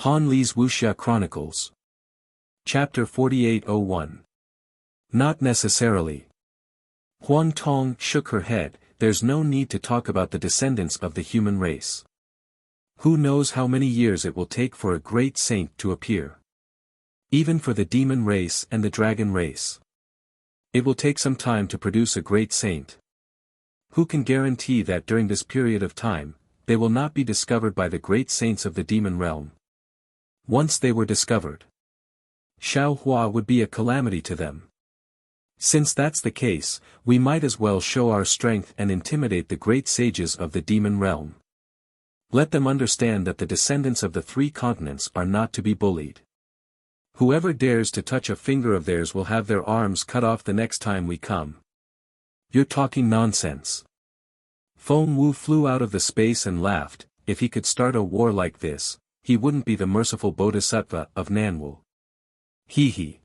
Han Li's Wuxia Chronicles. Chapter 4801. Not necessarily. Huang Tong shook her head. There's no need to talk about the descendants of the human race. Who knows how many years it will take for a great saint to appear. Even for the demon race and the dragon race. It will take some time to produce a great saint. Who can guarantee that during this period of time, they will not be discovered by the great saints of the demon realm? Once they were discovered, Xiao Hua would be a calamity to them. Since that's the case, we might as well show our strength and intimidate the great sages of the demon realm. Let them understand that the descendants of the 3 continents are not to be bullied. Whoever dares to touch a finger of theirs will have their arms cut off the next time we come. You're talking nonsense. Feng Wu flew out of the space and laughed. If he could start a war like this, he wouldn't be the merciful bodhisattva of Nanwu. Hee hee.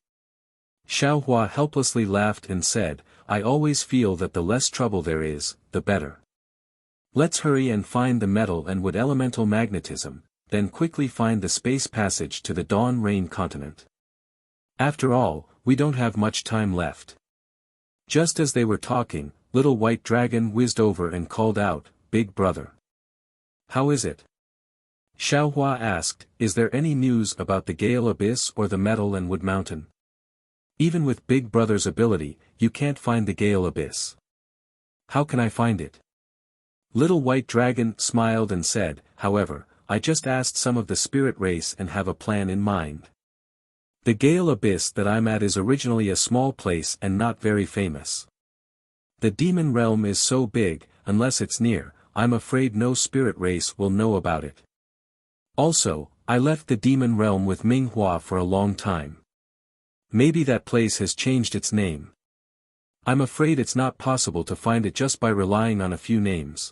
Xiao Hua helplessly laughed and said, I always feel that the less trouble there is, the better. Let's hurry and find the metal and wood elemental magnetism, then quickly find the space passage to the Dawn Rain continent. After all, we don't have much time left. Just as they were talking, Little White Dragon whizzed over and called out, Big Brother. How is it? Xiao Hua asked, is there any news about the Gale Abyss or the Metal and Wood Mountain? Even with Big Brother's ability, you can't find the Gale Abyss. How can I find it? Little White Dragon smiled and said, however, I just asked some of the spirit race and have a plan in mind. The Gale Abyss that I'm at is originally a small place and not very famous. The demon realm is so big, unless it's near, I'm afraid no spirit race will know about it. Also, I left the demon realm with Minghua for a long time. Maybe that place has changed its name. I'm afraid it's not possible to find it just by relying on a few names.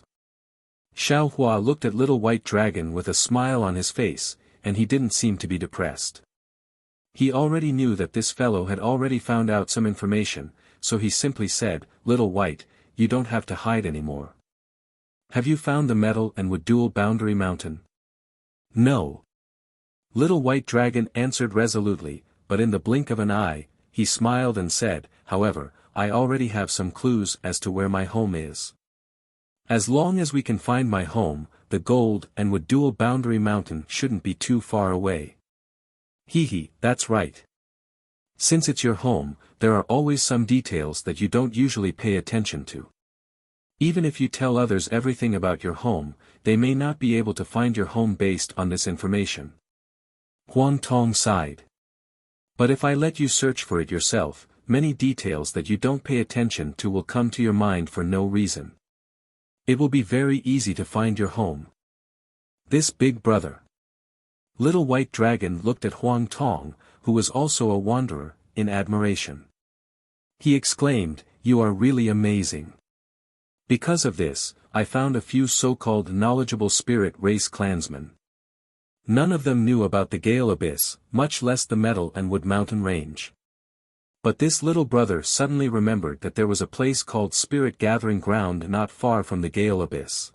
Xiao Hua looked at Little White Dragon with a smile on his face, and he didn't seem to be depressed. He already knew that this fellow had already found out some information, so he simply said, Little White, you don't have to hide anymore. Have you found the Metal and Wood Dual Boundary Mountain? No. Little White Dragon answered resolutely, but in the blink of an eye, he smiled and said, however, I already have some clues as to where my home is. As long as we can find my home, the Gold and Wood Dual Boundary Mountain shouldn't be too far away. Hee hee, that's right. Since it's your home, there are always some details that you don't usually pay attention to. Even if you tell others everything about your home, they may not be able to find your home based on this information. Huang Tong sighed. But if I let you search for it yourself, many details that you don't pay attention to will come to your mind for no reason. It will be very easy to find your home. This Big Brother. Little White Dragon looked at Huang Tong, who was also a wanderer, in admiration. He exclaimed, you are really amazing. Because of this, I found a few so-called knowledgeable spirit race clansmen. None of them knew about the Gale Abyss, much less the Metal and Wood Mountain Range. But this little brother suddenly remembered that there was a place called Spirit Gathering Ground not far from the Gale Abyss.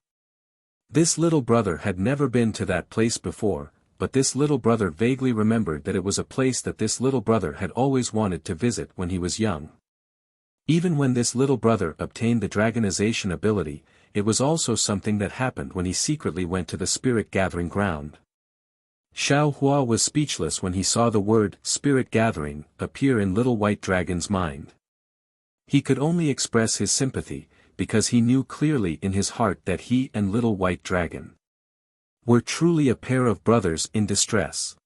This little brother had never been to that place before, but this little brother vaguely remembered that it was a place that this little brother had always wanted to visit when he was young. Even when this little brother obtained the dragonization ability, it was also something that happened when he secretly went to the Spirit Gathering Ground. Xiao Hua was speechless when he saw the word Spirit Gathering appear in Little White Dragon's mind. He could only express his sympathy, because he knew clearly in his heart that he and Little White Dragon were truly a pair of brothers in distress.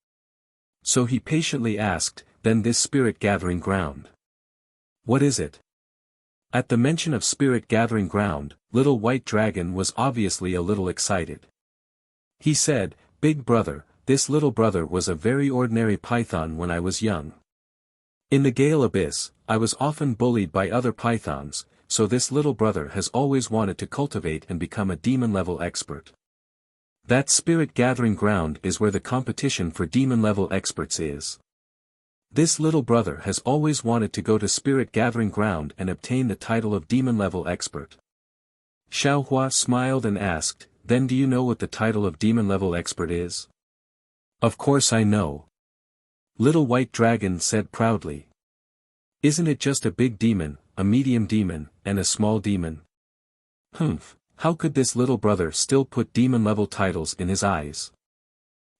So he patiently asked, then this Spirit Gathering Ground. What is it? At the mention of Spirit Gathering Ground, Little White Dragon was obviously a little excited. He said, Big Brother, this little brother was a very ordinary python when I was young. In the Gale Abyss, I was often bullied by other pythons, so this little brother has always wanted to cultivate and become a demon-level expert. That Spirit Gathering Ground is where the competition for demon-level experts is. This little brother has always wanted to go to Spirit Gathering Ground and obtain the title of demon-level expert. Xiao Hua smiled and asked, then do you know what the title of demon-level expert is? Of course I know. Little White Dragon said proudly. Isn't it just a big demon, a medium demon, and a small demon? Humph, how could this little brother still put demon-level titles in his eyes?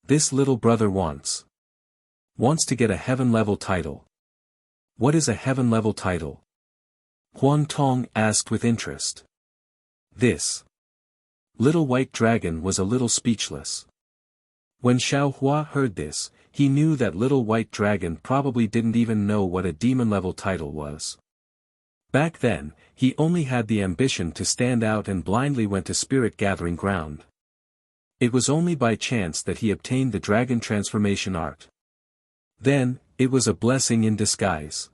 This little brother wants to get a heaven-level title. What is a heaven-level title? Huang Tong asked with interest. This Little White Dragon was a little speechless. When Xiao Hua heard this, he knew that Little White Dragon probably didn't even know what a demon-level title was. Back then, he only had the ambition to stand out and blindly went to Spirit Gathering Ground. It was only by chance that he obtained the dragon transformation art. Then, it was a blessing in disguise.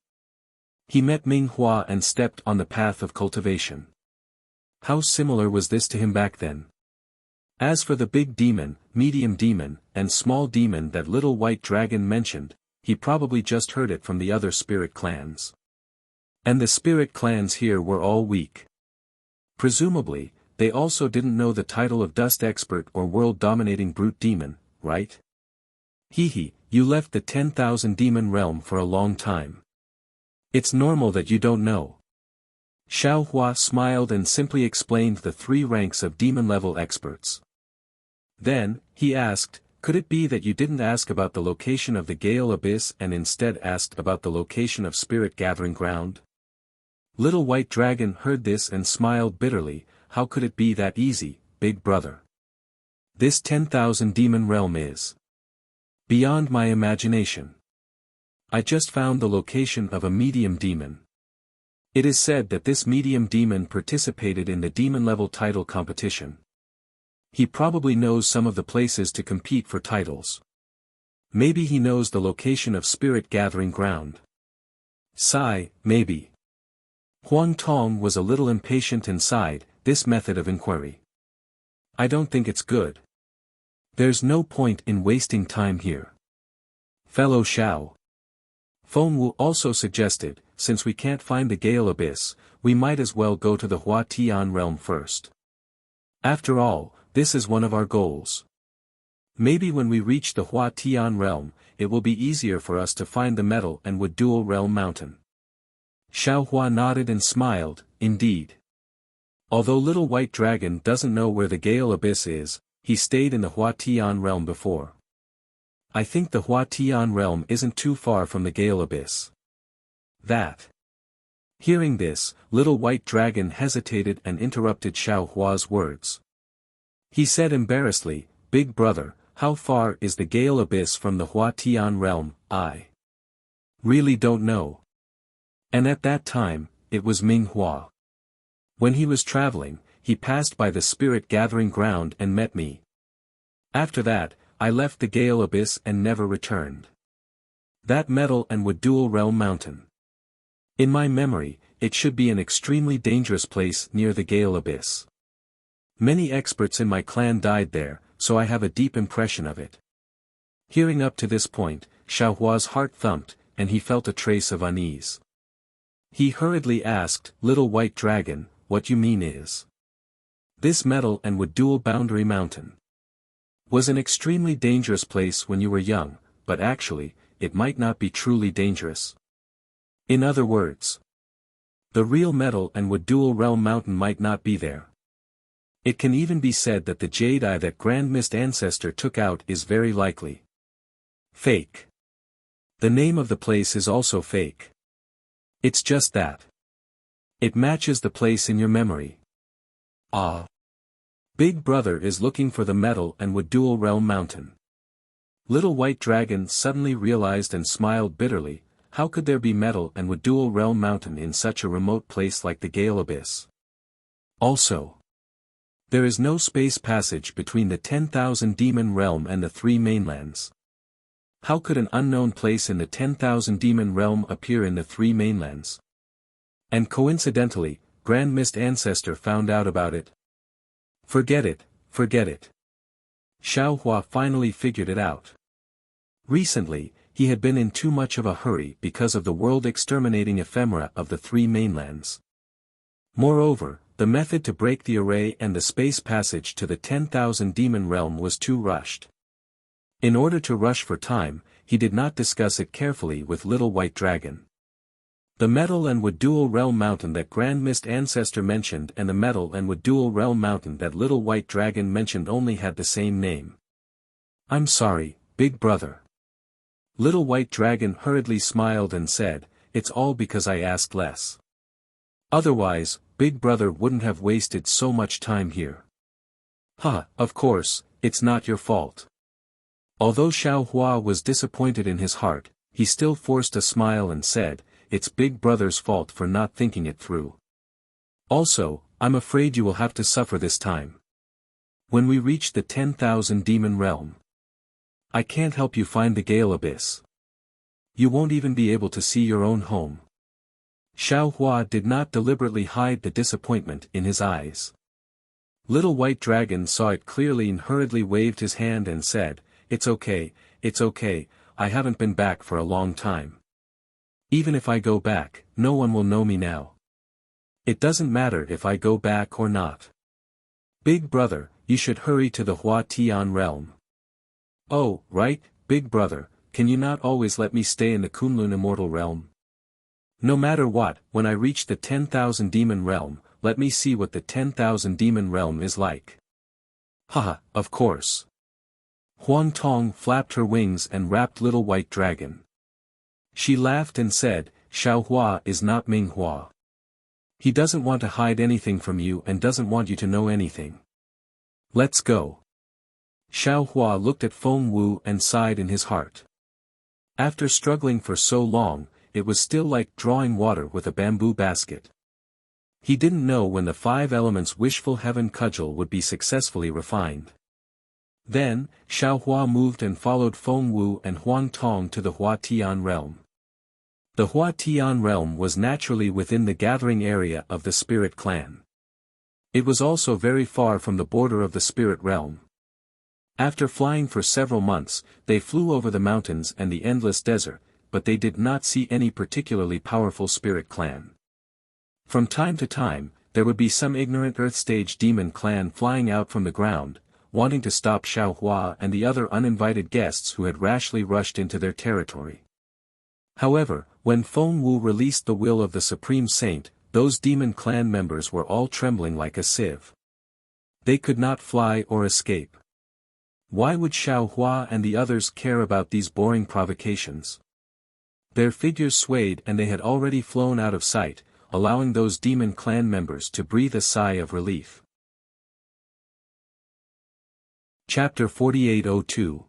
He met Ming Hua and stepped on the path of cultivation. How similar was this to him back then? As for the big demon, medium demon, and small demon that Little White Dragon mentioned, he probably just heard it from the other spirit clans. And the spirit clans here were all weak. Presumably, they also didn't know the title of Dust Expert or World-Dominating Brute Demon, right? Hee, you left the 10,000 demon realm for a long time. It's normal that you don't know. Xiao Hua smiled and simply explained the 3 ranks of demon-level experts. Then, he asked, could it be that you didn't ask about the location of the Gale Abyss and instead asked about the location of Spirit Gathering Ground? Little White Dragon heard this and smiled bitterly. How could it be that easy, big brother? This 10,000 demon realm is beyond my imagination. I just found the location of a medium demon. It is said that this medium demon participated in the demon-level title competition. He probably knows some of the places to compete for titles. Maybe he knows the location of Spirit Gathering Ground. Sigh, maybe. Huang Tong was a little impatient and sighed, this method of inquiry. I don't think it's good. There's no point in wasting time here. Fellow Xiao. Feng Wu also suggested, since we can't find the Gale Abyss, we might as well go to the Hua Tian realm first. After all, this is one of our goals. Maybe when we reach the Hua Tian realm, it will be easier for us to find the metal and wood dual realm mountain. Xiao Hua nodded and smiled, indeed. Although Little White Dragon doesn't know where the Gale Abyss is, he stayed in the Hua Tian realm before. I think the Hua Tian realm isn't too far from the Gale Abyss. That. Hearing this, Little White Dragon hesitated and interrupted Xiao Hua's words. He said embarrassedly, Big brother, how far is the Gale Abyss from the Hua Tian realm? I really don't know. And at that time, it was Ming Hua. When he was traveling, he passed by the Spirit Gathering Ground and met me. After that, I left the Gale Abyss and never returned. That metal and wood dual realm mountain. In my memory, it should be an extremely dangerous place near the Gale Abyss. Many experts in my clan died there, so I have a deep impression of it. Hearing up to this point, Xiao Hua's heart thumped, and he felt a trace of unease. He hurriedly asked, Little White Dragon, what you mean is? This metal and wood dual boundary mountain was an extremely dangerous place when you were young, but actually, it might not be truly dangerous. In other words, the real metal and wood dual realm mountain might not be there. It can even be said that the jade eye that Grand Mist Ancestor took out is very likely fake. The name of the place is also fake. It's just that it matches the place in your memory. Ah. Big brother is looking for the metal and wood dual realm mountain. Little White Dragon suddenly realized and smiled bitterly. How could there be metal and wood dual realm mountain in such a remote place like the Gale Abyss? Also, there is no space passage between the 10,000 demon realm and the 3 mainlands. How could an unknown place in the 10,000 demon realm appear in the 3 mainlands? And coincidentally, Grand Mist Ancestor found out about it. Forget it, forget it. Xiao Hua finally figured it out. Recently, he had been in too much of a hurry because of the world-exterminating ephemera of the 3 mainlands. Moreover, the method to break the array and the space passage to the 10,000 demon realm was too rushed. In order to rush for time, he did not discuss it carefully with Little White Dragon. The Metal and Wood Dual Realm Mountain that Grand Mist Ancestor mentioned and the Metal and Wood Dual Realm Mountain that Little White Dragon mentioned only had the same name. "I'm sorry, Big Brother." Little White Dragon hurriedly smiled and said, "It's all because I asked less. Otherwise, Big Brother wouldn't have wasted so much time here." Of course, it's not your fault." Although Xiao Hua was disappointed in his heart, he still forced a smile and said, "It's Big Brother's fault for not thinking it through. Also, I'm afraid you will have to suffer this time. When we reach the 10,000 Demon Realm, I can't help you find the Gale Abyss. You won't even be able to see your own home." Xiao Hua did not deliberately hide the disappointment in his eyes. Little White Dragon saw it clearly and hurriedly waved his hand and said, it's okay, I haven't been back for a long time. Even if I go back, no one will know me now. It doesn't matter if I go back or not. Big Brother, you should hurry to the Hua Tian realm." "Oh, right, Big Brother, can you not always let me stay in the Kunlun Immortal Realm? No matter what, when I reach the 10,000 Demon Realm, let me see what the 10,000 Demon Realm is like." Of course." Huang Tong flapped her wings and wrapped Little White Dragon. She laughed and said, "Xiao Hua is not Ming Hua. He doesn't want to hide anything from you and doesn't want you to know anything. Let's go." Xiao Hua looked at Feng Wu and sighed in his heart. After struggling for so long, it was still like drawing water with a bamboo basket. He didn't know when the 5 elements wishful heaven cudgel would be successfully refined. Then, Xiao Hua moved and followed Feng Wu and Huang Tong to the Hua Tian realm. The Hua Tian realm was naturally within the gathering area of the Spirit Clan. It was also very far from the border of the Spirit Realm. After flying for several months, they flew over the mountains and the endless desert, but they did not see any particularly powerful Spirit Clan. From time to time, there would be some ignorant Earth-stage demon clan flying out from the ground, wanting to stop Xiao Hua and the other uninvited guests who had rashly rushed into their territory. However, when Feng Wu released the will of the Supreme Saint, those demon clan members were all trembling like a sieve. They could not fly or escape. Why would Xiao Hua and the others care about these boring provocations? Their figures swayed and they had already flown out of sight, allowing those demon clan members to breathe a sigh of relief. Chapter 4802.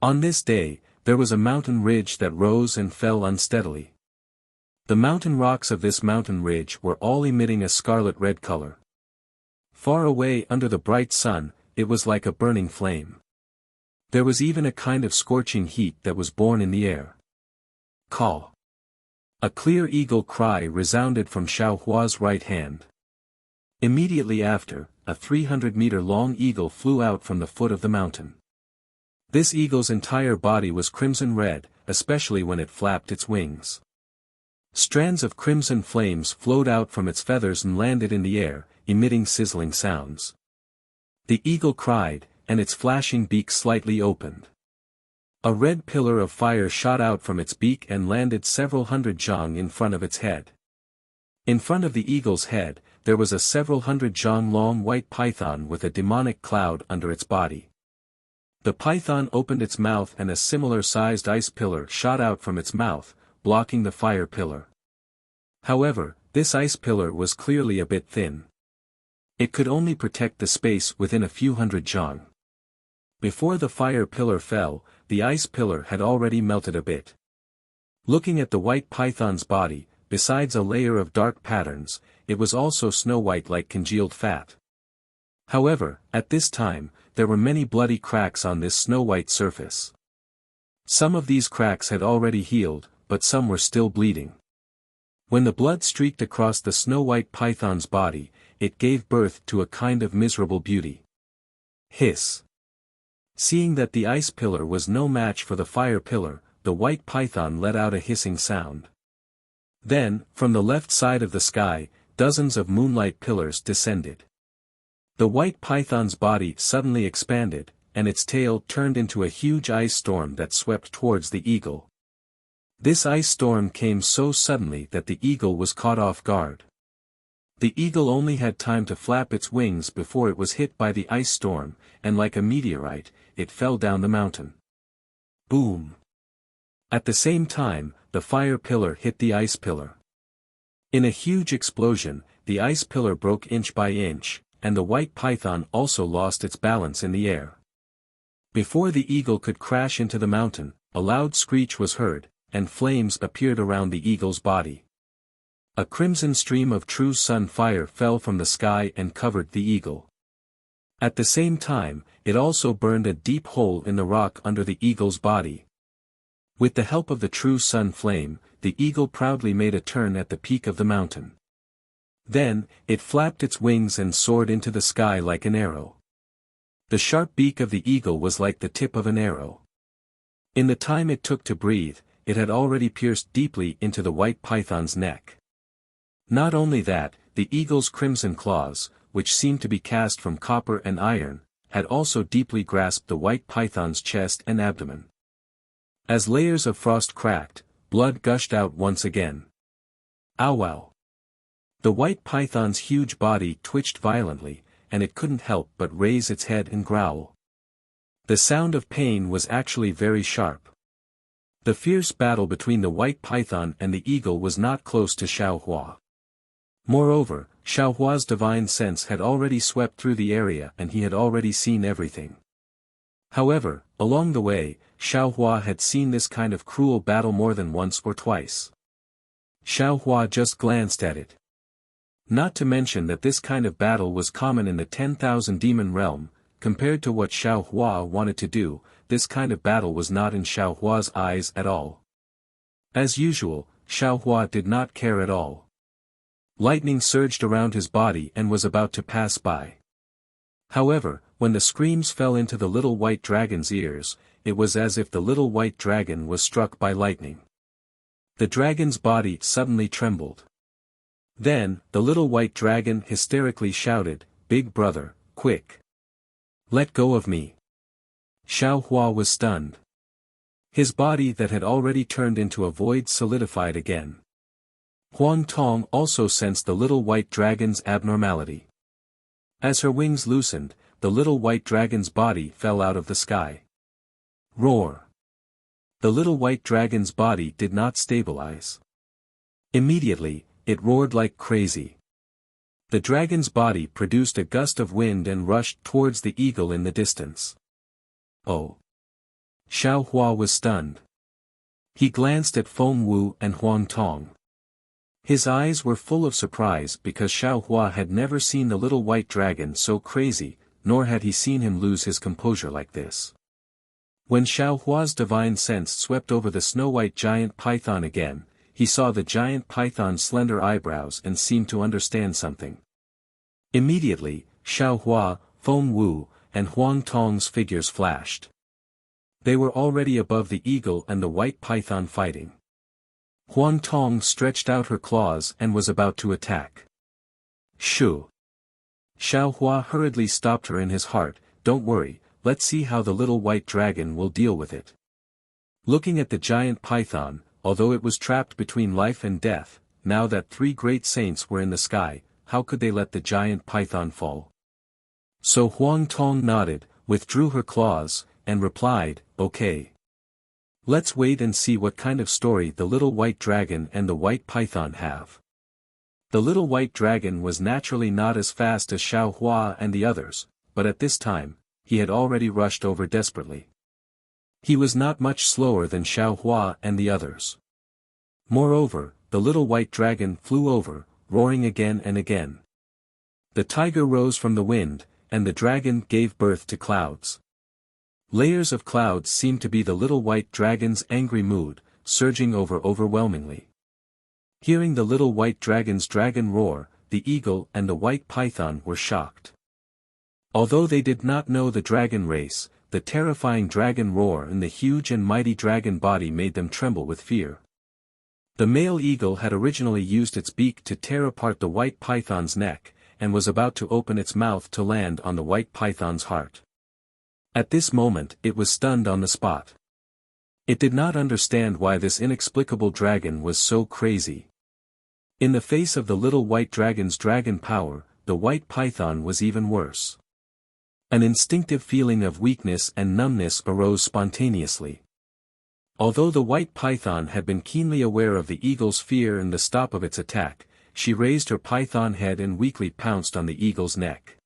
On this day, there was a mountain ridge that rose and fell unsteadily. The mountain rocks of this mountain ridge were all emitting a scarlet-red color. Far away under the bright sun, it was like a burning flame. There was even a kind of scorching heat that was born in the air. Caw! A clear eagle cry resounded from Xiao Hua's right hand. Immediately after, a 300-meter-long eagle flew out from the foot of the mountain. This eagle's entire body was crimson red, especially when it flapped its wings. Strands of crimson flames flowed out from its feathers and landed in the air, emitting sizzling sounds. The eagle cried, and its flashing beak slightly opened. A red pillar of fire shot out from its beak and landed several hundred zhang in front of its head. In front of the eagle's head, there was a several hundred zhang long white python with a demonic cloud under its body. The python opened its mouth and a similar-sized ice pillar shot out from its mouth, blocking the fire pillar. However, this ice pillar was clearly a bit thin. It could only protect the space within a few hundred zhang. Before the fire pillar fell, the ice pillar had already melted a bit. Looking at the white python's body, besides a layer of dark patterns, it was also snow-white like congealed fat. However, at this time, there were many bloody cracks on this snow-white surface. Some of these cracks had already healed, but some were still bleeding. When the blood streaked across the snow-white python's body, it gave birth to a kind of miserable beauty. Hiss! Seeing that the ice pillar was no match for the fire pillar, the white python let out a hissing sound. Then, from the left side of the sky, dozens of moonlight pillars descended. The white python's body suddenly expanded, and its tail turned into a huge ice storm that swept towards the eagle. This ice storm came so suddenly that the eagle was caught off guard. The eagle only had time to flap its wings before it was hit by the ice storm, and like a meteorite, it fell down the mountain. Boom! At the same time, the fire pillar hit the ice pillar. In a huge explosion, the ice pillar broke inch by inch, and the white python also lost its balance in the air. Before the eagle could crash into the mountain, a loud screech was heard, and flames appeared around the eagle's body. A crimson stream of true sun fire fell from the sky and covered the eagle. At the same time, it also burned a deep hole in the rock under the eagle's body. With the help of the true sun flame, the eagle proudly made a turn at the peak of the mountain. Then, it flapped its wings and soared into the sky like an arrow. The sharp beak of the eagle was like the tip of an arrow. In the time it took to breathe, it had already pierced deeply into the white python's neck. Not only that, the eagle's crimson claws, which seemed to be cast from copper and iron, had also deeply grasped the white python's chest and abdomen. As layers of frost cracked, blood gushed out once again. Ow wow! The white python's huge body twitched violently, and it couldn't help but raise its head and growl. The sound of pain was actually very sharp. The fierce battle between the white python and the eagle was not close to Xiaohua. Moreover, Xiaohua's divine sense had already swept through the area and he had already seen everything. However, along the way, Xiaohua had seen this kind of cruel battle more than once or twice. Xiaohua just glanced at it. Not to mention that this kind of battle was common in the 10,000 demon realm. Compared to what Xiaohua wanted to do, this kind of battle was not in Xiaohua's eyes at all. As usual, Xiaohua did not care at all. Lightning surged around his body and was about to pass by. However, when the screams fell into the little white dragon's ears, it was as if the little white dragon was struck by lightning. The dragon's body suddenly trembled. Then, the little white dragon hysterically shouted, "Big brother, quick! Let go of me!" Xiaohua was stunned. His body that had already turned into a void solidified again. Huang Tong also sensed the little white dragon's abnormality. As her wings loosened, the little white dragon's body fell out of the sky. Roar! The little white dragon's body did not stabilize. Immediately, it roared like crazy. The dragon's body produced a gust of wind and rushed towards the eagle in the distance. Oh! Xiaohua was stunned. He glanced at Feng Wu and Huang Tong. His eyes were full of surprise because Xiaohua had never seen the little white dragon so crazy, nor had he seen him lose his composure like this. When Xiaohua's divine sense swept over the snow-white giant python again, he saw the giant python's slender eyebrows and seemed to understand something. Immediately, Xiaohua, Feng Wu, and Huang Tong's figures flashed. They were already above the eagle and the white python fighting. Huang Tong stretched out her claws and was about to attack. Shoo! Xiaohua hurriedly stopped her in his heart. "Don't worry, let's see how the little white dragon will deal with it." Looking at the giant python, although it was trapped between life and death, now that three great saints were in the sky, how could they let the giant python fall? So Huang Tong nodded, withdrew her claws, and replied, "Okay. Let's wait and see what kind of story the little white dragon and the white python have." The little white dragon was naturally not as fast as Xiaohua and the others, but at this time, he had already rushed over desperately. He was not much slower than Xiaohua and the others. Moreover, the little white dragon flew over, roaring again and again. The tiger rose from the wind, and the dragon gave birth to clouds. Layers of clouds seemed to be the little white dragon's angry mood, surging over overwhelmingly. Hearing the little white dragon's dragon roar, the eagle and the white python were shocked. Although they did not know the dragon race, the terrifying dragon roar and the huge and mighty dragon body made them tremble with fear. The male eagle had originally used its beak to tear apart the white python's neck, and was about to open its mouth to land on the white python's heart. At this moment it was stunned on the spot. It did not understand why this inexplicable dragon was so crazy. In the face of the little white dragon's dragon power, the white python was even worse. An instinctive feeling of weakness and numbness arose spontaneously. Although the white python had been keenly aware of the eagle's fear and the stop of its attack, she raised her python head and weakly pounced on the eagle's neck.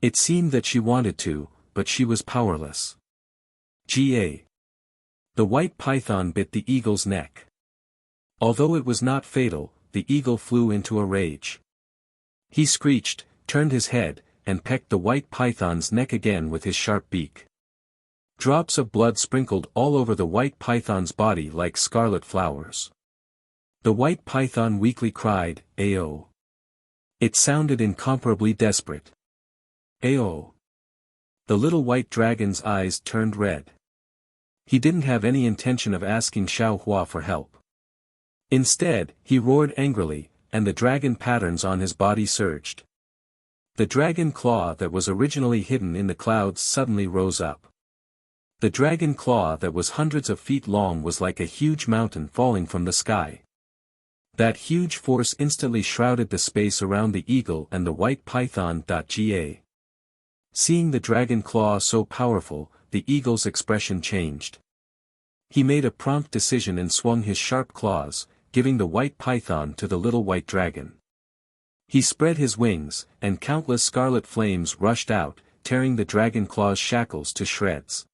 It seemed that she wanted to, but she was powerless. Ga. The white python bit the eagle's neck. Although it was not fatal, the eagle flew into a rage. He screeched, turned his head, and pecked the white python's neck again with his sharp beak. Drops of blood sprinkled all over the white python's body like scarlet flowers. The white python weakly cried, "Ayo." It sounded incomparably desperate. "Ayo." The little white dragon's eyes turned red. He didn't have any intention of asking Xiao Hua for help. Instead, he roared angrily, and the dragon patterns on his body surged. The dragon claw that was originally hidden in the clouds suddenly rose up. The dragon claw that was hundreds of feet long was like a huge mountain falling from the sky. That huge force instantly shrouded the space around the eagle and the white python. Ga. Seeing the dragon claw so powerful, the eagle's expression changed. He made a prompt decision and swung his sharp claws, giving the white python to the little white dragon. He spread his wings, and countless scarlet flames rushed out, tearing the dragon claw's shackles to shreds.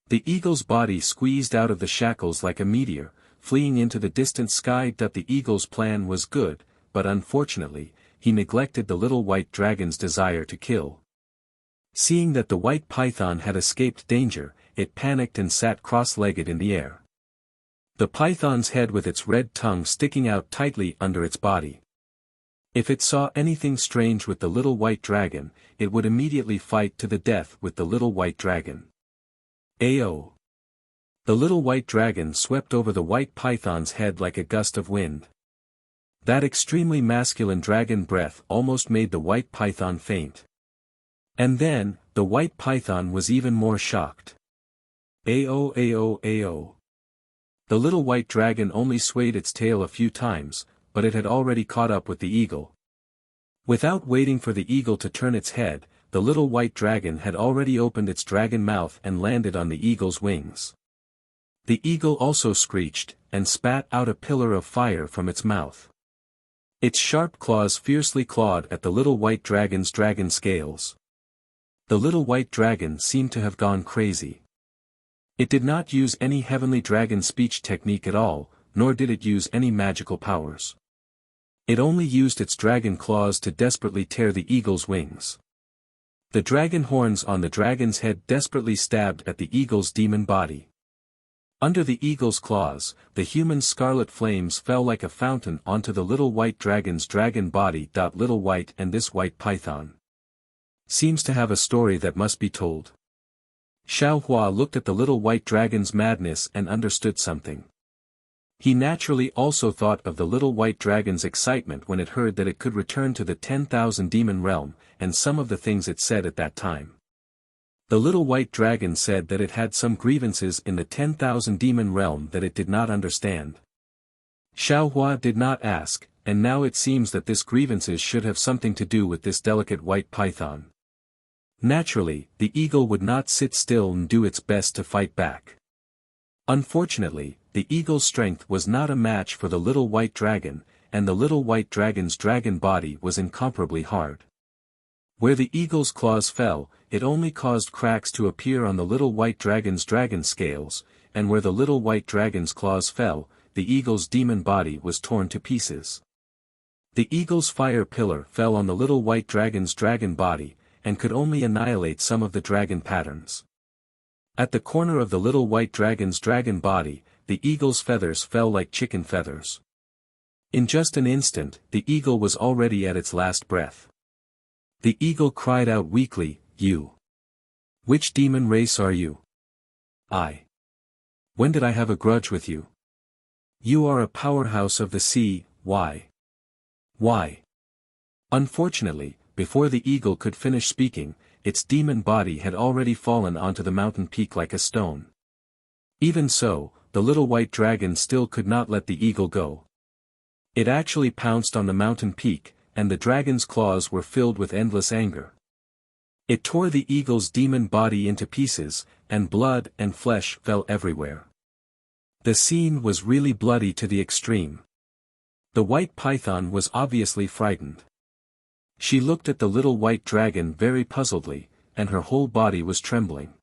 The eagle's body squeezed out of the shackles like a meteor, fleeing into the distant sky. The eagle's plan was good, but unfortunately, he neglected the little white dragon's desire to kill. Seeing that the white python had escaped danger, it panicked and sat cross-legged in the air. The python's head with its red tongue sticking out tightly under its body. If it saw anything strange with the little white dragon, it would immediately fight to the death with the little white dragon. Ayo. The little white dragon swept over the white python's head like a gust of wind. That extremely masculine dragon breath almost made the white python faint. And then, the white python was even more shocked. Ayo, ayo, ayo. The little white dragon only swayed its tail a few times, but it had already caught up with the eagle. Without waiting for the eagle to turn its head, the little white dragon had already opened its dragon mouth and landed on the eagle's wings. The eagle also screeched, and spat out a pillar of fire from its mouth. Its sharp claws fiercely clawed at the little white dragon's dragon scales. The little white dragon seemed to have gone crazy. It did not use any heavenly dragon speech technique at all, nor did it use any magical powers. It only used its dragon claws to desperately tear the eagle's wings. The dragon horns on the dragon's head desperately stabbed at the eagle's demon body. Under the eagle's claws, the human scarlet flames fell like a fountain onto the little white dragon's dragon body. Little white and this white python seems to have a story that must be told. Xiao Hua looked at the little white dragon's madness and understood something. He naturally also thought of the little white dragon's excitement when it heard that it could return to the 10,000 demon realm, and some of the things it said at that time. The little white dragon said that it had some grievances in the 10,000 demon realm that it did not understand. Xiao Hua did not ask, and now it seems that this grievances should have something to do with this delicate white python. Naturally, the eagle would not sit still and do its best to fight back. Unfortunately, the eagle's strength was not a match for the little white dragon, and the little white dragon's dragon body was incomparably hard. Where the eagle's claws fell, it only caused cracks to appear on the little white dragon's dragon scales, and where the little white dragon's claws fell, the eagle's demon body was torn to pieces. The eagle's fire pillar fell on the little white dragon's dragon body, and could only annihilate some of the dragon patterns. At the corner of the little white dragon's dragon body, the eagle's feathers fell like chicken feathers. In just an instant, the eagle was already at its last breath. The eagle cried out weakly, "You! Which demon race are you? I. When did I have a grudge with you? You are a powerhouse of the sea, why? Why?" Unfortunately, before the eagle could finish speaking, its demon body had already fallen onto the mountain peak like a stone. Even so, the little white dragon still could not let the eagle go. It actually pounced on the mountain peak, and the dragon's claws were filled with endless anger. It tore the eagle's demon body into pieces, and blood and flesh fell everywhere. The scene was really bloody to the extreme. The white python was obviously frightened. She looked at the little white dragon very puzzledly, and her whole body was trembling.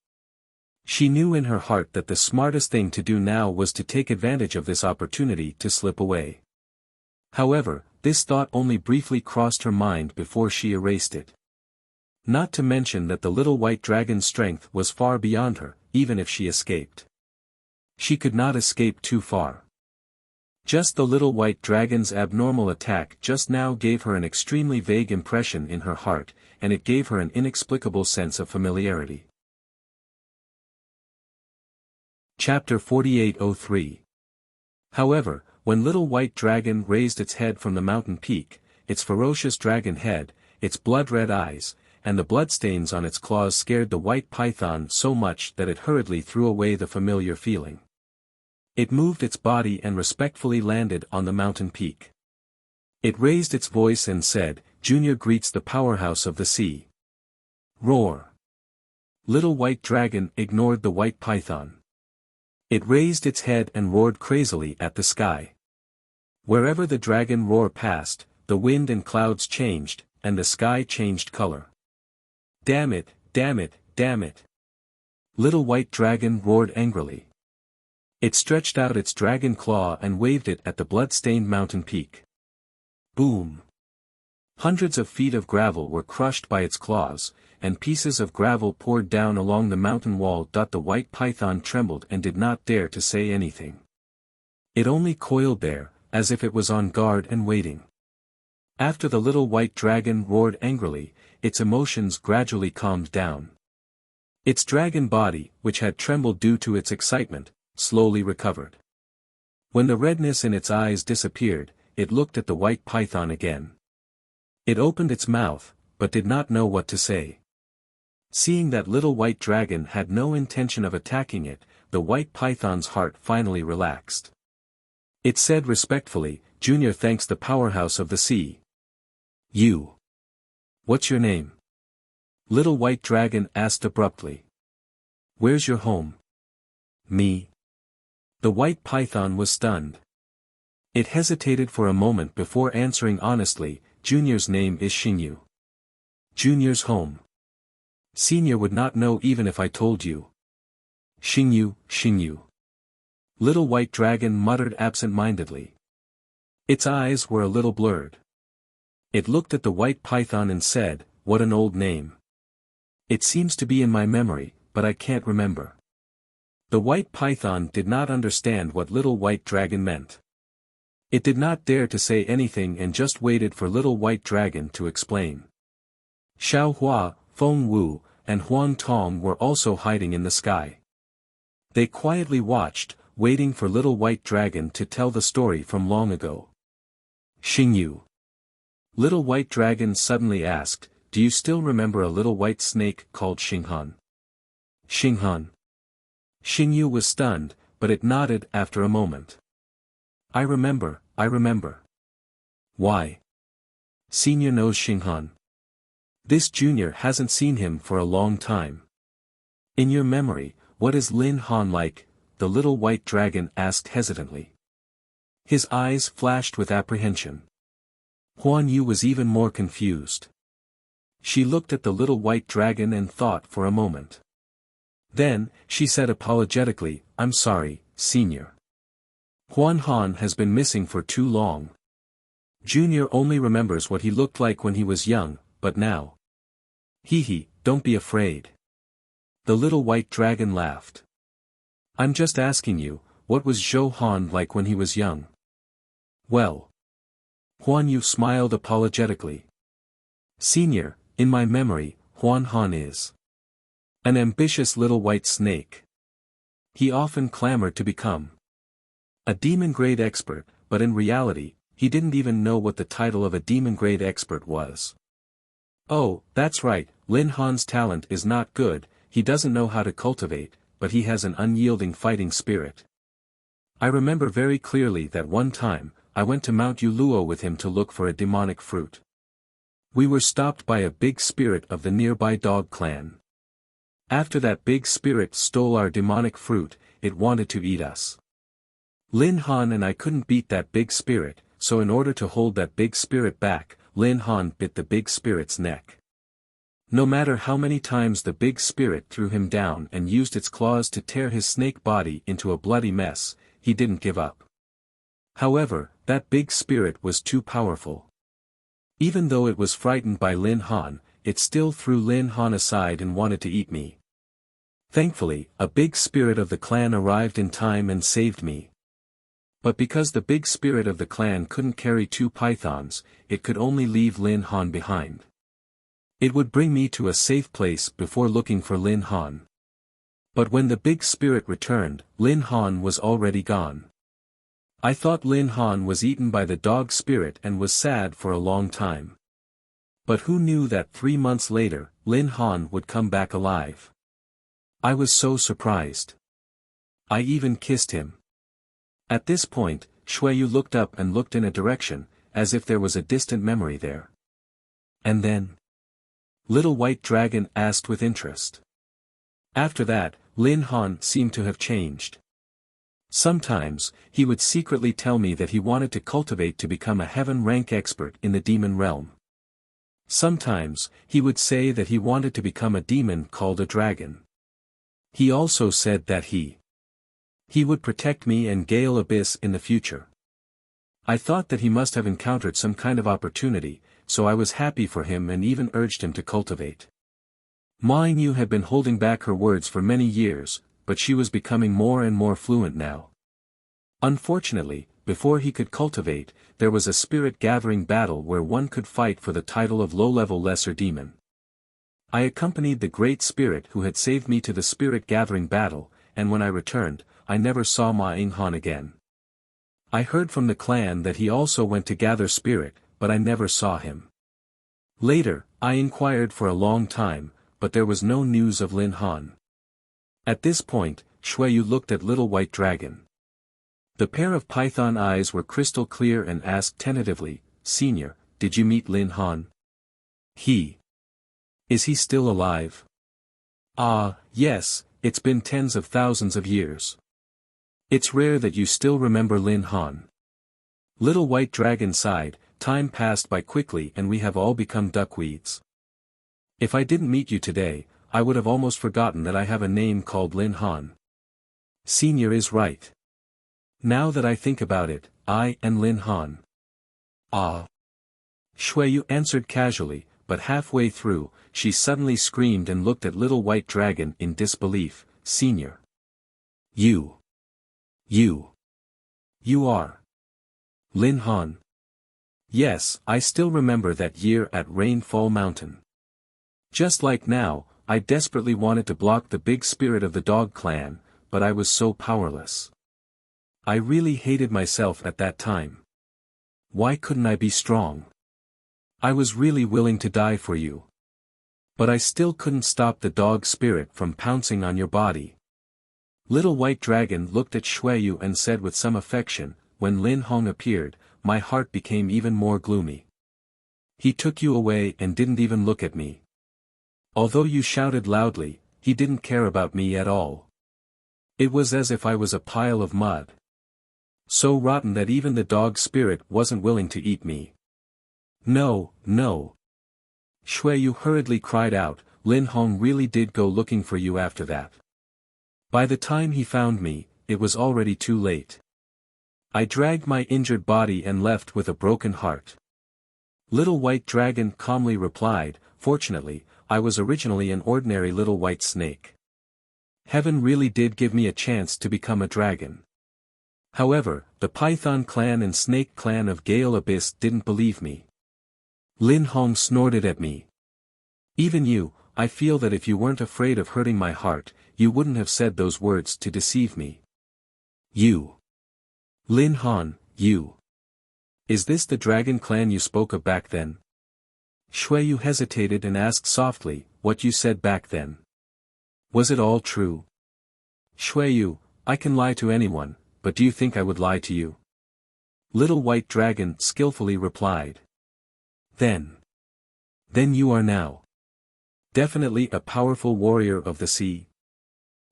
She knew in her heart that the smartest thing to do now was to take advantage of this opportunity to slip away. However, this thought only briefly crossed her mind before she erased it. Not to mention that the little white dragon's strength was far beyond her, even if she escaped. She could not escape too far. Just the little white dragon's abnormal attack just now gave her an extremely vague impression in her heart, and it gave her an inexplicable sense of familiarity. Chapter 4803. However, when little white dragon raised its head from the mountain peak, its ferocious dragon head, its blood-red eyes, and the bloodstains on its claws scared the white python so much that it hurriedly threw away the familiar feeling. It moved its body and respectfully landed on the mountain peak. It raised its voice and said, "Junior greets the powerhouse of the sea." Roar! Little white dragon ignored the white python. It raised its head and roared crazily at the sky. Wherever the dragon roar passed, the wind and clouds changed, and the sky changed color. "Damn it, damn it, damn it!" Little white dragon roared angrily. It stretched out its dragon claw and waved it at the blood-stained mountain peak. Boom! Hundreds of feet of gravel were crushed by its claws, and pieces of gravel poured down along the mountain wall. The white python trembled and did not dare to say anything. It only coiled there, as if it was on guard and waiting. After the little white dragon roared angrily, its emotions gradually calmed down. Its dragon body, which had trembled due to its excitement, slowly recovered. When the redness in its eyes disappeared, it looked at the white python again. It opened its mouth, but did not know what to say. Seeing that little white dragon had no intention of attacking it, the white python's heart finally relaxed. It said respectfully, "Junior thanks the powerhouse of the sea." "You. What's your name?" Little white dragon asked abruptly. "Where's your home?" "Me." The white python was stunned. It hesitated for a moment before answering honestly, "Junior's name is Xingyu." "Junior's home. Senior would not know even if I told you." "Xingyu, Xingyu." Little white dragon muttered absent-mindedly. Its eyes were a little blurred. It looked at the white python and said, "What an old name. It seems to be in my memory, but I can't remember." The white python did not understand what little white dragon meant. It did not dare to say anything and just waited for little white dragon to explain. Xiao Hua, Feng Wu, and Huang Tong were also hiding in the sky. They quietly watched, waiting for little white dragon to tell the story from long ago. "Xingyu." Little white dragon suddenly asked, "Do you still remember a little white snake called Xinghan?" "Xinghan." Xingyu was stunned, but it nodded after a moment. I remember. "Why?" "Senior knows Xinghan. This junior hasn't seen him for a long time." "In your memory, what is Lin Han like?" the little white dragon asked hesitantly. His eyes flashed with apprehension. Huan Yu was even more confused. She looked at the little white dragon and thought for a moment. Then, she said apologetically, "I'm sorry, Senior. Huan Han has been missing for too long. Junior only remembers what he looked like when he was young, but now." "Hee, don't be afraid." The little white dragon laughed. "I'm just asking you, what was Zhou Han like when he was young?" "Well." Huan Yu smiled apologetically. "Senior, in my memory, Huan Han is an ambitious little white snake. He often clamored to become a demon-grade expert, but in reality, he didn't even know what the title of a demon-grade expert was." "Oh, that's right," Lin Han's talent is not good, he doesn't know how to cultivate, but he has an unyielding fighting spirit. I remember very clearly that one time, I went to Mount Yuluo with him to look for a demonic fruit. We were stopped by a big spirit of the nearby dog clan. After that big spirit stole our demonic fruit, it wanted to eat us. Lin Han and I couldn't beat that big spirit, so in order to hold that big spirit back, Lin Han bit the big spirit's neck. No matter how many times the big spirit threw him down and used its claws to tear his snake body into a bloody mess, he didn't give up. However, that big spirit was too powerful. Even though it was frightened by Lin Han, it still threw Lin Han aside and wanted to eat me. Thankfully, a big spirit of the clan arrived in time and saved me. But because the big spirit of the clan couldn't carry 2 pythons, it could only leave Lin Han behind. It would bring me to a safe place before looking for Lin Han. But when the big spirit returned, Lin Han was already gone. I thought Lin Han was eaten by the dog spirit and was sad for a long time. But who knew that 3 months later, Lin Han would come back alive? I was so surprised. I even kissed him. At this point, Shuiyu looked up and looked in a direction, as if there was a distant memory there. And then? Little White Dragon asked with interest. After that, Lin Han seemed to have changed. Sometimes, he would secretly tell me that he wanted to cultivate to become a heaven rank expert in the demon realm. Sometimes, he would say that he wanted to become a demon called a dragon. He also said that he would protect me and Gale Abyss in the future. I thought that he must have encountered some kind of opportunity, so I was happy for him and even urged him to cultivate. Ma Yingyu had been holding back her words for many years, but she was becoming more and more fluent now. Unfortunately, before he could cultivate, there was a spirit-gathering battle where one could fight for the title of low-level lesser demon. I accompanied the great spirit who had saved me to the spirit-gathering battle, and when I returned, I never saw Ma Yinghan again. I heard from the clan that he also went to gather spirit, but I never saw him. Later, I inquired for a long time, but there was no news of Lin Han. At this point, Shuiyu looked at Little White Dragon. The pair of python eyes were crystal clear and asked tentatively, "Senior, did you meet Lin Han?" Is he still alive?" "Ah, yes, it's been tens of thousands of years. It's rare that you still remember Lin Han." Little White Dragon sighed, "Time passed by quickly and we have all become duckweeds. If I didn't meet you today, I would have almost forgotten that I have a name called Lin Han." Senior is right. Now that I think about it, I and Lin Han. "Ah." Shuiyu answered casually, but halfway through, she suddenly screamed and looked at Little White Dragon in disbelief, "Senior. You are Lin Han." "Yes, I still remember that year at Rainfall Mountain. Just like now, I desperately wanted to block the big spirit of the dog clan, but I was so powerless. I really hated myself at that time. Why couldn't I be strong? I was really willing to die for you. But I still couldn't stop the dog spirit from pouncing on your body." Little White Dragon looked at Shuiyu and said with some affection, "When Lin Hong appeared, my heart became even more gloomy. He took you away and didn't even look at me. Although you shouted loudly, he didn't care about me at all. It was as if I was a pile of mud. So rotten that even the dog spirit wasn't willing to eat me." No. Shuiyu hurriedly cried out, "Lin Hong really did go looking for you after that. By the time he found me, it was already too late. I dragged my injured body and left with a broken heart." Little White Dragon calmly replied, "Fortunately, I was originally an ordinary little white snake. Heaven really did give me a chance to become a dragon. However, the Python clan and Snake clan of Gale Abyss didn't believe me. Lin Hong snorted at me. Even you, I feel that if you weren't afraid of hurting my heart, you wouldn't have said those words to deceive me. You. Lin Han, you. Is this the dragon clan you spoke of back then?" Shuiyu hesitated and asked softly, "What you said back then? Was it all true?" "Shuiyu, I can lie to anyone, but do you think I would lie to you?" Little White Dragon skillfully replied. Then you are now definitely a powerful warrior of the sea?"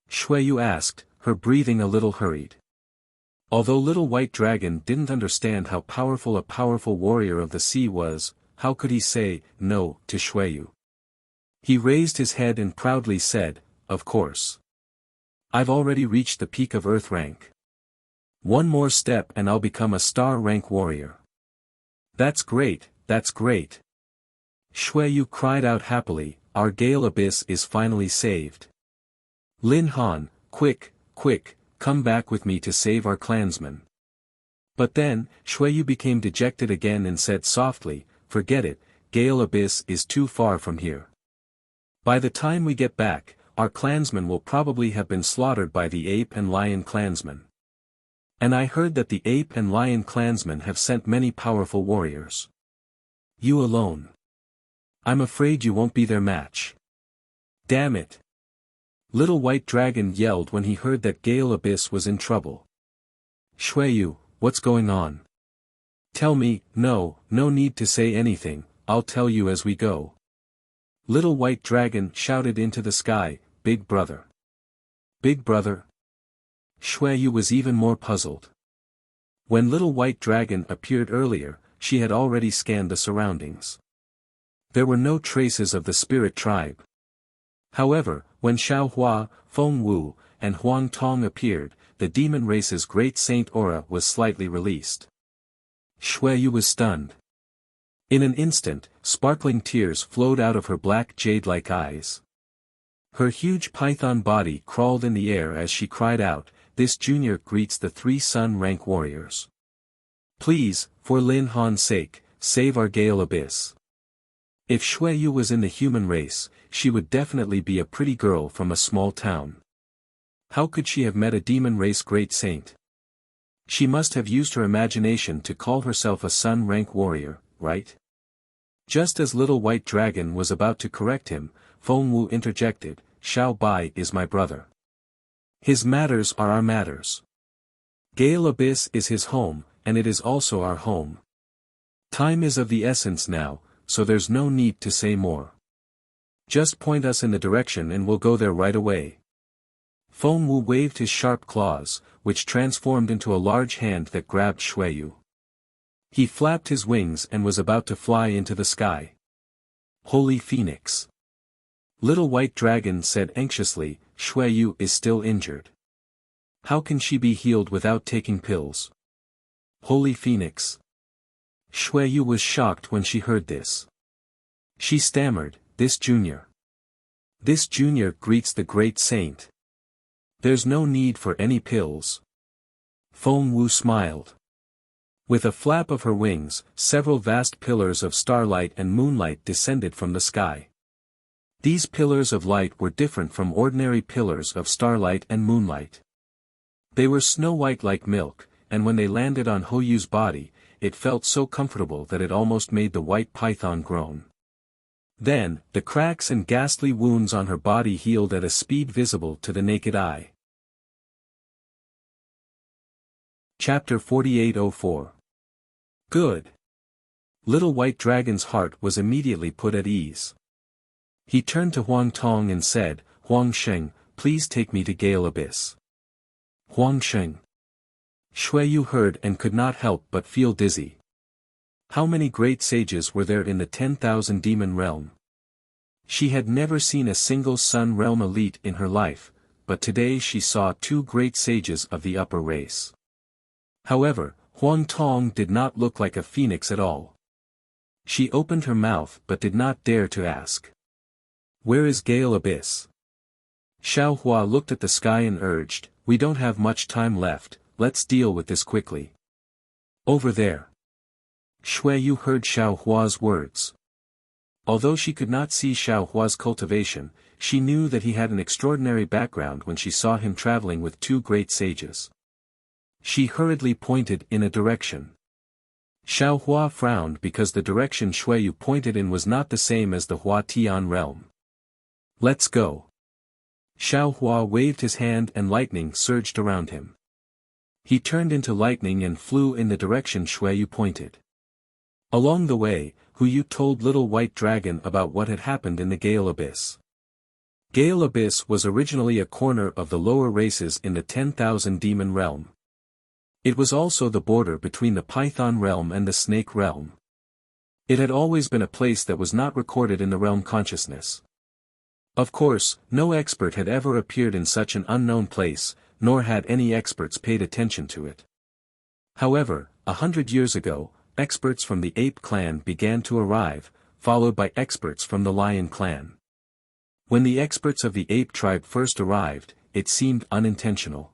Shuiyu asked, her breathing a little hurried. Although Little White Dragon didn't understand how powerful a powerful warrior of the sea was, how could he say no to Shuiyu? He raised his head and proudly said, "Of course. I've already reached the peak of Earth rank. One more step and I'll become a star rank warrior." "That's great, that's great." Shuiyu cried out happily, "Our Gale Abyss is finally saved. Lin Han, quick, quick, come back with me to save our clansmen." But then, Shuiyu became dejected again and said softly, "Forget it, Gale Abyss is too far from here. By the time we get back, our clansmen will probably have been slaughtered by the ape and lion clansmen. And I heard that the ape and lion clansmen have sent many powerful warriors. You alone. I'm afraid you won't be their match." "Damn it!" Little White Dragon yelled when he heard that Gale Abyss was in trouble. "Shuiyu, what's going on? Tell me." No need to say anything, I'll tell you as we go." Little White Dragon shouted into the sky, "Big brother! Big brother!" Shuiyu was even more puzzled. When Little White Dragon appeared earlier, she had already scanned the surroundings. There were no traces of the spirit tribe. However, when Xiao Hua, Feng Wu, and Huang Tong appeared, the demon race's great saint aura was slightly released. Shuiyu was stunned. In an instant, sparkling tears flowed out of her black jade-like eyes. Her huge python body crawled in the air as she cried out, "This junior greets the 3 sun rank warriors. Please, for Lin Han's sake, save our Gale Abyss." If Shuiyu was in the human race, she would definitely be a pretty girl from a small town. How could she have met a demon race great saint? She must have used her imagination to call herself a sun rank warrior, right? Just as Little White Dragon was about to correct him, Feng Wu interjected, "Xiao Bai is my brother. His matters are our matters. Gale Abyss is his home, and it is also our home. Time is of the essence now, so there's no need to say more. Just point us in the direction and we'll go there right away." Feng Wu waved his sharp claws, which transformed into a large hand that grabbed Shuiyu. He flapped his wings and was about to fly into the sky. "Holy Phoenix!" Little White Dragon said anxiously, "Shuiyu is still injured. How can she be healed without taking pills?" "Holy Phoenix!" Shuiyu was shocked when she heard this. She stammered, This junior greets the great saint. There's no need for any pills." Feng Wu smiled. With a flap of her wings, several vast pillars of starlight and moonlight descended from the sky. These pillars of light were different from ordinary pillars of starlight and moonlight. They were snow-white like milk, and when they landed on Hoyu's body, it felt so comfortable that it almost made the white python groan. Then, the cracks and ghastly wounds on her body healed at a speed visible to the naked eye. Chapter 4804. Good. Little White Dragon's heart was immediately put at ease. He turned to Huang Tong and said, "Huang Sheng, please take me to Gale Abyss." "Huang Sheng." Shuiyu heard and could not help but feel dizzy. How many great sages were there in the 10,000 demon realm? She had never seen a single sun realm elite in her life, but today she saw 2 great sages of the upper race. However, Huang Tong did not look like a phoenix at all. She opened her mouth but did not dare to ask. "Where is Gale Abyss?" Xiao Hua looked at the sky and urged, "We don't have much time left, let's deal with this quickly." "Over there." Shuiyu heard Xiao Hua's words. Although she could not see Xiao Hua's cultivation, she knew that he had an extraordinary background when she saw him traveling with 2 great sages. She hurriedly pointed in a direction. Xiao Hua frowned because the direction Shuiyu pointed in was not the same as the Hua Tian realm. Let's go. Xiao Hua waved his hand and lightning surged around him. He turned into lightning and flew in the direction Shuiyu pointed. Along the way, Huyu told Little White Dragon about what had happened in the Gale Abyss. Gale Abyss was originally a corner of the lower races in the 10,000 Demon realm. It was also the border between the Python realm and the Snake realm. It had always been a place that was not recorded in the realm consciousness. Of course, no expert had ever appeared in such an unknown place, nor had any experts paid attention to it. However, 100 years ago, experts from the Ape clan began to arrive, followed by experts from the Lion clan. When the experts of the Ape tribe first arrived, it seemed unintentional.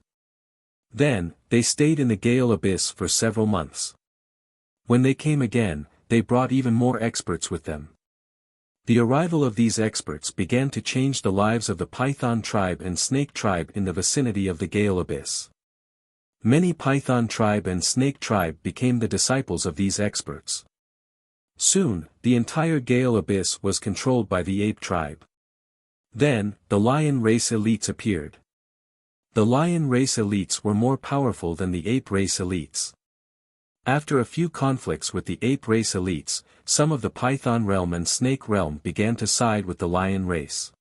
Then, they stayed in the Gale Abyss for several months. When they came again, they brought even more experts with them. The arrival of these experts began to change the lives of the Python tribe and Snake tribe in the vicinity of the Gale Abyss. Many Python tribe and Snake tribe became the disciples of these experts. Soon, the entire Gale Abyss was controlled by the Ape tribe. Then, the Lion race elites appeared. The Lion race elites were more powerful than the Ape race elites. After a few conflicts with the Ape race elites, some of the Python realm and Snake realm began to side with the Lion race.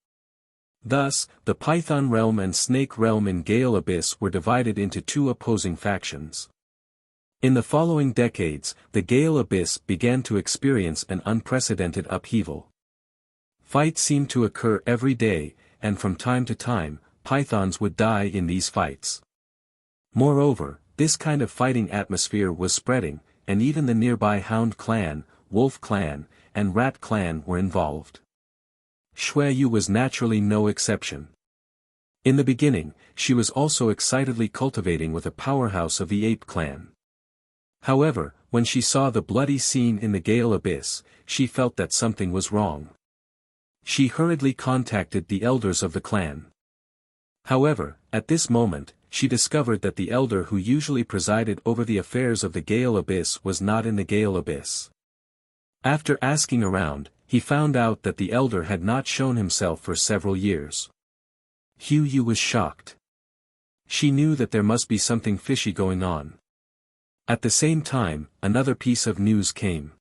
Thus, the Python realm and Snake realm in Gale Abyss were divided into two opposing factions. In the following decades, the Gale Abyss began to experience an unprecedented upheaval. Fights seemed to occur every day, and from time to time, Pythons would die in these fights. Moreover, this kind of fighting atmosphere was spreading, and even the nearby Hound clan, Wolf clan, and Rat clan were involved. Shuiyu was naturally no exception. In the beginning, she was also excitedly cultivating with a powerhouse of the Ape clan. However, when she saw the bloody scene in the Gale Abyss, she felt that something was wrong. She hurriedly contacted the elders of the clan. However, at this moment, she discovered that the elder who usually presided over the affairs of the Gale Abyss was not in the Gale Abyss. After asking around, he found out that the elder had not shown himself for several years. Huyu was shocked. She knew that there must be something fishy going on. At the same time, another piece of news came.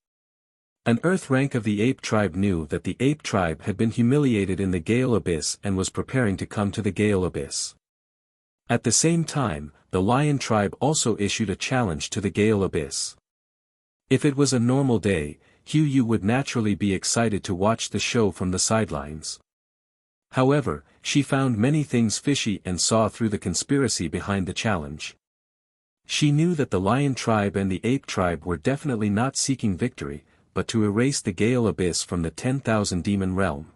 An Earth rank of the Ape tribe knew that the Ape tribe had been humiliated in the Gale Abyss and was preparing to come to the Gale Abyss. At the same time, the Lion tribe also issued a challenge to the Gale Abyss. If it was a normal day, Huyu would naturally be excited to watch the show from the sidelines. However, she found many things fishy and saw through the conspiracy behind the challenge. She knew that the Lion tribe and the Ape tribe were definitely not seeking victory, but to erase the Gale Abyss from the 10,000 Demon realm.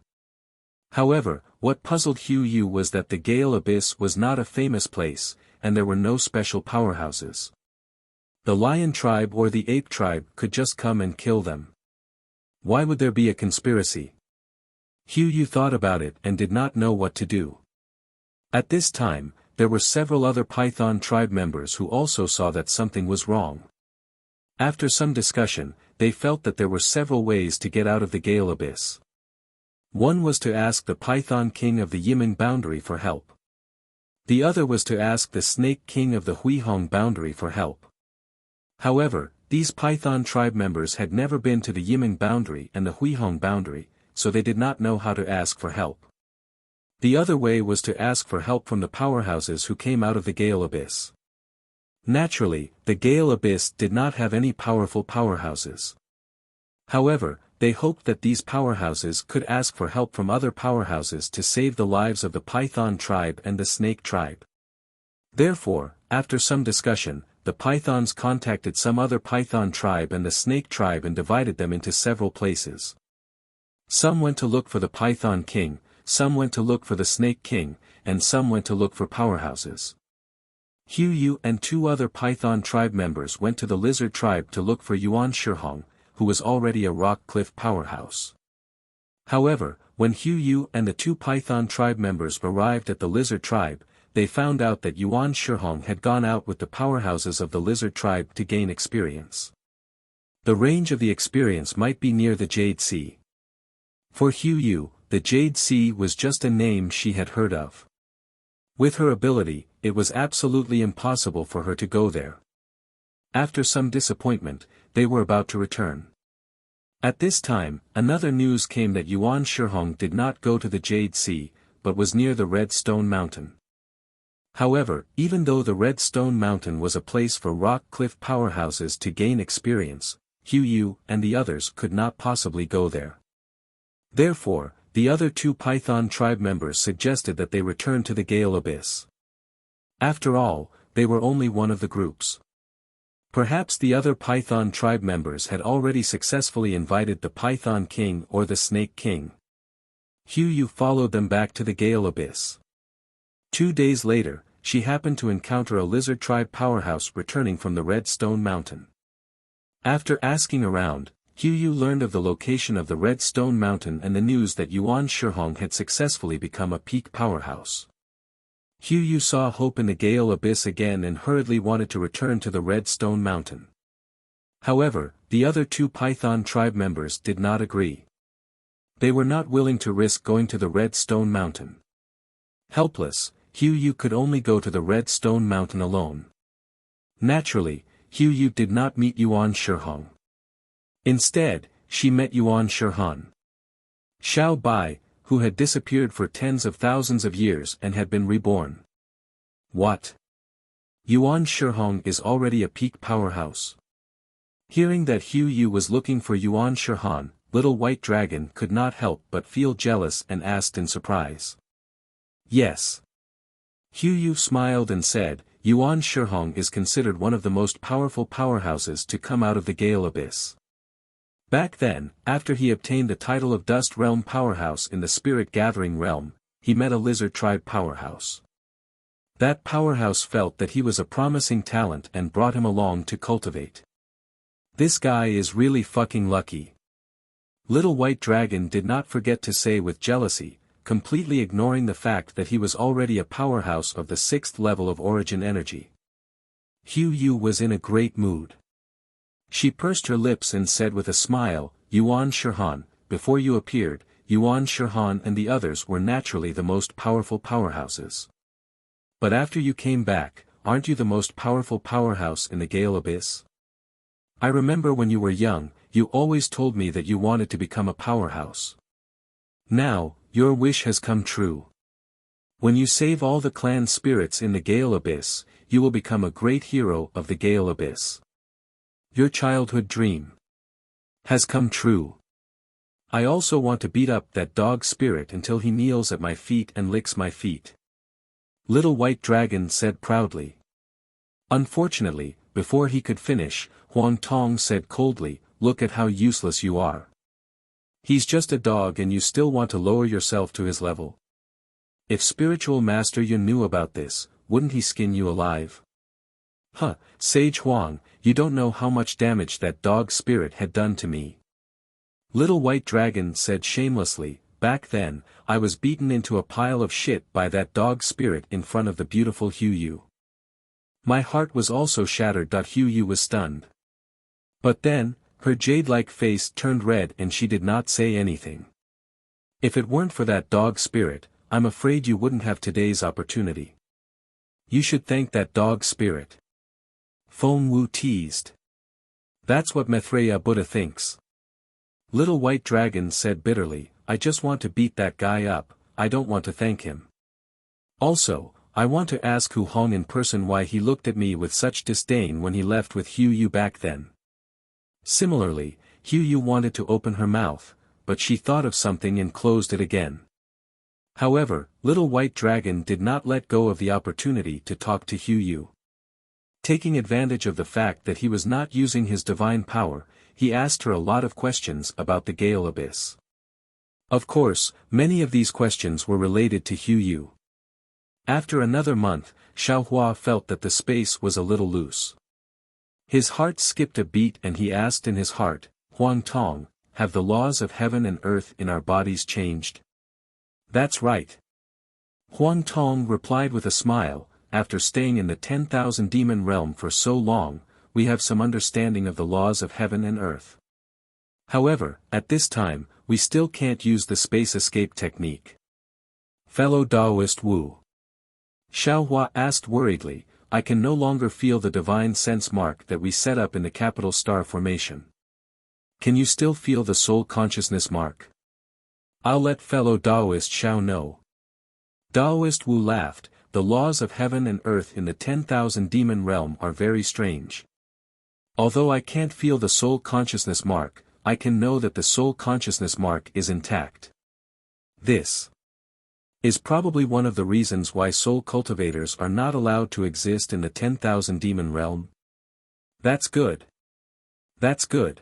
However, what puzzled Huyu was that the Gale Abyss was not a famous place, and there were no special powerhouses. The Lion tribe or the Ape tribe could just come and kill them. Why would there be a conspiracy? Huyu thought about it and did not know what to do. At this time, there were several other Python tribe members who also saw that something was wrong. After some discussion, they felt that there were several ways to get out of the Gale Abyss. One was to ask the Python king of the Yiming boundary for help. The other was to ask the Snake king of the Huihong boundary for help. However, these Python tribe members had never been to the Yiming boundary and the Huihong boundary, so they did not know how to ask for help. The other way was to ask for help from the powerhouses who came out of the Gale Abyss. Naturally, the Gale Abyss did not have any powerful powerhouses. However, they hoped that these powerhouses could ask for help from other powerhouses to save the lives of the Python tribe and the Snake tribe. Therefore, after some discussion, the Pythons contacted some other Python tribe and the Snake tribe and divided them into several places. Some went to look for the Python king, some went to look for the Snake king, and some went to look for powerhouses. Huyu and two other Python tribe members went to the Lizard tribe to look for Yuan Shihong, who was already a rock cliff powerhouse. However, when Huyu and the two Python tribe members arrived at the Lizard tribe, they found out that Yuan Shihong had gone out with the powerhouses of the Lizard tribe to gain experience. The range of the experience might be near the Jade Sea. For Hu Yu, the Jade Sea was just a name she had heard of. With her ability, it was absolutely impossible for her to go there. After some disappointment, they were about to return. At this time, another news came that Yuan Shihong did not go to the Jade Sea, but was near the Red Stone Mountain. However, even though the Red Stone Mountain was a place for rock cliff powerhouses to gain experience, Hu Yu and the others could not possibly go there. Therefore, the other two Python tribe members suggested that they return to the Gale Abyss. After all, they were only one of the groups. Perhaps the other Python tribe members had already successfully invited the Python King or the Snake King. Hu Yu followed them back to the Gale Abyss. 2 days later, she happened to encounter a lizard tribe powerhouse returning from the Red Stone Mountain. After asking around, Hu Yu learned of the location of the Red Stone Mountain and the news that Yuan Shihong had successfully become a peak powerhouse. Hu Yu saw hope in the Gale Abyss again and hurriedly wanted to return to the Red Stone Mountain. However, the other two Python tribe members did not agree. They were not willing to risk going to the Red Stone Mountain. Helpless, Hu Yu could only go to the Red Stone Mountain alone. Naturally, Hu Yu did not meet Yuan Shihong. Instead, she met Yuan Shihong. Xiao Bai, who had disappeared for tens of thousands of years and had been reborn. What? Yuan Shihong is already a peak powerhouse. Hearing that Hu Yu was looking for Yuan Shihong, Little White Dragon could not help but feel jealous and asked in surprise. Yes. Hu Yu smiled and said, Yuan Shihong is considered one of the most powerful powerhouses to come out of the Gale Abyss. Back then, after he obtained the title of Dust Realm Powerhouse in the Spirit Gathering Realm, he met a Lizard Tribe Powerhouse. That powerhouse felt that he was a promising talent and brought him along to cultivate. This guy is really fucking lucky. Little White Dragon did not forget to say with jealousy, completely ignoring the fact that he was already a powerhouse of the 6th level of origin energy. Hu Yu was in a great mood. She pursed her lips and said with a smile, Yuan Shihong, before you appeared, Yuan Shihong and the others were naturally the most powerful powerhouses. But after you came back, aren't you the most powerful powerhouse in the Gale Abyss? I remember when you were young, you always told me that you wanted to become a powerhouse. Now, your wish has come true. When you save all the clan spirits in the Gale Abyss, you will become a great hero of the Gale Abyss. Your childhood dream has come true. I also want to beat up that dog spirit until he kneels at my feet and licks my feet. Little White Dragon said proudly. Unfortunately, before he could finish, Huang Tong said coldly, look at how useless you are. He's just a dog and you still want to lower yourself to his level. If Spiritual Master Yun knew about this, wouldn't he skin you alive? Huh, Sage Huang, you don't know how much damage that dog spirit had done to me. Little White Dragon said shamelessly, back then, I was beaten into a pile of shit by that dog spirit in front of the beautiful Hu Yu. My heart was also shattered. Hu Yu was stunned. But then, her jade-like face turned red and she did not say anything. If it weren't for that dog spirit, I'm afraid you wouldn't have today's opportunity. You should thank that dog spirit. Feng Wu teased. That's what Maitreya Buddha thinks. Little White Dragon said bitterly, I just want to beat that guy up, I don't want to thank him. Also, I want to ask Hu Hong in person why he looked at me with such disdain when he left with Hu Yu back then. Similarly, Hu Yu wanted to open her mouth, but she thought of something and closed it again. However, Little White Dragon did not let go of the opportunity to talk to Hu Yu. Taking advantage of the fact that he was not using his divine power, he asked her a lot of questions about the Gale Abyss. Of course, many of these questions were related to Hu Yu. After another month, Xiaohua felt that the space was a little loose. His heart skipped a beat and he asked in his heart, Huang Tong, have the laws of heaven and earth in our bodies changed? That's right. Huang Tong replied with a smile, after staying in the 10,000 demon realm for so long, we have some understanding of the laws of heaven and earth. However, at this time, we still can't use the space escape technique. Fellow Taoist Wu. Xiaohua asked worriedly, I can no longer feel the divine sense mark that we set up in the capital star formation. Can you still feel the soul consciousness mark? I'll let fellow Taoist Xiao know. Taoist Wu laughed, the laws of heaven and earth in the 10,000 demon realm are very strange. Although I can't feel the soul consciousness mark, I can know that the soul consciousness mark is intact. This is probably one of the reasons why soul cultivators are not allowed to exist in the 10,000 demon realm. That's good. That's good.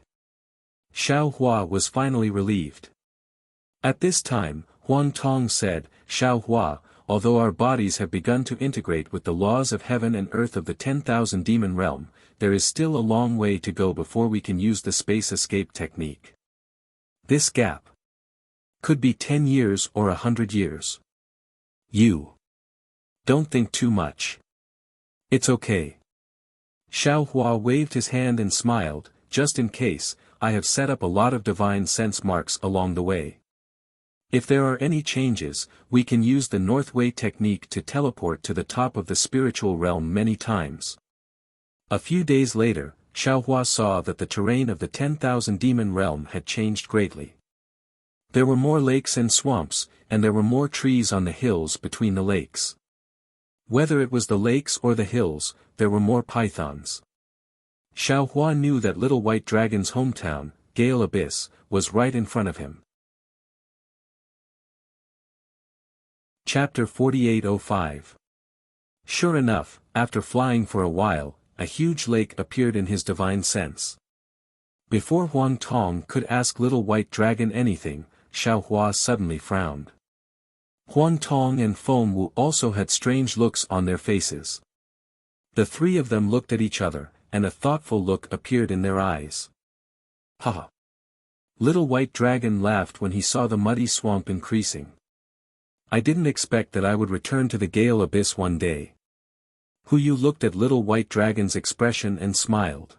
Xiao Hua was finally relieved. At this time, Huang Tong said, Xiao Hua, although our bodies have begun to integrate with the laws of heaven and earth of the 10,000 demon realm, there is still a long way to go before we can use the space escape technique. This gap could be 10 years or 100 years. You don't think too much. It's okay. Xiao Hua waved his hand and smiled, just in case, I have set up a lot of divine sense marks along the way. If there are any changes, we can use the North Way technique to teleport to the top of the spiritual realm many times. A few days later, Xiaohua saw that the terrain of the 10,000 demon realm had changed greatly. There were more lakes and swamps, and there were more trees on the hills between the lakes. Whether it was the lakes or the hills, there were more pythons. Xiaohua knew that Little White Dragon's hometown, Gale Abyss, was right in front of him. Chapter 4805. Sure enough, after flying for a while, a huge lake appeared in his divine sense. Before Huang Tong could ask Little White Dragon anything, Xiao Hua suddenly frowned. Huang Tong and Feng Wu also had strange looks on their faces. The three of them looked at each other, and a thoughtful look appeared in their eyes. Ha! Little White Dragon laughed when he saw the muddy swamp increasing. I didn't expect that I would return to the Gale Abyss one day. Huyu looked at Little White Dragon's expression and smiled.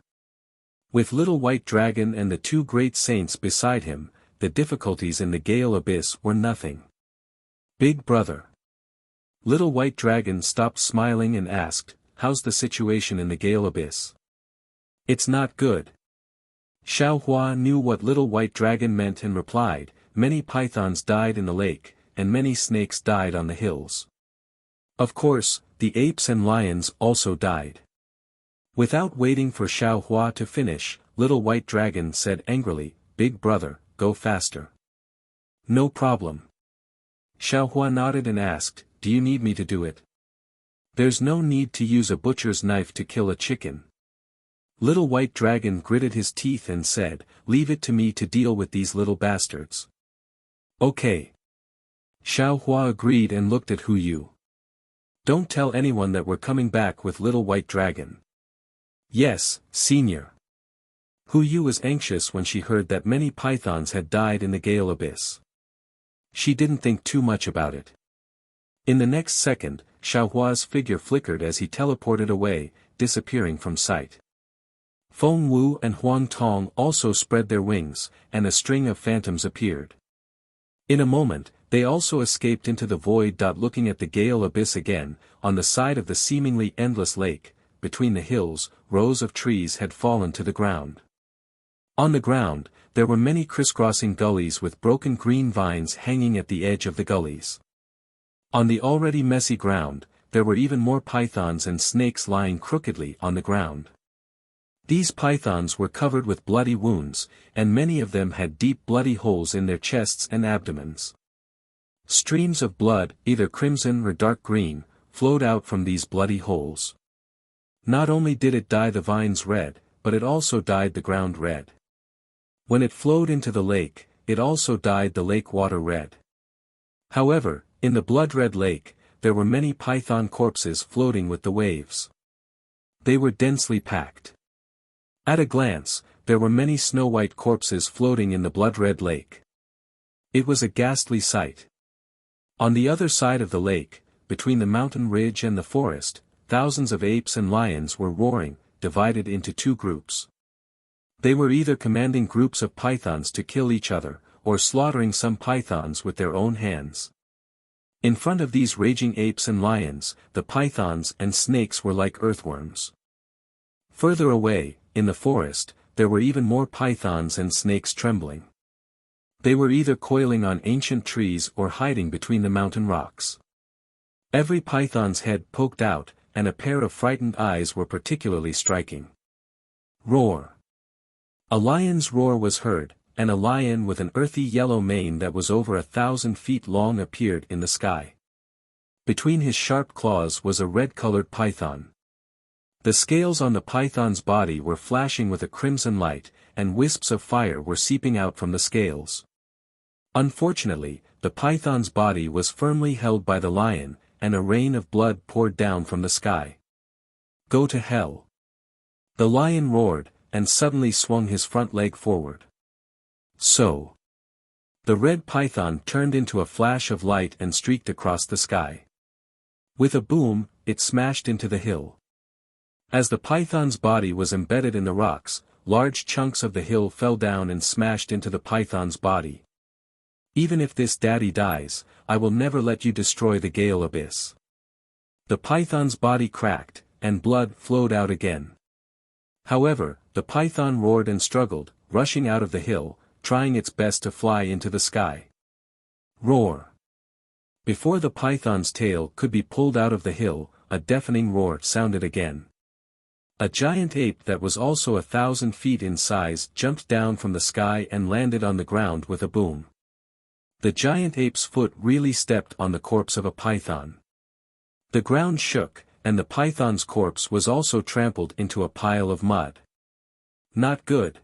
With Little White Dragon and the two great saints beside him, the difficulties in the Gale Abyss were nothing. Big brother. Little White Dragon stopped smiling and asked, how's the situation in the Gale Abyss? It's not good. Xiao Hua knew what Little White Dragon meant and replied, many pythons died in the lake, and many snakes died on the hills. Of course, the apes and lions also died. Without waiting for Xiao Hua to finish, Little White Dragon said angrily, Big brother, go faster. No problem. Xiao Hua nodded and asked, do you need me to do it? There's no need to use a butcher's knife to kill a chicken. Little White Dragon gritted his teeth and said, leave it to me to deal with these little bastards. Okay. Xiao Hua agreed and looked at Huyu. Don't tell anyone that we're coming back with Little White Dragon. Yes, Senior. Huyu was anxious when she heard that many pythons had died in the Gale Abyss. She didn't think too much about it. In the next second, Xiao Hua's figure flickered as he teleported away, disappearing from sight. Feng Wu and Huang Tong also spread their wings, and a string of phantoms appeared. In a moment, they also escaped into the void. Looking at the Gale Abyss again, on the side of the seemingly endless lake, between the hills, rows of trees had fallen to the ground. On the ground, there were many crisscrossing gullies with broken green vines hanging at the edge of the gullies. On the already messy ground, there were even more pythons and snakes lying crookedly on the ground. These pythons were covered with bloody wounds, and many of them had deep bloody holes in their chests and abdomens. Streams of blood, either crimson or dark green, flowed out from these bloody holes. Not only did it dye the vines red, but it also dyed the ground red. When it flowed into the lake, it also dyed the lake water red. However, in the blood-red lake, there were many python corpses floating with the waves. They were densely packed. At a glance, there were many snow-white corpses floating in the blood-red lake. It was a ghastly sight. On the other side of the lake, between the mountain ridge and the forest, thousands of apes and lions were roaring, divided into two groups. They were either commanding groups of pythons to kill each other, or slaughtering some pythons with their own hands. In front of these raging apes and lions, the pythons and snakes were like earthworms. Further away, in the forest, there were even more pythons and snakes trembling. They were either coiling on ancient trees or hiding between the mountain rocks. Every python's head poked out, and a pair of frightened eyes were particularly striking. Roar. A lion's roar was heard, and a lion with an earthy yellow mane that was over 1,000 feet long appeared in the sky. Between his sharp claws was a red-colored python. The scales on the python's body were flashing with a crimson light, and wisps of fire were seeping out from the scales. Unfortunately, the python's body was firmly held by the lion, and a rain of blood poured down from the sky. Go to hell. The lion roared, and suddenly swung his front leg forward. So. The red python turned into a flash of light and streaked across the sky. With a boom, it smashed into the hill. As the python's body was embedded in the rocks, large chunks of the hill fell down and smashed into the python's body. Even if this daddy dies, I will never let you destroy the Gale Abyss. The python's body cracked, and blood flowed out again. However, the python roared and struggled, rushing out of the hill, trying its best to fly into the sky. Roar. Before the python's tail could be pulled out of the hill, a deafening roar sounded again. A giant ape that was also 1,000 feet in size jumped down from the sky and landed on the ground with a boom. The giant ape's foot really stepped on the corpse of a python. The ground shook, and the python's corpse was also trampled into a pile of mud. Not good.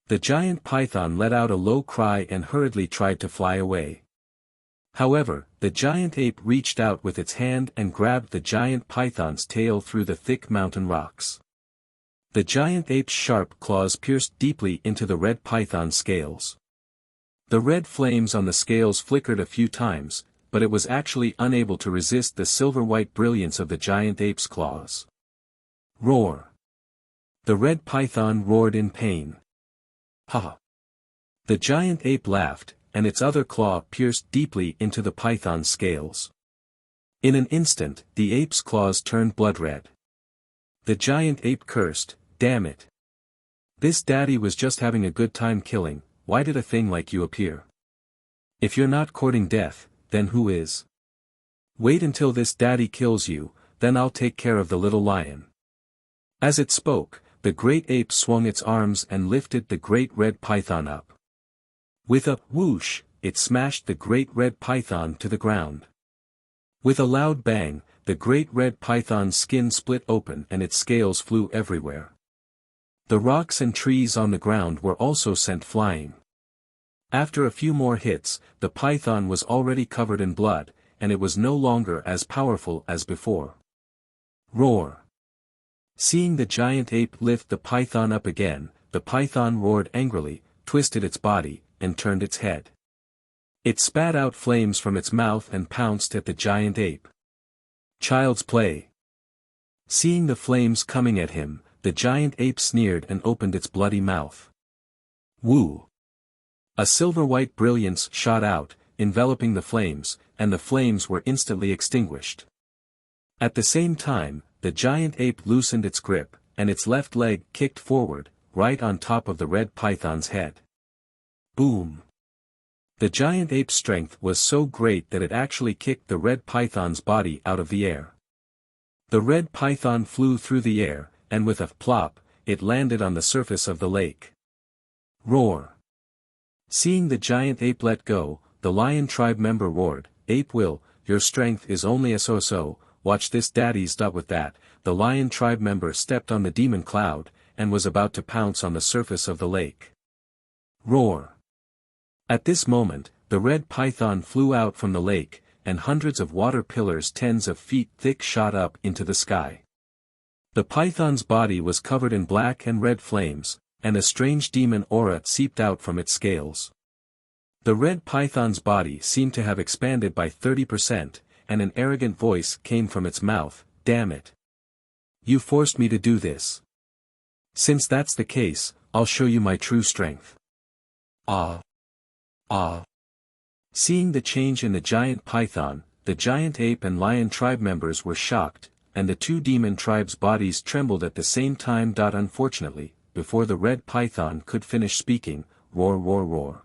The giant python let out a low cry and hurriedly tried to fly away. However, the giant ape reached out with its hand and grabbed the giant python's tail through the thick mountain rocks. The giant ape's sharp claws pierced deeply into the red python's scales. The red flames on the scales flickered a few times, but it was actually unable to resist the silver-white brilliance of the giant ape's claws. Roar. The red python roared in pain. Ha! The giant ape laughed, and its other claw pierced deeply into the python's scales. In an instant, the ape's claws turned blood-red. The giant ape cursed, "Damn it! This daddy was just having a good time killing, why did a thing like you appear? If you're not courting death, then who is? Wait until this daddy kills you, then I'll take care of the little lion." As it spoke, the great ape swung its arms and lifted the great red python up. With a whoosh, it smashed the great red python to the ground. With a loud bang, the great red python's skin split open and its scales flew everywhere. The rocks and trees on the ground were also sent flying. After a few more hits, the python was already covered in blood, and it was no longer as powerful as before. Roar. Seeing the giant ape lift the python up again, the python roared angrily, twisted its body, and turned its head. It spat out flames from its mouth and pounced at the giant ape. Child's play. Seeing the flames coming at him, the giant ape sneered and opened its bloody mouth. Woo! A silver-white brilliance shot out, enveloping the flames, and the flames were instantly extinguished. At the same time, the giant ape loosened its grip, and its left leg kicked forward, right on top of the red python's head. Boom! The giant ape's strength was so great that it actually kicked the red python's body out of the air. The red python flew through the air, and with a plop, it landed on the surface of the lake. Roar. Seeing the giant ape let go, the lion tribe member roared, "Ape will, your strength is only a so-so, watch this daddy's dot with that." The lion tribe member stepped on the demon cloud, and was about to pounce on the surface of the lake. Roar. At this moment, the red python flew out from the lake, and hundreds of water pillars tens of feet thick shot up into the sky. The python's body was covered in black and red flames, and a strange demon aura seeped out from its scales. The red python's body seemed to have expanded by 30%, and an arrogant voice came from its mouth, "Damn it! You forced me to do this. Since that's the case, I'll show you my true strength. Ah. Ah. Seeing the change in the giant python, the giant ape and lion tribe members were shocked, and the two demon tribes' bodies trembled at the same time. Unfortunately, before the red python could finish speaking, roar roar roar.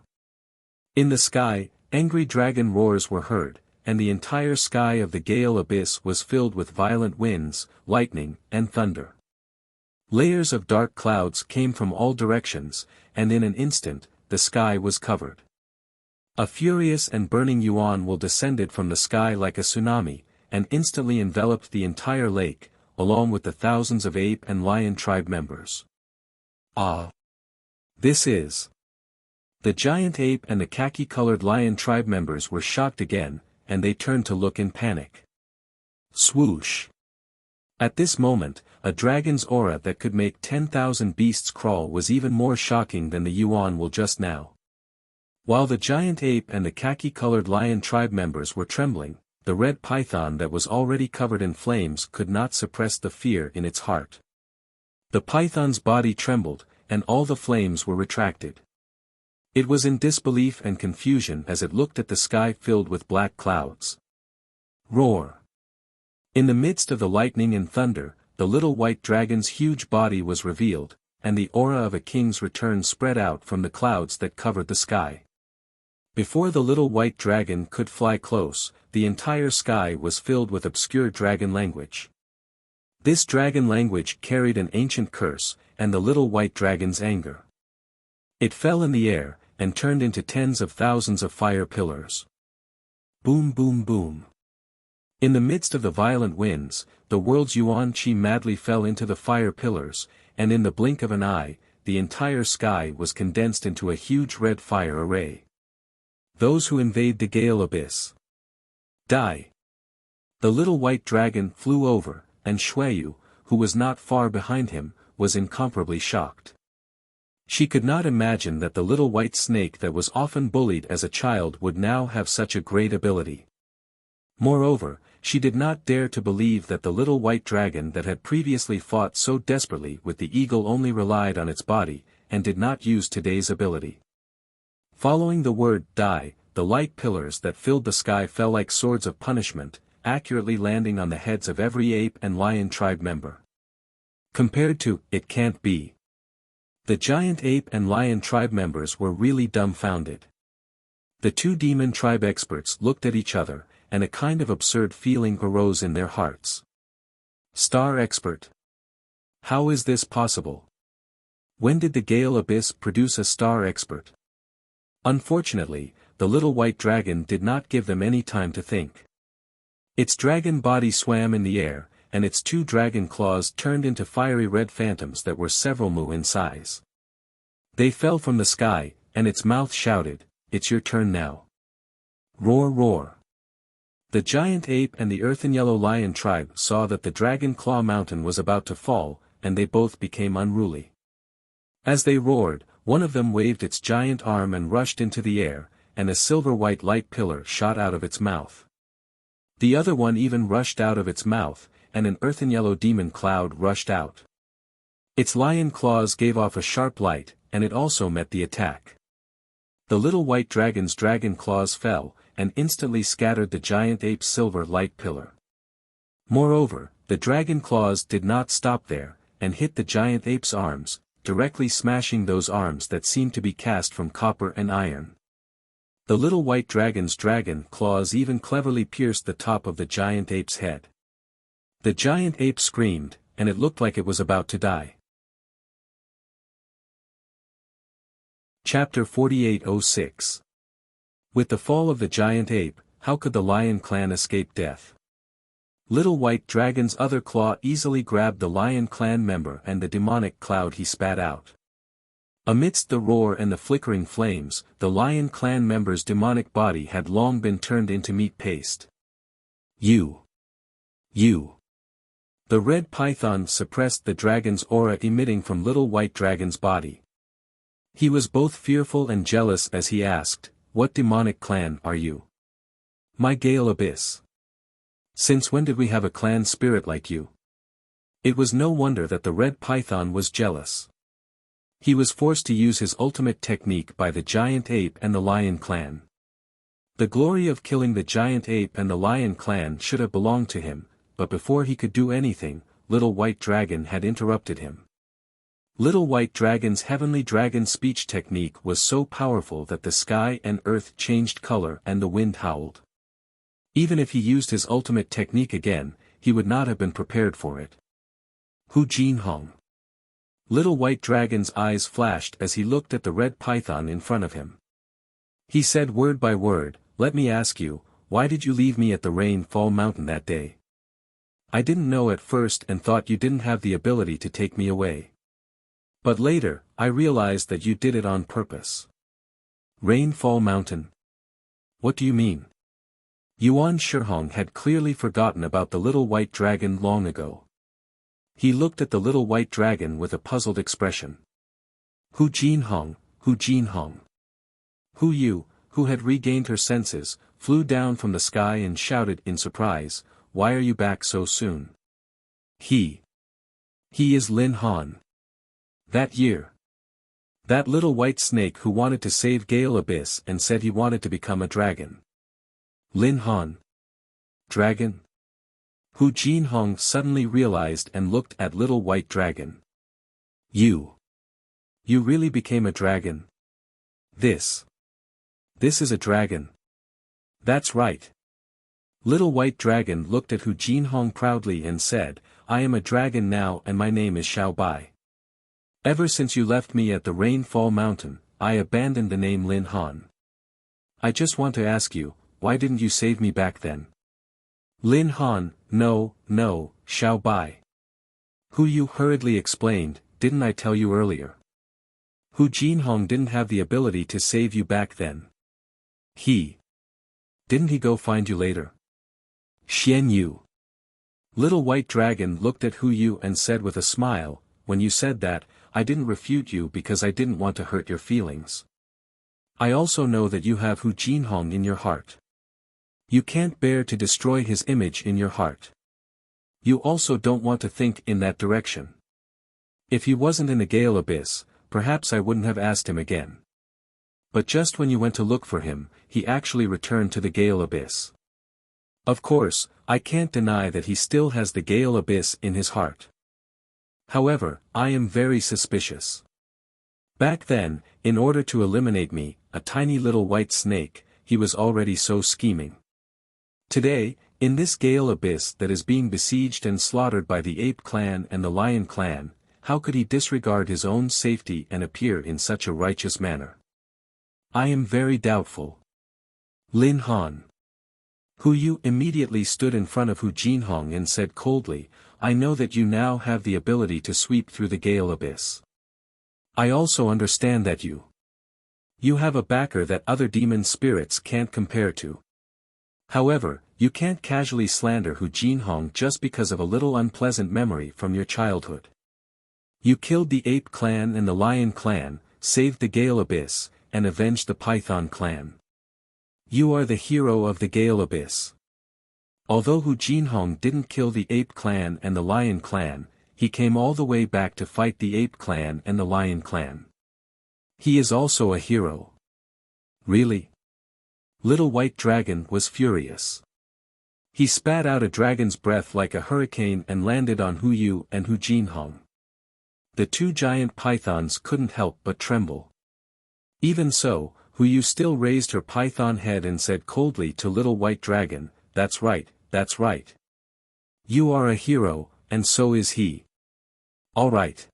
In the sky, angry dragon roars were heard, and the entire sky of the Gale Abyss was filled with violent winds, lightning, and thunder. Layers of dark clouds came from all directions, and in an instant, the sky was covered. A furious and burning yuan will descended from the sky like a tsunami, and instantly enveloped the entire lake, along with the thousands of ape and lion tribe members. Ah! This is... The giant ape and the khaki-colored lion tribe members were shocked again, and they turned to look in panic. Swoosh! At this moment, a dragon's aura that could make 10,000 beasts crawl was even more shocking than the yuan will just now. While the giant ape and the khaki-colored lion tribe members were trembling, the red python that was already covered in flames could not suppress the fear in its heart. The python's body trembled, and all the flames were retracted. It was in disbelief and confusion as it looked at the sky filled with black clouds. Roar! In the midst of the lightning and thunder, the little white dragon's huge body was revealed, and the aura of a king's return spread out from the clouds that covered the sky. Before the little white dragon could fly close, the entire sky was filled with obscure dragon language. This dragon language carried an ancient curse, and the little white dragon's anger. It fell in the air, and turned into tens of thousands of fire pillars. Boom boom boom. In the midst of the violent winds, the world's yuan qi madly fell into the fire pillars, and in the blink of an eye, the entire sky was condensed into a huge red fire array. Those who invade the Gale Abyss. Die. The little white dragon flew over, and Xueyu, who was not far behind him, was incomparably shocked. She could not imagine that the little white snake that was often bullied as a child would now have such a great ability. Moreover, she did not dare to believe that the little white dragon that had previously fought so desperately with the eagle only relied on its body, and did not use today's ability. Following the word die, the light pillars that filled the sky fell like swords of punishment, accurately landing on the heads of every ape and lion tribe member. Compared to, it can't be. The giant ape and lion tribe members were really dumbfounded. The two demon tribe experts looked at each other, and a kind of absurd feeling arose in their hearts. Star expert. How is this possible? When did the Gale Abyss produce a star expert? Unfortunately, the little white dragon did not give them any time to think. Its dragon body swam in the air, and its two dragon claws turned into fiery red phantoms that were several mu in size. They fell from the sky, and its mouth shouted, "It's your turn now." Roar roar. The giant ape and the earthen yellow lion tribe saw that the dragon claw mountain was about to fall, and they both became unruly. As they roared, one of them waved its giant arm and rushed into the air, and a silver-white light pillar shot out of its mouth. The other one even rushed out of its mouth, and an earthen yellow demon cloud rushed out. Its lion claws gave off a sharp light, and it also met the attack. The little white dragon's dragon claws fell, and instantly scattered the giant ape's silver light pillar. Moreover, the dragon claws did not stop there, and hit the giant ape's arms, directly smashing those arms that seemed to be cast from copper and iron. The little white dragon's dragon claws even cleverly pierced the top of the giant ape's head. The giant ape screamed, and it looked like it was about to die. Chapter 4806. With the fall of the giant ape, how could the lion clan escape death? Little white dragon's other claw easily grabbed the lion clan member and the demonic cloud he spat out. Amidst the roar and the flickering flames, the lion clan member's demonic body had long been turned into meat paste. You. The red python suppressed the dragon's aura emitting from little white dragon's body. He was both fearful and jealous as he asked, "What demonic clan are you?" "My Gale Abyss." "Since when did we have a clan spirit like you?" It was no wonder that the red python was jealous. He was forced to use his ultimate technique by the giant ape and the lion clan. The glory of killing the giant ape and the lion clan should have belonged to him, but before he could do anything, Little White Dragon had interrupted him. Little White Dragon's heavenly dragon speech technique was so powerful that the sky and earth changed color and the wind howled. Even if he used his ultimate technique again, he would not have been prepared for it. Hu Jinhong. Little White Dragon's eyes flashed as he looked at the red python in front of him. He said word by word, "Let me ask you, why did you leave me at the Rainfall Mountain that day? I didn't know at first and thought you didn't have the ability to take me away. But later, I realized that you did it on purpose." Rainfall Mountain? What do you mean? Yuan Shihong had clearly forgotten about the little white dragon long ago. He looked at the little white dragon with a puzzled expression. Hu Jinhong, Hu Jinhong. Hu Yu, who had regained her senses, flew down from the sky and shouted in surprise, "Why are you back so soon?" He is Lin Han. That year. That little white snake who wanted to save Gale Abyss and said he wanted to become a dragon. Lin Han. Dragon? Hu Jinhong suddenly realized and looked at Little White Dragon. You really became a dragon? This is a dragon. That's right. Little White Dragon looked at Hu Jinhong proudly and said, "I am a dragon now and my name is Xiao Bai. Ever since you left me at the Rainfall Mountain, I abandoned the name Lin Han. I just want to ask you, why didn't you save me back then?" Lin Han, no, Xiao Bai. Hu Yu hurriedly explained, "Didn't I tell you earlier? Hu Jinhong didn't have the ability to save you back then. Didn't he go find you later?" Xian Yu. Little White Dragon looked at Hu Yu and said with a smile, "When you said that, I didn't refute you because I didn't want to hurt your feelings. I also know that you have Hu Jinhong in your heart. You can't bear to destroy his image in your heart. You also don't want to think in that direction. If he wasn't in the Gale Abyss, perhaps I wouldn't have asked him again. But just when you went to look for him, he actually returned to the Gale Abyss. Of course, I can't deny that he still has the Gale Abyss in his heart. However, I am very suspicious. Back then, in order to eliminate me, a tiny little white snake, he was already so scheming. Today, in this Gale Abyss that is being besieged and slaughtered by the Ape Clan and the Lion Clan, how could he disregard his own safety and appear in such a righteous manner? I am very doubtful. Lin Han. Hu Yu immediately stood in front of Hu Jinhong and said coldly, "I know that you now have the ability to sweep through the Gale Abyss. I also understand that you have a backer that other demon spirits can't compare to. However, you can't casually slander Hu Jinhong just because of a little unpleasant memory from your childhood. You killed the Ape Clan and the Lion Clan, saved the Gale Abyss, and avenged the Python Clan. You are the hero of the Gale Abyss." Although Hu Jinhong didn't kill the Ape Clan and the Lion Clan, he came all the way back to fight the Ape Clan and the Lion Clan. He is also a hero. Really? Little White Dragon was furious. He spat out a dragon's breath like a hurricane and landed on Hu Yu and Hu Jinhong. The two giant pythons couldn't help but tremble. Even so, Hu Yu still raised her python head and said coldly to Little White Dragon, that's right. You are a hero, and so is he. All right."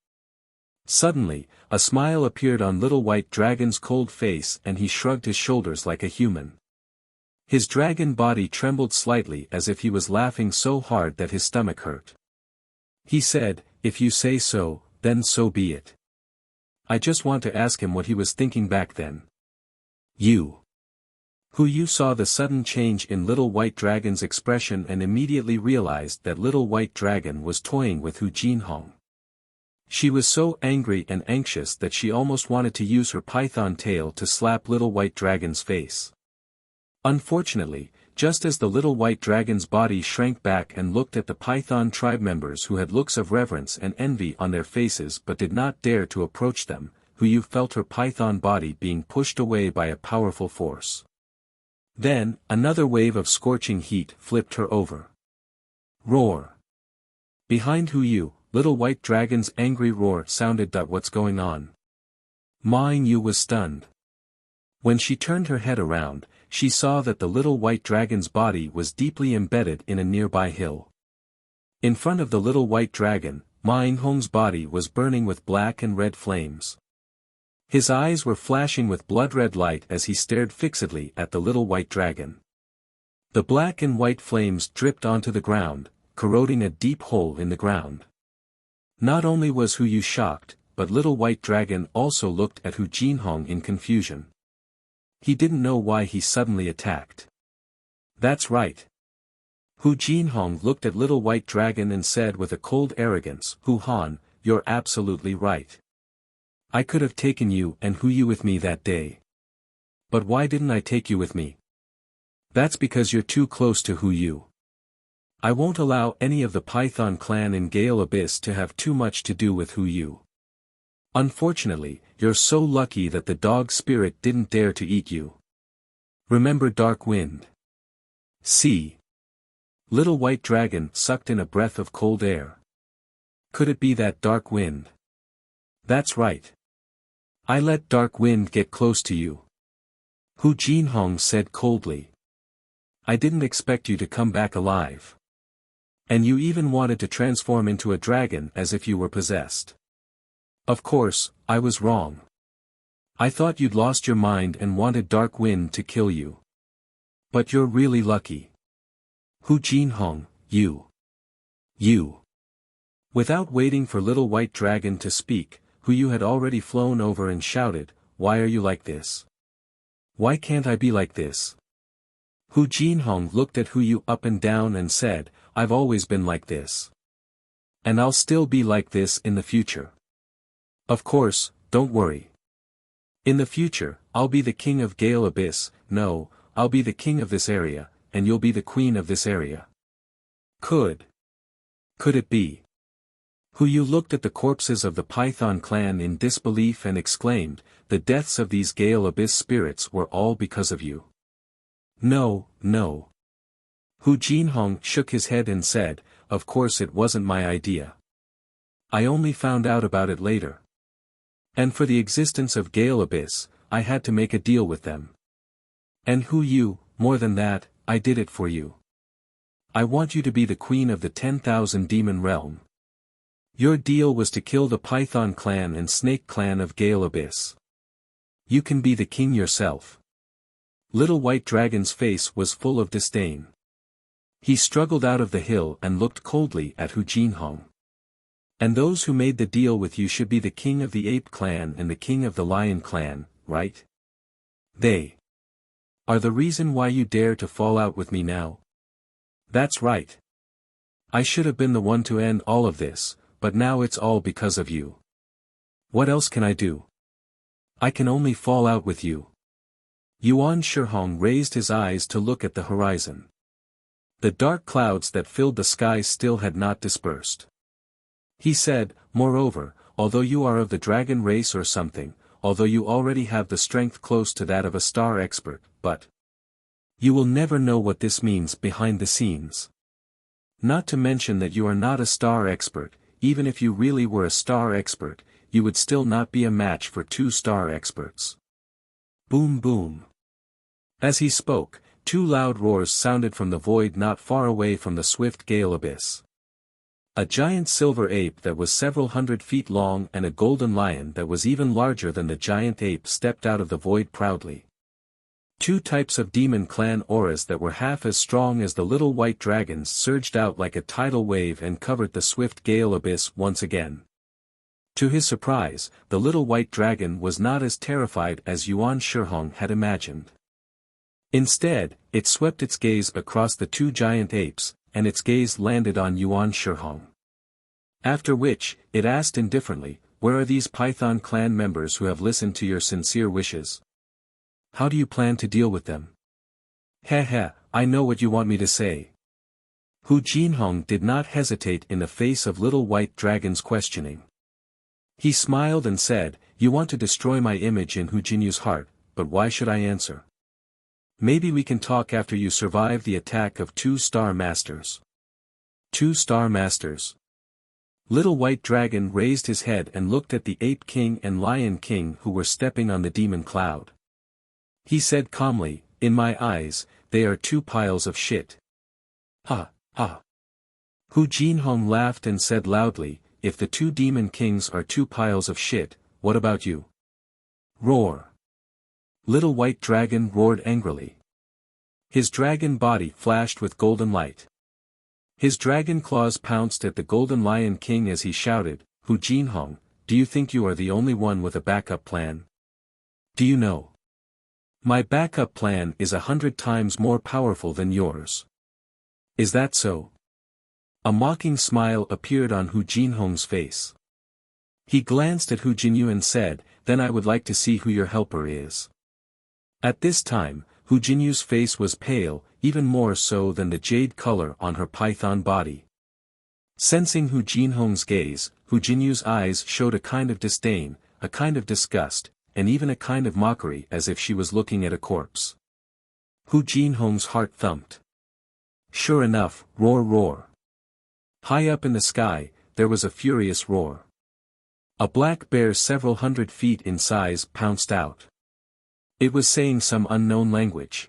Suddenly, a smile appeared on Little White Dragon's cold face and he shrugged his shoulders like a human. His dragon body trembled slightly as if he was laughing so hard that his stomach hurt. He said, "If you say so, then so be it. I just want to ask him what he was thinking back then." Hu Yu saw the sudden change in Little White Dragon's expression and immediately realized that Little White Dragon was toying with Hu Jinhong. She was so angry and anxious that she almost wanted to use her python tail to slap Little White Dragon's face. Unfortunately, just as the little white dragon's body shrank back and looked at the python tribe members who had looks of reverence and envy on their faces but did not dare to approach them, Wuxia felt her python body being pushed away by a powerful force. Then, another wave of scorching heat flipped her over. Roar! Behind Wuxia, little white dragon's angry roar sounded. What's going on? Wuxia was stunned. When she turned her head around, she saw that the little white dragon's body was deeply embedded in a nearby hill. In front of the little white dragon, Wuxia's body was burning with black and red flames. His eyes were flashing with blood-red light as he stared fixedly at the little white dragon. The black and white flames dripped onto the ground, corroding a deep hole in the ground. Not only was Wuxia shocked, but little white dragon also looked at Hu Jinhong in confusion. He didn't know why he suddenly attacked. That's right. Hu Jinhong looked at little white dragon and said with a cold arrogance, Hu Han, you're absolutely right. I could have taken you and Wuxia with me that day. But why didn't I take you with me? That's because you're too close to Wuxia. I won't allow any of the Python clan in Gale Abyss to have too much to do with Wuxia. Unfortunately, you're so lucky that the dog spirit didn't dare to eat you. Remember Dark Wind? See. Little white dragon sucked in a breath of cold air. Could it be that Dark Wind? That's right. I let Dark Wind get close to you. Hu Jinhong said coldly. I didn't expect you to come back alive. And you even wanted to transform into a dragon as if you were possessed. Of course, I was wrong. I thought you'd lost your mind and wanted Dark Wind to kill you. But you're really lucky. Hu Jinhong, you. Without waiting for little white dragon to speak, Wuxia had already flown over and shouted, why are you like this? Why can't I be like this? Hu Jinhong looked at Wuxia up and down and said, I've always been like this. And I'll still be like this in the future. Of course, don't worry. In the future, I'll be the king of Gale Abyss, no, I'll be the king of this area, and you'll be the queen of this area. Could it be? Wuxia looked at the corpses of the Python clan in disbelief and exclaimed, the deaths of these Gale Abyss spirits were all because of you. No. Hu Jinhong shook his head and said, of course it wasn't my idea. I only found out about it later. And for the existence of Gale Abyss, I had to make a deal with them. And Wuxia, more than that, I did it for you. I want you to be the queen of the 10,000 demon realm. Your deal was to kill the Python clan and Snake clan of Gale Abyss. You can be the king yourself. Little white dragon's face was full of disdain. He struggled out of the hill and looked coldly at Hu Jinhong. And those who made the deal with you should be the king of the ape clan and the king of the lion clan, right? They are the reason why you dare to fall out with me now. That's right. I should have been the one to end all of this, but now it's all because of you. What else can I do? I can only fall out with you. Yuan Shihong raised his eyes to look at the horizon. The dark clouds that filled the sky still had not dispersed. He said, moreover, although you are of the dragon race or something, although you already have the strength close to that of a star expert, but you will never know what this means behind the scenes. Not to mention that you are not a star expert. Even if you really were a star expert, you would still not be a match for 2 star experts. Boom boom. As he spoke, 2 loud roars sounded from the void not far away from the swift Gale Abyss. A giant silver ape that was several hundred feet long and a golden lion that was even larger than the giant ape stepped out of the void proudly. 2 types of demon clan auras that were half as strong as the little white dragons surged out like a tidal wave and covered the swift Gale Abyss once again. To his surprise, the little white dragon was not as terrified as Yuan Shihong had imagined. Instead, it swept its gaze across the 2 giant apes, and its gaze landed on Yuan Shihong. After which, it asked indifferently, where are these Python clan members who have listened to your sincere wishes? How do you plan to deal with them? Heh heh, I know what you want me to say. Hu Jinhong did not hesitate in the face of Little White Dragon's questioning. He smiled and said, "You want to destroy my image in Hu Jinyu's heart, but why should I answer? Maybe we can talk after you survive the attack of 2-star masters." 2-star masters. Little White Dragon raised his head and looked at the Ape King and Lion King who were stepping on the demon cloud. He said calmly, "In my eyes, they are 2 piles of shit." Ha, ha. Hu Jinhong laughed and said loudly, "If the 2 demon kings are 2 piles of shit, what about you?" Roar. Little White Dragon roared angrily. His dragon body flashed with golden light. His dragon claws pounced at the Golden Lion King as he shouted, "Hu Jinhong, do you think you are the only one with a backup plan? Do you know? My backup plan is 100 times more powerful than yours. Is that so?" A mocking smile appeared on Hu Jinhong's face. He glanced at Hu Jinyu and said, "Then I would like to see who your helper is." At this time, Hu Jinyu's face was pale, even more so than the jade color on her python body. Sensing Hu Jinhong's gaze, Hu Jinyu's eyes showed a kind of disdain, a kind of disgust, and even a kind of mockery as if she was looking at a corpse. Hu Jinhong's heart thumped. Sure enough, roar roar. High up in the sky, there was a furious roar. A black bear several hundred feet in size pounced out. It was saying some unknown language.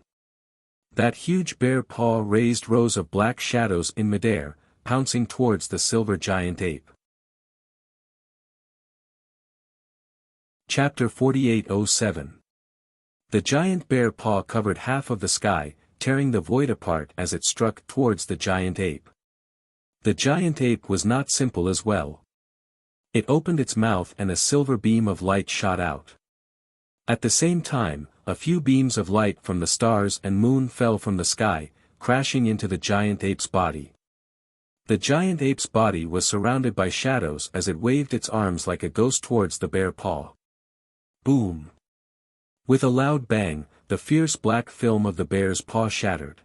That huge bear paw raised rows of black shadows in midair, pouncing towards the silver giant ape. Chapter 4807. The giant bear paw covered half of the sky, tearing the void apart as it struck towards the giant ape. The giant ape was not simple as well. It opened its mouth and a silver beam of light shot out. At the same time, a few beams of light from the stars and moon fell from the sky, crashing into the giant ape's body. The giant ape's body was surrounded by shadows as it waved its arms like a ghost towards the bear paw. Boom! With a loud bang, the fierce black film of the bear's paw shattered.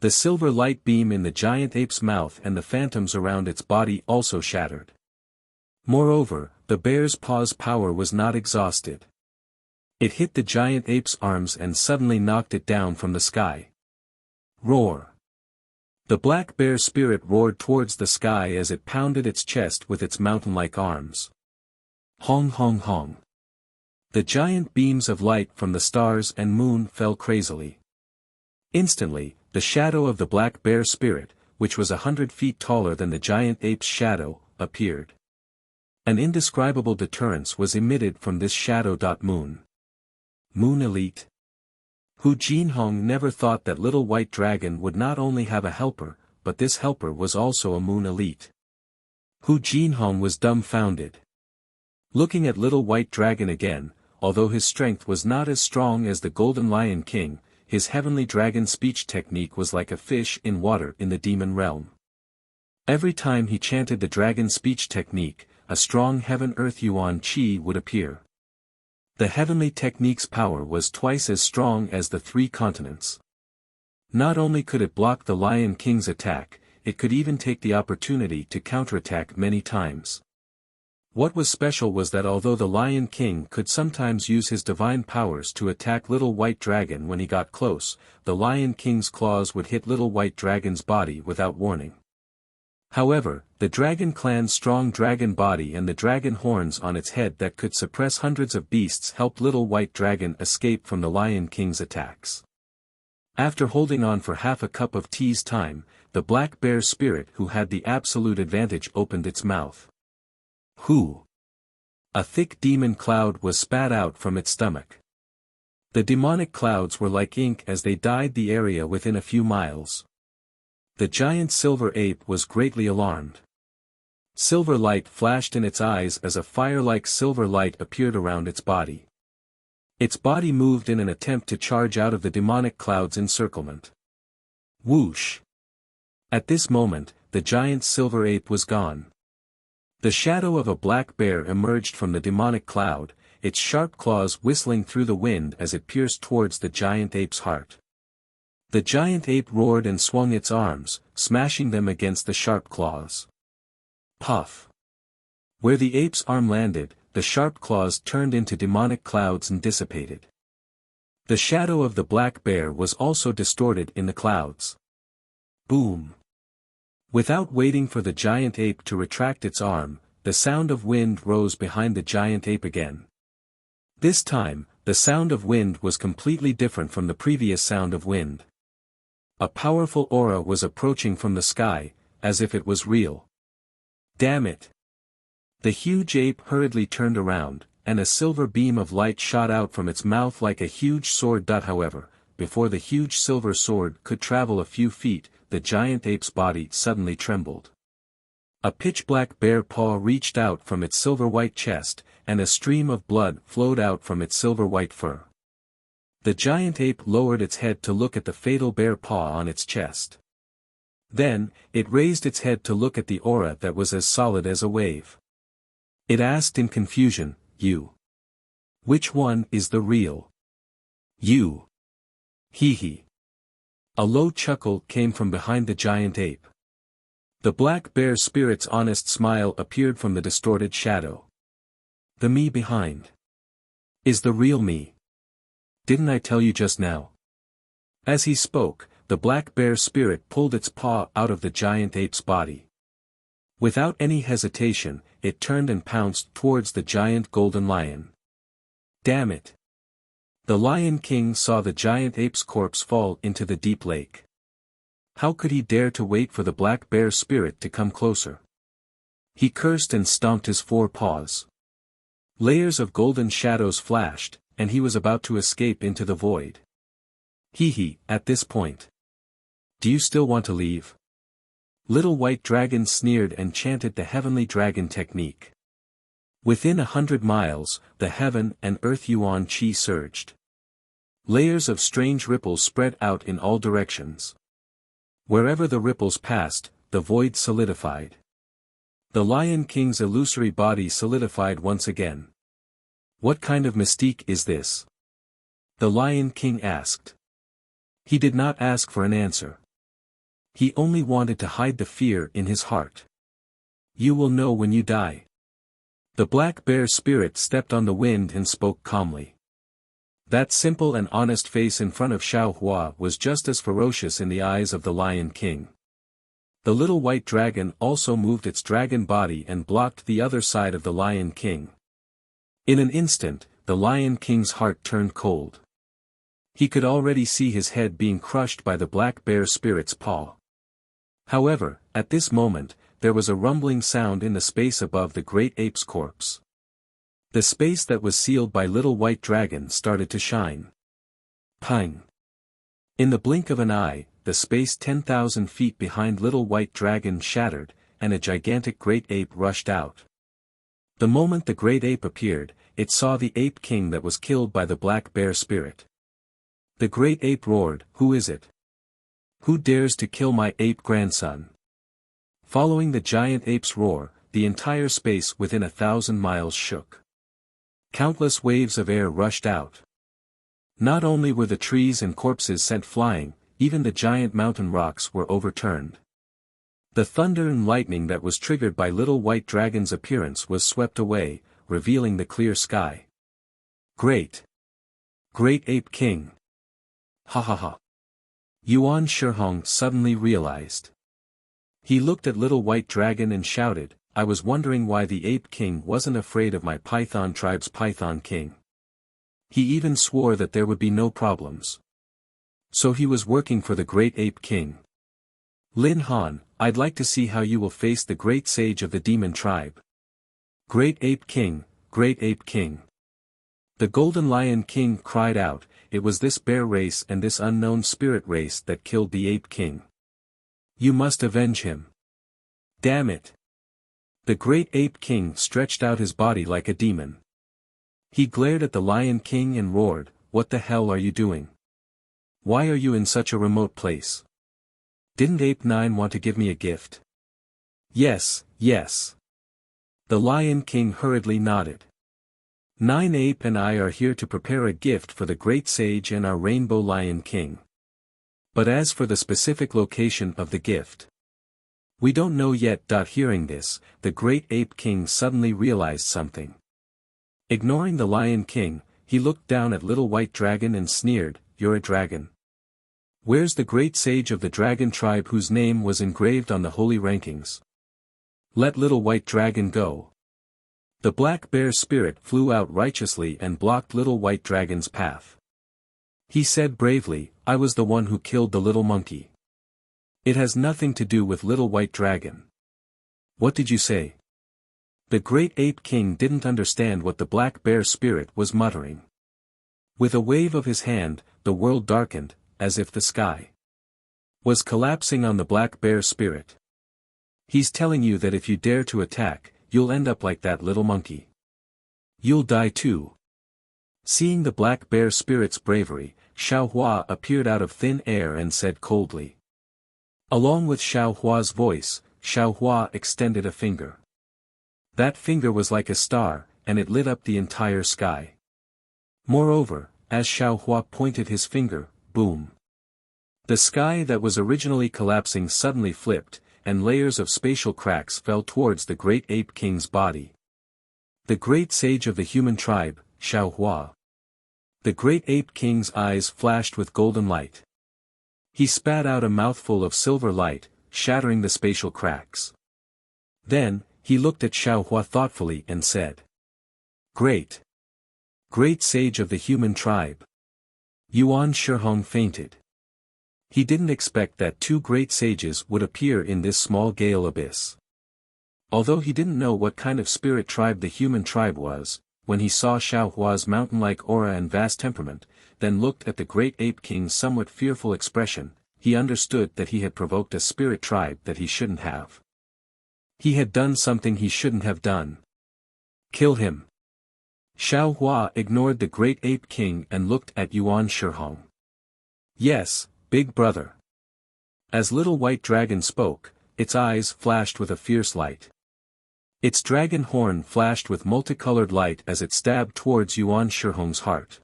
The silver light beam in the giant ape's mouth and the phantoms around its body also shattered. Moreover, the bear's paw's power was not exhausted. It hit the giant ape's arms and suddenly knocked it down from the sky. Roar! The black bear spirit roared towards the sky as it pounded its chest with its mountain-like arms. Hong hong hong. The giant beams of light from the stars and moon fell crazily. Instantly, the shadow of the black bear spirit, which was 100 feet taller than the giant ape's shadow, appeared. An indescribable deterrence was emitted from this shadow. Moon. Moon Elite. Hu Jinhong never thought that Little White Dragon would not only have a helper, but this helper was also a Moon Elite. Hu Jinhong was dumbfounded. Looking at Little White Dragon again, although his strength was not as strong as the Golden Lion King, his heavenly dragon speech technique was like a fish in water in the demon realm. Every time he chanted the dragon speech technique, a strong heaven-earth yuan qi would appear. The heavenly technique's power was twice as strong as the 3 continents. Not only could it block the Lion King's attack, it could even take the opportunity to counterattack many times. What was special was that although the Lion King could sometimes use his divine powers to attack Little White Dragon when he got close, the Lion King's claws would hit Little White Dragon's body without warning. However, the Dragon Clan's strong dragon body and the dragon horns on its head that could suppress hundreds of beasts helped Little White Dragon escape from the Lion King's attacks. After holding on for half a cup of tea's time, the black bear spirit who had the absolute advantage opened its mouth. Whoo! A thick demon cloud was spat out from its stomach. The demonic clouds were like ink as they dyed the area within a few miles. The giant silver ape was greatly alarmed. Silver light flashed in its eyes as a fire-like silver light appeared around its body. Its body moved in an attempt to charge out of the demonic cloud's encirclement. Whoosh! At this moment, the giant silver ape was gone. The shadow of a black bear emerged from the demonic cloud, its sharp claws whistling through the wind as it pierced towards the giant ape's heart. The giant ape roared and swung its arms, smashing them against the sharp claws. Puff! Where the ape's arm landed, the sharp claws turned into demonic clouds and dissipated. The shadow of the black bear was also distorted in the clouds. Boom! Without waiting for the giant ape to retract its arm, the sound of wind rose behind the giant ape again. This time, the sound of wind was completely different from the previous sound of wind. A powerful aura was approaching from the sky, as if it was real. Damn it! The huge ape hurriedly turned around, and a silver beam of light shot out from its mouth like a huge sword. However, before the huge silver sword could travel a few feet, the giant ape's body suddenly trembled. A pitch-black bear paw reached out from its silver-white chest, and a stream of blood flowed out from its silver-white fur. The giant ape lowered its head to look at the fatal bear paw on its chest. Then, it raised its head to look at the aura that was as solid as a wave. It asked in confusion, "You? Which one is the real you?" Hee hee. A low chuckle came from behind the giant ape. The black bear spirit's honest smile appeared from the distorted shadow. The me behind is the real me. Didn't I tell you just now? As he spoke, the black bear spirit pulled its paw out of the giant ape's body. Without any hesitation, it turned and pounced towards the giant golden lion. Damn it! The Lion King saw the giant ape's corpse fall into the deep lake. How could he dare to wait for the black bear spirit to come closer? He cursed and stomped his forepaws. Layers of golden shadows flashed, and he was about to escape into the void. Hee hee, at this point. Do you still want to leave? Little White Dragon sneered and chanted the heavenly dragon technique. Within 100 miles, the heaven and earth yuan qi surged. Layers of strange ripples spread out in all directions. Wherever the ripples passed, the void solidified. The Lion King's illusory body solidified once again. What kind of mystique is this? The Lion King asked. He did not ask for an answer. He only wanted to hide the fear in his heart. You will know when you die. The black bear spirit stepped on the wind and spoke calmly. That simple and honest face in front of Xiao Hua was just as ferocious in the eyes of the Lion King. The little white dragon also moved its dragon body and blocked the other side of the Lion King. In an instant, the Lion King's heart turned cold. He could already see his head being crushed by the black bear spirit's paw. However, at this moment, there was a rumbling sound in the space above the great ape's corpse. The space that was sealed by Little White Dragon started to shine. Pang! In the blink of an eye, the space 10,000 feet behind Little White Dragon shattered, and a gigantic great ape rushed out. The moment the great ape appeared, it saw the ape king that was killed by the black bear spirit. The great ape roared, "Who is it? Who dares to kill my ape grandson?" Following the giant ape's roar, the entire space within 1,000 miles shook. Countless waves of air rushed out. Not only were the trees and corpses sent flying, even the giant mountain rocks were overturned. The thunder and lightning that was triggered by Little White Dragon's appearance was swept away, revealing the clear sky. Great! Great Ape King! Ha ha ha! Yuan Shihong suddenly realized. He looked at Little White Dragon and shouted, "I was wondering why the Ape King wasn't afraid of my Python tribe's Python King. He even swore that there would be no problems. So he was working for the Great Ape King. Lin Han, I'd like to see how you will face the great sage of the demon tribe." Great Ape King, Great Ape King. The Golden Lion King cried out, it was this bear race and this unknown spirit race that killed the Ape King. You must avenge him. Damn it! The Great Ape King stretched out his body like a demon. He glared at the Lion King and roared, "What the hell are you doing? Why are you in such a remote place? Didn't Ape 9 want to give me a gift?" "Yes, yes." The Lion King hurriedly nodded. 9 Ape and I are here to prepare a gift for the Great Sage and our Rainbow Lion King. But as for the specific location of the gift, we don't know yet. Hearing this, the great ape king suddenly realized something. Ignoring the Lion King, he looked down at Little White Dragon and sneered, "You're a dragon? Where's the great sage of the dragon tribe whose name was engraved on the holy rankings? Let Little White Dragon go." The black bear spirit flew out righteously and blocked Little White Dragon's path. He said bravely, "I was the one who killed the little monkey. It has nothing to do with Little White Dragon." "What did you say?" The great ape king didn't understand what the black bear spirit was muttering. With a wave of his hand, the world darkened, as if the sky was collapsing on the black bear spirit. "He's telling you that if you dare to attack, you'll end up like that little monkey. You'll die too." Seeing the black bear spirit's bravery, Xiaohua appeared out of thin air and said coldly. Along with Xiaohua's voice, Xiaohua extended a finger. That finger was like a star, and it lit up the entire sky. Moreover, as Xiaohua pointed his finger, boom! The sky that was originally collapsing suddenly flipped, and layers of spatial cracks fell towards the great ape king's body. The great sage of the human tribe, Xiaohua. The great ape king's eyes flashed with golden light. He spat out a mouthful of silver light, shattering the spatial cracks. Then, he looked at Xiaohua thoughtfully and said, "Great! Great sage of the human tribe." Yuan Shihong fainted. He didn't expect that two great sages would appear in this small gale abyss. Although he didn't know what kind of spirit tribe the human tribe was, when he saw Xiaohua's mountain-like aura and vast temperament, then looked at the great ape king's somewhat fearful expression, he understood that he had provoked a spirit tribe that he shouldn't have. He had done something he shouldn't have done. Kill him. Xiaohua ignored the great ape king and looked at Yuan Shihong. "Yes, big brother." As Little White Dragon spoke, its eyes flashed with a fierce light. Its dragon horn flashed with multicolored light as it stabbed towards Yuan Shihong's heart.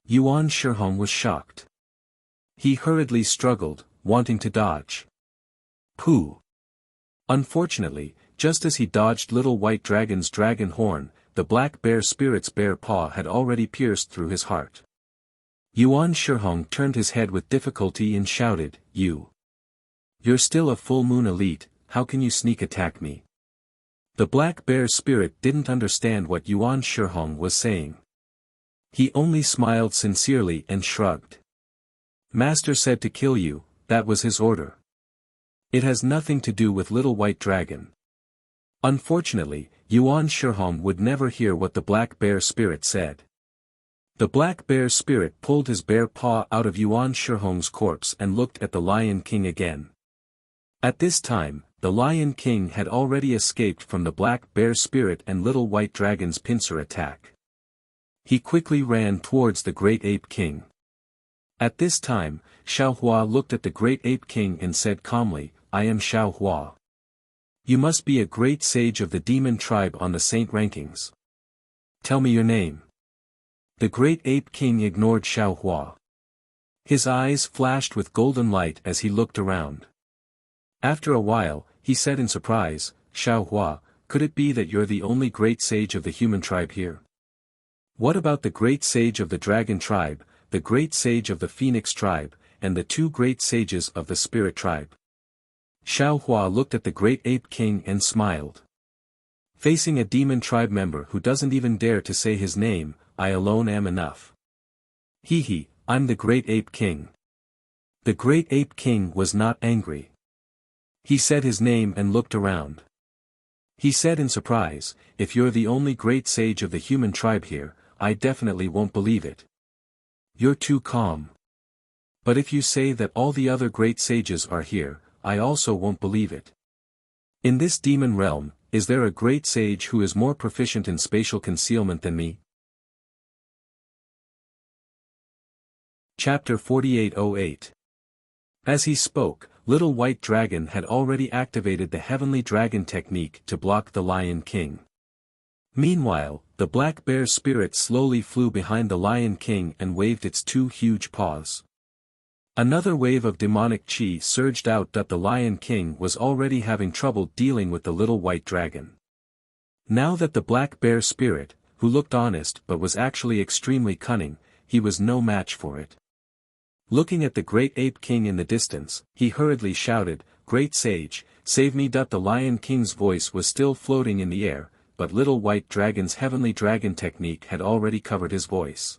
Yuan Shihong was shocked. He hurriedly struggled, wanting to dodge. Pooh! Unfortunately, just as he dodged Little White Dragon's dragon horn, the black bear spirit's bare paw had already pierced through his heart. Yuan Shihong turned his head with difficulty and shouted, You're still a full moon elite, how can you sneak attack me?" The black bear spirit didn't understand what Yuan Shihong was saying. He only smiled sincerely and shrugged. "Master said to kill you, that was his order. It has nothing to do with Little White Dragon." Unfortunately, Yuan Shihong would never hear what the black bear spirit said. The black bear spirit pulled his bare paw out of Yuan Shihong's corpse and looked at the Lion King again. At this time, the Lion King had already escaped from the black bear spirit and Little White Dragon's pincer attack. He quickly ran towards the great ape king. At this time, Xiaohua looked at the great ape king and said calmly, "I am Xiaohua. You must be a great sage of the demon tribe on the saint rankings. Tell me your name." The great ape king ignored Xiaohua. His eyes flashed with golden light as he looked around. After a while, he said in surprise, "Xiaohua, could it be that you're the only great sage of the human tribe here? What about the great sage of the dragon tribe, the great sage of the phoenix tribe, and the two great sages of the spirit tribe?" Xiaohua looked at the great ape king and smiled. Facing a demon tribe member who doesn't even dare to say his name, I alone am enough. Hee, I'm the great ape king. The great ape king was not angry. He said his name and looked around. He said in surprise, "If you're the only great sage of the human tribe here, I definitely won't believe it. You're too calm. But if you say that all the other great sages are here, I also won't believe it. In this demon realm, is there a great sage who is more proficient in spatial concealment than me?" Chapter 4808. As he spoke, Little White Dragon had already activated the Heavenly Dragon technique to block the Lion King. Meanwhile, the black bear spirit slowly flew behind the Lion King and waved its two huge paws. Another wave of demonic chi surged out. The Lion King was already having trouble dealing with the little white dragon. Now that the black bear spirit, who looked honest but was actually extremely cunning, he was no match for it. Looking at the great ape king in the distance, he hurriedly shouted, "Great sage, save me!" The Lion King's voice was still floating in the air, but little white dragon's heavenly dragon technique had already covered his voice.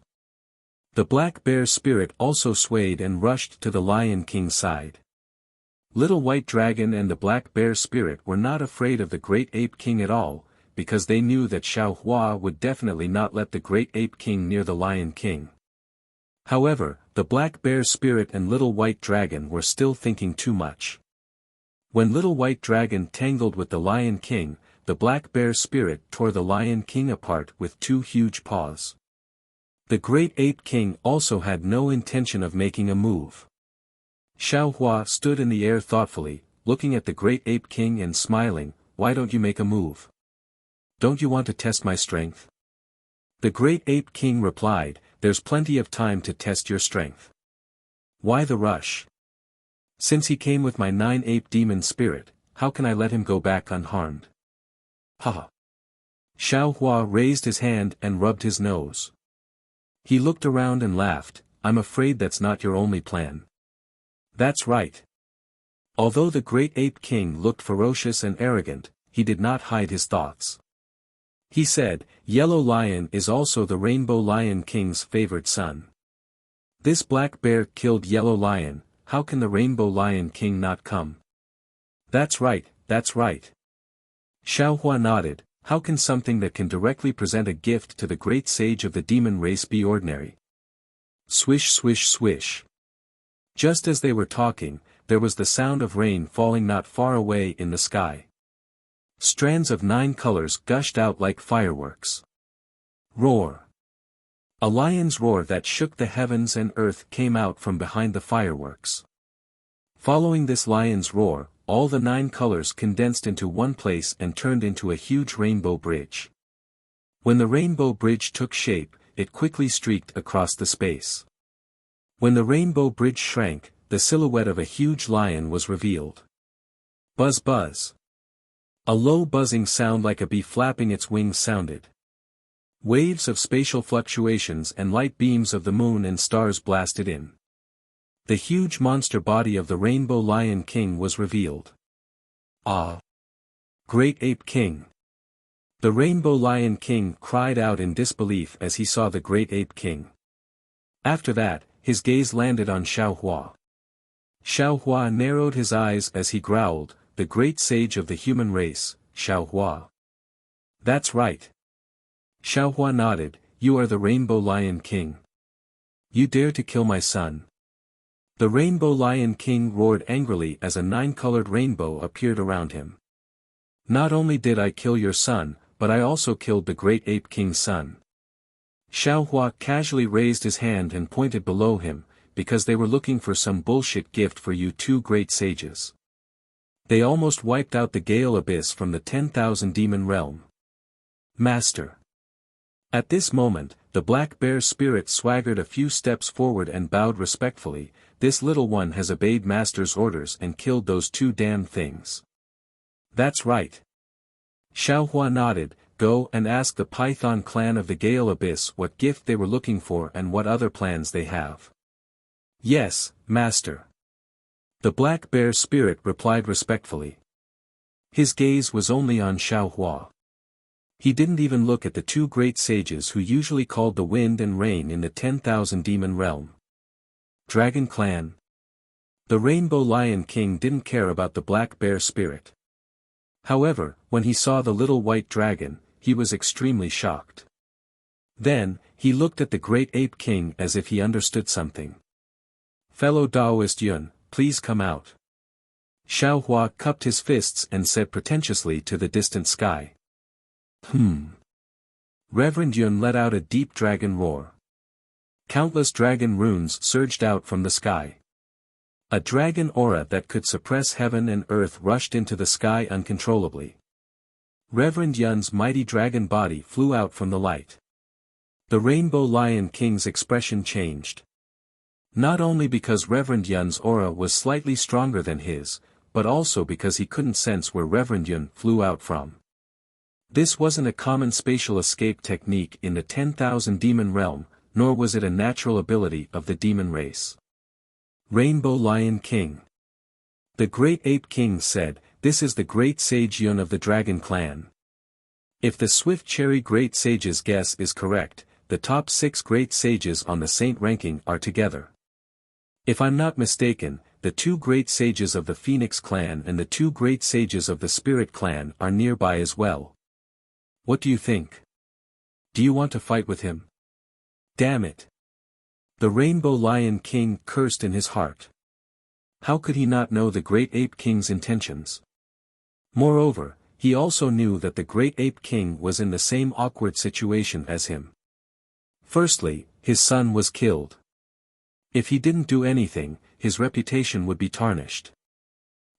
The black bear spirit also swayed and rushed to the Lion King's side. Little white dragon and the black bear spirit were not afraid of the great ape king at all, because they knew that Xiao Hua would definitely not let the great ape king near the Lion King. However, the black bear spirit and little white dragon were still thinking too much. When little white dragon tangled with the Lion King, the black bear spirit tore the Lion King apart with two huge paws. The great ape king also had no intention of making a move. Xiao Hua stood in the air thoughtfully, looking at the great ape king and smiling. "Why don't you make a move? Don't you want to test my strength?" The great ape king replied, "There's plenty of time to test your strength. Why the rush? Since he came with my 9 ape demon spirit, how can I let him go back unharmed?" "Ha!" Xiao Hua raised his hand and rubbed his nose. He looked around and laughed. "I'm afraid that's not your only plan." "That's right." Although the great ape king looked ferocious and arrogant, he did not hide his thoughts. He said, "Yellow Lion is also the Rainbow Lion King's favorite son. This black bear killed Yellow Lion, how can the Rainbow Lion King not come?" That's right, that's right." Xiao Hua nodded. "How can something that can directly present a gift to the great sage of the demon race be ordinary?" Swish swish swish. Just as they were talking, there was the sound of rain falling not far away in the sky. Strands of 9 colors gushed out like fireworks. Roar. A lion's roar that shook the heavens and earth came out from behind the fireworks. Following this lion's roar, all the 9 colors condensed into one place and turned into a huge rainbow bridge. When the rainbow bridge took shape, it quickly streaked across the space. When the rainbow bridge shrank, the silhouette of a huge lion was revealed. Buzz buzz. A low buzzing sound like a bee flapping its wings sounded. Waves of spatial fluctuations and light beams of the moon and stars blasted in. The huge monster body of the Rainbow Lion King was revealed. "Ah! Great Ape King!" The Rainbow Lion King cried out in disbelief as he saw the Great Ape King. After that, his gaze landed on Xiao Hua. Xiao Hua narrowed his eyes as he growled, "The great sage of the human race, Xiao Hua." "That's right." Xiao Hua nodded, "You are the Rainbow Lion King. You dare to kill my son." The Rainbow Lion King roared angrily as a 9-colored rainbow appeared around him. "Not only did I kill your son, but I also killed the Great Ape King's son." Xiao Hua casually raised his hand and pointed below him, because they were looking for some bullshit gift for you 2 great sages. They almost wiped out the Gale Abyss from the 10,000 demon realm. Master. At this moment, the black bear spirit swaggered a few steps forward and bowed respectfully. "This little one has obeyed Master's orders and killed those 2 damn things." "That's right." Xiao Hua nodded. "Go and ask the Python clan of the Gale Abyss what gift they were looking for and what other plans they have." "Yes, Master." The black bear spirit replied respectfully. His gaze was only on Xiao Hua. He didn't even look at the 2 great sages who usually called the wind and rain in the 10,000 demon realm. Dragon Clan. The Rainbow Lion King didn't care about the black bear spirit. However, when he saw the little white dragon, he was extremely shocked. Then, he looked at the Great Ape King as if he understood something. "Fellow Taoist Yun, please come out." Xiao Hua cupped his fists and said pretentiously to the distant sky. Reverend Yun let out a deep dragon roar. Countless dragon runes surged out from the sky. A dragon aura that could suppress heaven and earth rushed into the sky uncontrollably. Reverend Yun's mighty dragon body flew out from the light. The Rainbow Lion King's expression changed. Not only because Reverend Yun's aura was slightly stronger than his, but also because he couldn't sense where Reverend Yun flew out from. This wasn't a common spatial escape technique in the 10,000 demon realm, nor was it a natural ability of the demon race. Rainbow Lion King. The Great Ape King said, "This is the Great Sage Yun of the Dragon Clan." If the Swift Cherry Great Sage's guess is correct, the top 6 Great Sages on the Saint ranking are together. If I'm not mistaken, the 2 Great Sages of the Phoenix Clan and the 2 Great Sages of the Spirit Clan are nearby as well. What do you think? Do you want to fight with him? Damn it! The Rainbow Lion King cursed in his heart. How could he not know the Great Ape King's intentions? Moreover, he also knew that the Great Ape King was in the same awkward situation as him. Firstly, his son was killed. If he didn't do anything, his reputation would be tarnished.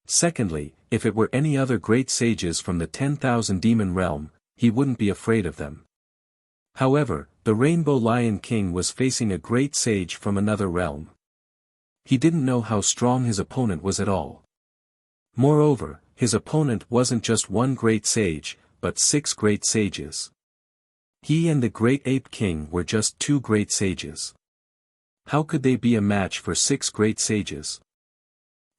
Secondly, if it were any other great sages from the 10,000 demon realm, he wouldn't be afraid of them. However, the Rainbow Lion King was facing a great sage from another realm. He didn't know how strong his opponent was at all. Moreover, his opponent wasn't just one great sage, but 6 great sages. He and the Great Ape King were just 2 great sages. How could they be a match for 6 great sages?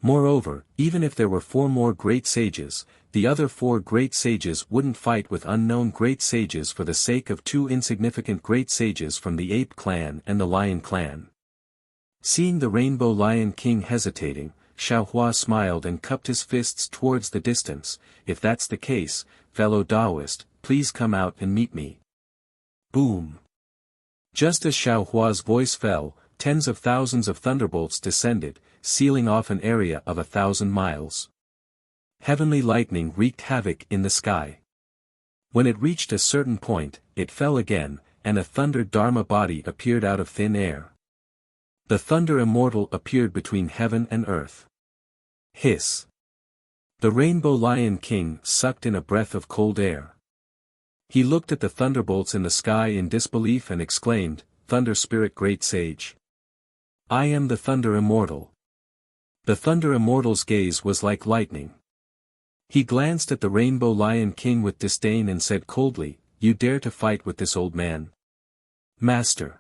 Moreover, even if there were 4 more great sages, the other 4 great sages wouldn't fight with unknown great sages for the sake of 2 insignificant great sages from the Ape Clan and the Lion Clan. Seeing the Rainbow Lion King hesitating, Xiaohua smiled and cupped his fists towards the distance. "If that's the case, fellow Taoist, please come out and meet me." Boom! Just as Xiaohua's voice fell, tens of thousands of thunderbolts descended, sealing off an area of 1,000 miles. Heavenly lightning wreaked havoc in the sky. When it reached a certain point, it fell again, and a thunder Dharma body appeared out of thin air. The Thunder Immortal appeared between heaven and earth. Hiss! The Rainbow Lion King sucked in a breath of cold air. He looked at the thunderbolts in the sky in disbelief and exclaimed, "Thunder Spirit Great Sage! I am the Thunder Immortal." The Thunder Immortal's gaze was like lightning. He glanced at the Rainbow Lion King with disdain and said coldly, "You dare to fight with this old man? Master."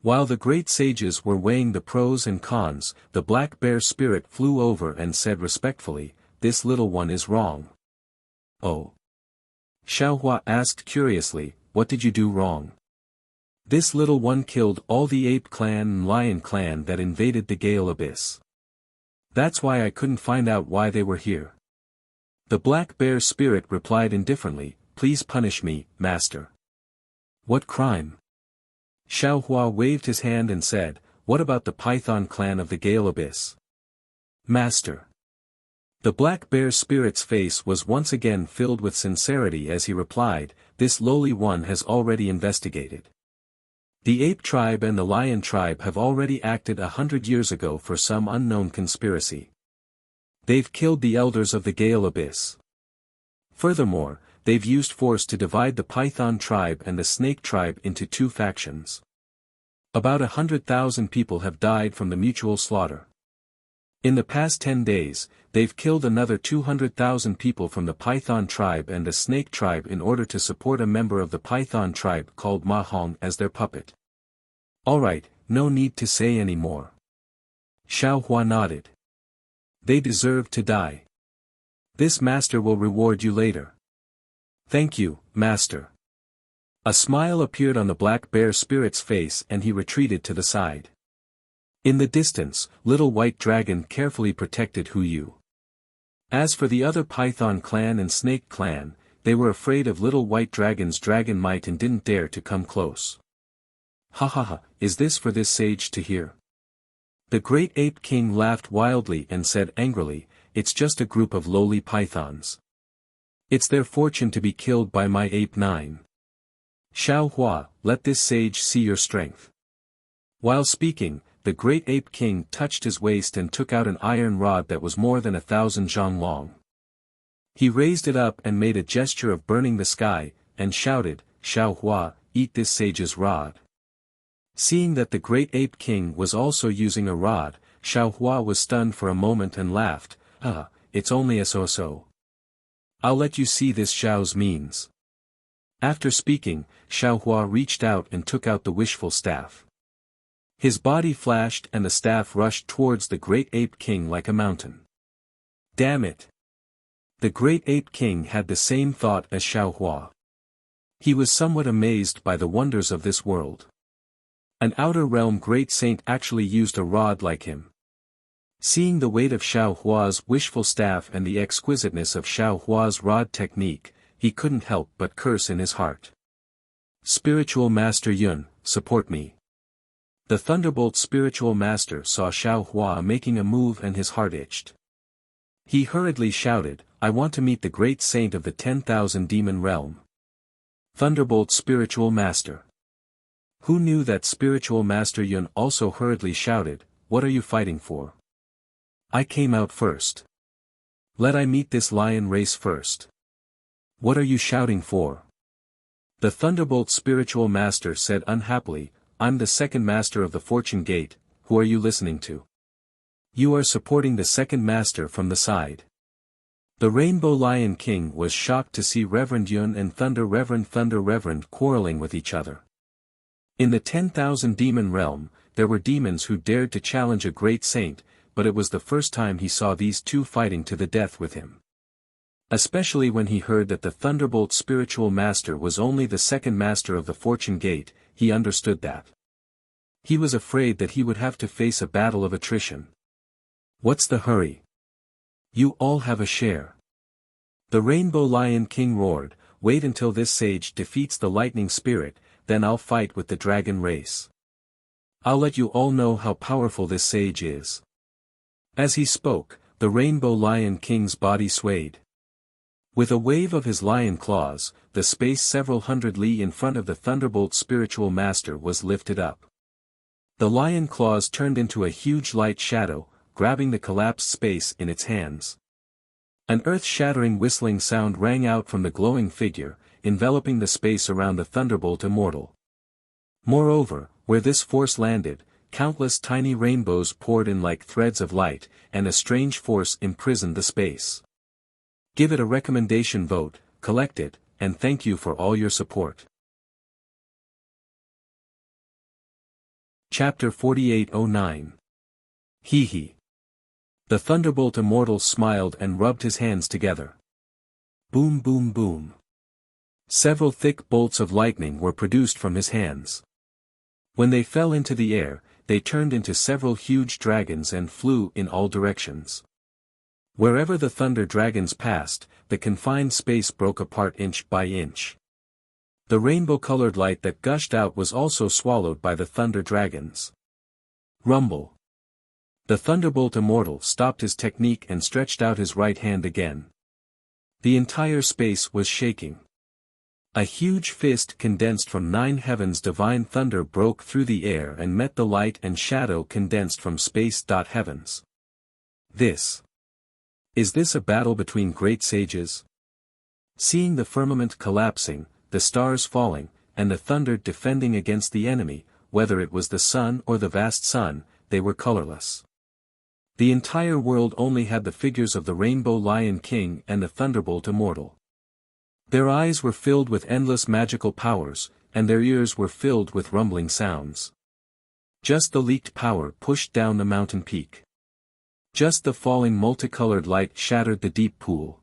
While the great sages were weighing the pros and cons, the Black Bear Spirit flew over and said respectfully, "This little one is wrong." "Oh?" Xiaohua asked curiously, "What did you do wrong?" "This little one killed all the Ape Clan and Lion Clan that invaded the Gale Abyss. That's why I couldn't find out why they were here." The Black Bear Spirit replied indifferently, "Please punish me, Master." "What crime?" Xiaohua waved his hand and said, "What about the Python Clan of the Gale Abyss?" "Master." The Black Bear Spirit's face was once again filled with sincerity as he replied, "This lowly one has already investigated. The Ape Tribe and the Lion Tribe have already acted 100 years ago for some unknown conspiracy. They've killed the elders of the Gale Abyss. Furthermore, they've used force to divide the Python Tribe and the Snake Tribe into 2 factions. About 100,000 people have died from the mutual slaughter. In the past 10 days, they've killed another 200,000 people from the Python Tribe and the Snake Tribe in order to support a member of the Python Tribe called Ma Hong as their puppet." "Alright, no need to say any more." Xiaohua nodded. "They deserve to die. This master will reward you later." "Thank you, Master." A smile appeared on the Black Bear Spirit's face and he retreated to the side. In the distance, Little White Dragon carefully protected Hu Yu. As for the other Python Clan and Snake Clan, they were afraid of Little White Dragon's dragon might and didn't dare to come close. "Ha ha ha, is this for this sage to hear?" The Great Ape King laughed wildly and said angrily, "It's just a group of lowly pythons. It's their fortune to be killed by my Ape 9. Xiaohua, let this sage see your strength." While speaking, the Great Ape King touched his waist and took out an iron rod that was more than 1,000 zhang long. He raised it up and made a gesture of burning the sky, and shouted, "Xiaohua, eat this sage's rod." Seeing that the great ape king was also using a rod, Xiaohua was stunned for a moment and laughed, it's only a so-so. I'll let you see this Xiao's means. After speaking, Xiaohua reached out and took out the wishful staff. His body flashed and the staff rushed towards the great ape king like a mountain. Damn it! The great ape king had the same thought as Xiaohua. He was somewhat amazed by the wonders of this world. An outer realm great saint actually used a rod like him. Seeing the weight of Xiaohua's wishful staff and the exquisiteness of Xiaohua's rod technique, he couldn't help but curse in his heart. Spiritual Master Yun, support me. The Thunderbolt Spiritual Master saw Xiaohua making a move and his heart itched. He hurriedly shouted, I want to meet the great saint of the 10,000 demon realm. Thunderbolt Spiritual Master. Who knew that Spiritual Master Yun also hurriedly shouted, what are you fighting for? I came out first. Let I meet this lion race first. What are you shouting for? The Thunderbolt Spiritual Master said unhappily, I'm the second master of the Fortune Gate, who are you listening to? You are supporting the second master from the side. The Rainbow Lion King was shocked to see Reverend Yun and Thunder Reverend quarreling with each other. In the 10,000 demon realm, there were demons who dared to challenge a great saint, but it was the first time he saw these two fighting to the death with him. Especially when he heard that the Thunderbolt Spiritual Master was only the second master of the Fortune Gate, he understood that. He was afraid that he would have to face a battle of attrition. What's the hurry? You all have a share. The Rainbow Lion King roared, wait until this sage defeats the lightning spirit, then I'll fight with the dragon race. I'll let you all know how powerful this sage is. As he spoke, the Rainbow Lion King's body swayed. With a wave of his lion claws, the space several hundred li in front of the Thunderbolt Spiritual Master was lifted up. The lion claws turned into a huge light shadow, grabbing the collapsed space in its hands. An earth-shattering whistling sound rang out from the glowing figure, enveloping the space around the Thunderbolt Immortal. Moreover, where this force landed, countless tiny rainbows poured in like threads of light, and a strange force imprisoned the space. Give it a recommendation vote, collect it, and thank you for all your support. Chapter 4809. Hee hee. The Thunderbolt Immortal smiled and rubbed his hands together. Boom boom boom. Several thick bolts of lightning were produced from his hands. When they fell into the air, they turned into several huge dragons and flew in all directions. Wherever the thunder dragons passed, the confined space broke apart inch by inch. The rainbow-colored light that gushed out was also swallowed by the thunder dragons. Rumble. The Thunderbolt Immortal stopped his technique and stretched out his right hand again. The entire space was shaking. A huge fist condensed from 9 heavens divine thunder broke through the air and met the light and shadow condensed from space. Heavens. Is this a battle between great sages? Seeing the firmament collapsing, the stars falling, and the thunder defending against the enemy, whether it was the sun or the vast sun, they were colorless. The entire world only had the figures of the Rainbow Lion King and the Thunderbolt Immortal. Their eyes were filled with endless magical powers, and their ears were filled with rumbling sounds. Just the leaked power pushed down the mountain peak. Just the falling multicolored light shattered the deep pool.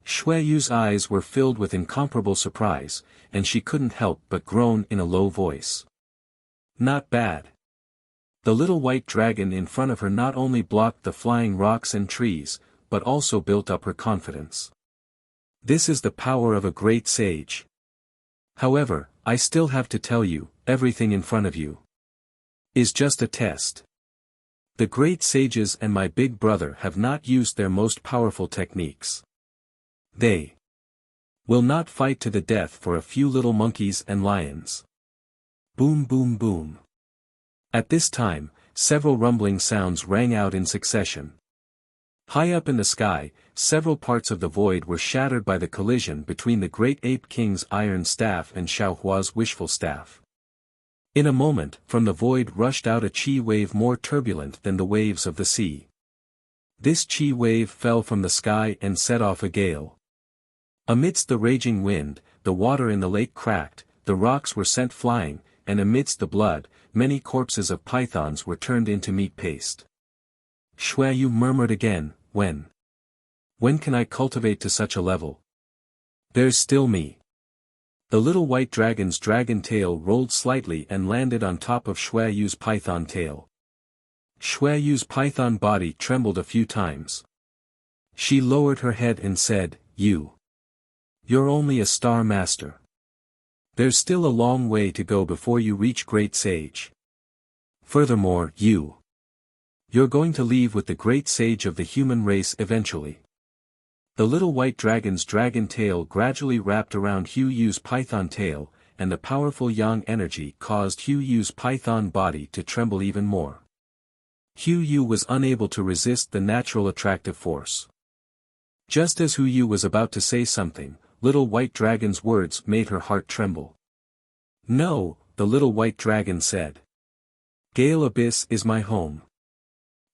Shueyu's eyes were filled with incomparable surprise, and she couldn't help but groan in a low voice. Not bad. The little white dragon in front of her not only blocked the flying rocks and trees, but also built up her confidence. This is the power of a great sage. However, I still have to tell you, everything in front of you is just a test. The great sages and my big brother have not used their most powerful techniques. They will not fight to the death for a few little monkeys and lions. Boom boom boom. At this time, several rumbling sounds rang out in succession. High up in the sky, several parts of the void were shattered by the collision between the great ape king's iron staff and Xiaohua's wishful staff. In a moment, from the void rushed out a chi wave more turbulent than the waves of the sea. This chi wave fell from the sky and set off a gale. Amidst the raging wind, the water in the lake cracked, the rocks were sent flying, and amidst the blood, many corpses of pythons were turned into meat paste. Xueyu murmured again, when? When can I cultivate to such a level? There's still me. The little white dragon's dragon tail rolled slightly and landed on top of Xueyu's python tail. Xueyu's python body trembled a few times. She lowered her head and said, You're only a star master. There's still a long way to go before you reach great sage. Furthermore, you're going to leave with the great sage of the human race eventually. The little white dragon's dragon tail gradually wrapped around Hu Yu's python tail, and the powerful yang energy caused Hu Yu's python body to tremble even more. Hu Yu was unable to resist the natural attractive force. Just as Hu Yu was about to say something, little white dragon's words made her heart tremble. No, the little white dragon said. Gale Abyss is my home.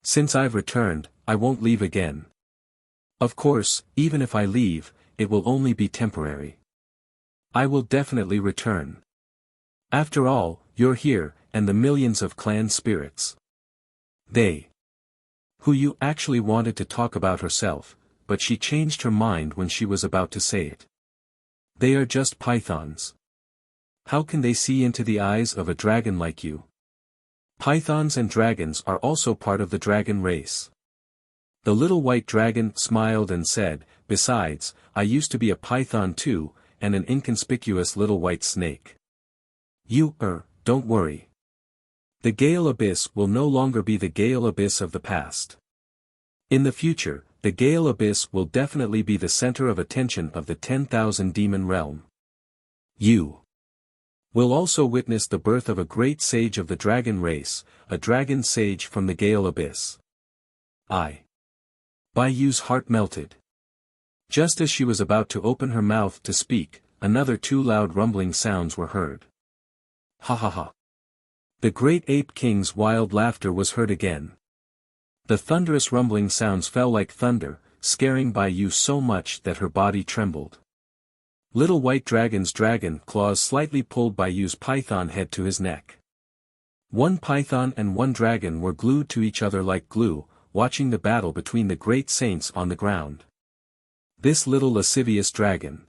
Since I've returned, I won't leave again. Of course, even if I leave, it will only be temporary. I will definitely return. After all, you're here, and the millions of clan spirits. Hu Yu actually wanted to talk about herself, but she changed her mind when she was about to say it. They are just pythons. How can they see into the eyes of a dragon like you? Pythons and dragons are also part of the dragon race. The little white dragon smiled and said, Besides, I used to be a python too, and an inconspicuous little white snake. Don't worry. The Gale Abyss will no longer be the Gale Abyss of the past. In the future, the Gale Abyss will definitely be the center of attention of the 10,000 demon realm. You will also witness the birth of a great sage of the dragon race, a dragon sage from the Gale Abyss. Bai Yu's heart melted. Just as she was about to open her mouth to speak, another two loud rumbling sounds were heard. Ha ha ha. The great ape king's wild laughter was heard again. The thunderous rumbling sounds fell like thunder, scaring Bai Yu so much that her body trembled. Little white dragon's dragon claws slightly pulled Bai Yu's python head to his neck. One python and one dragon were glued to each other like glue, watching the battle between the great saints on the ground. This little lascivious dragon.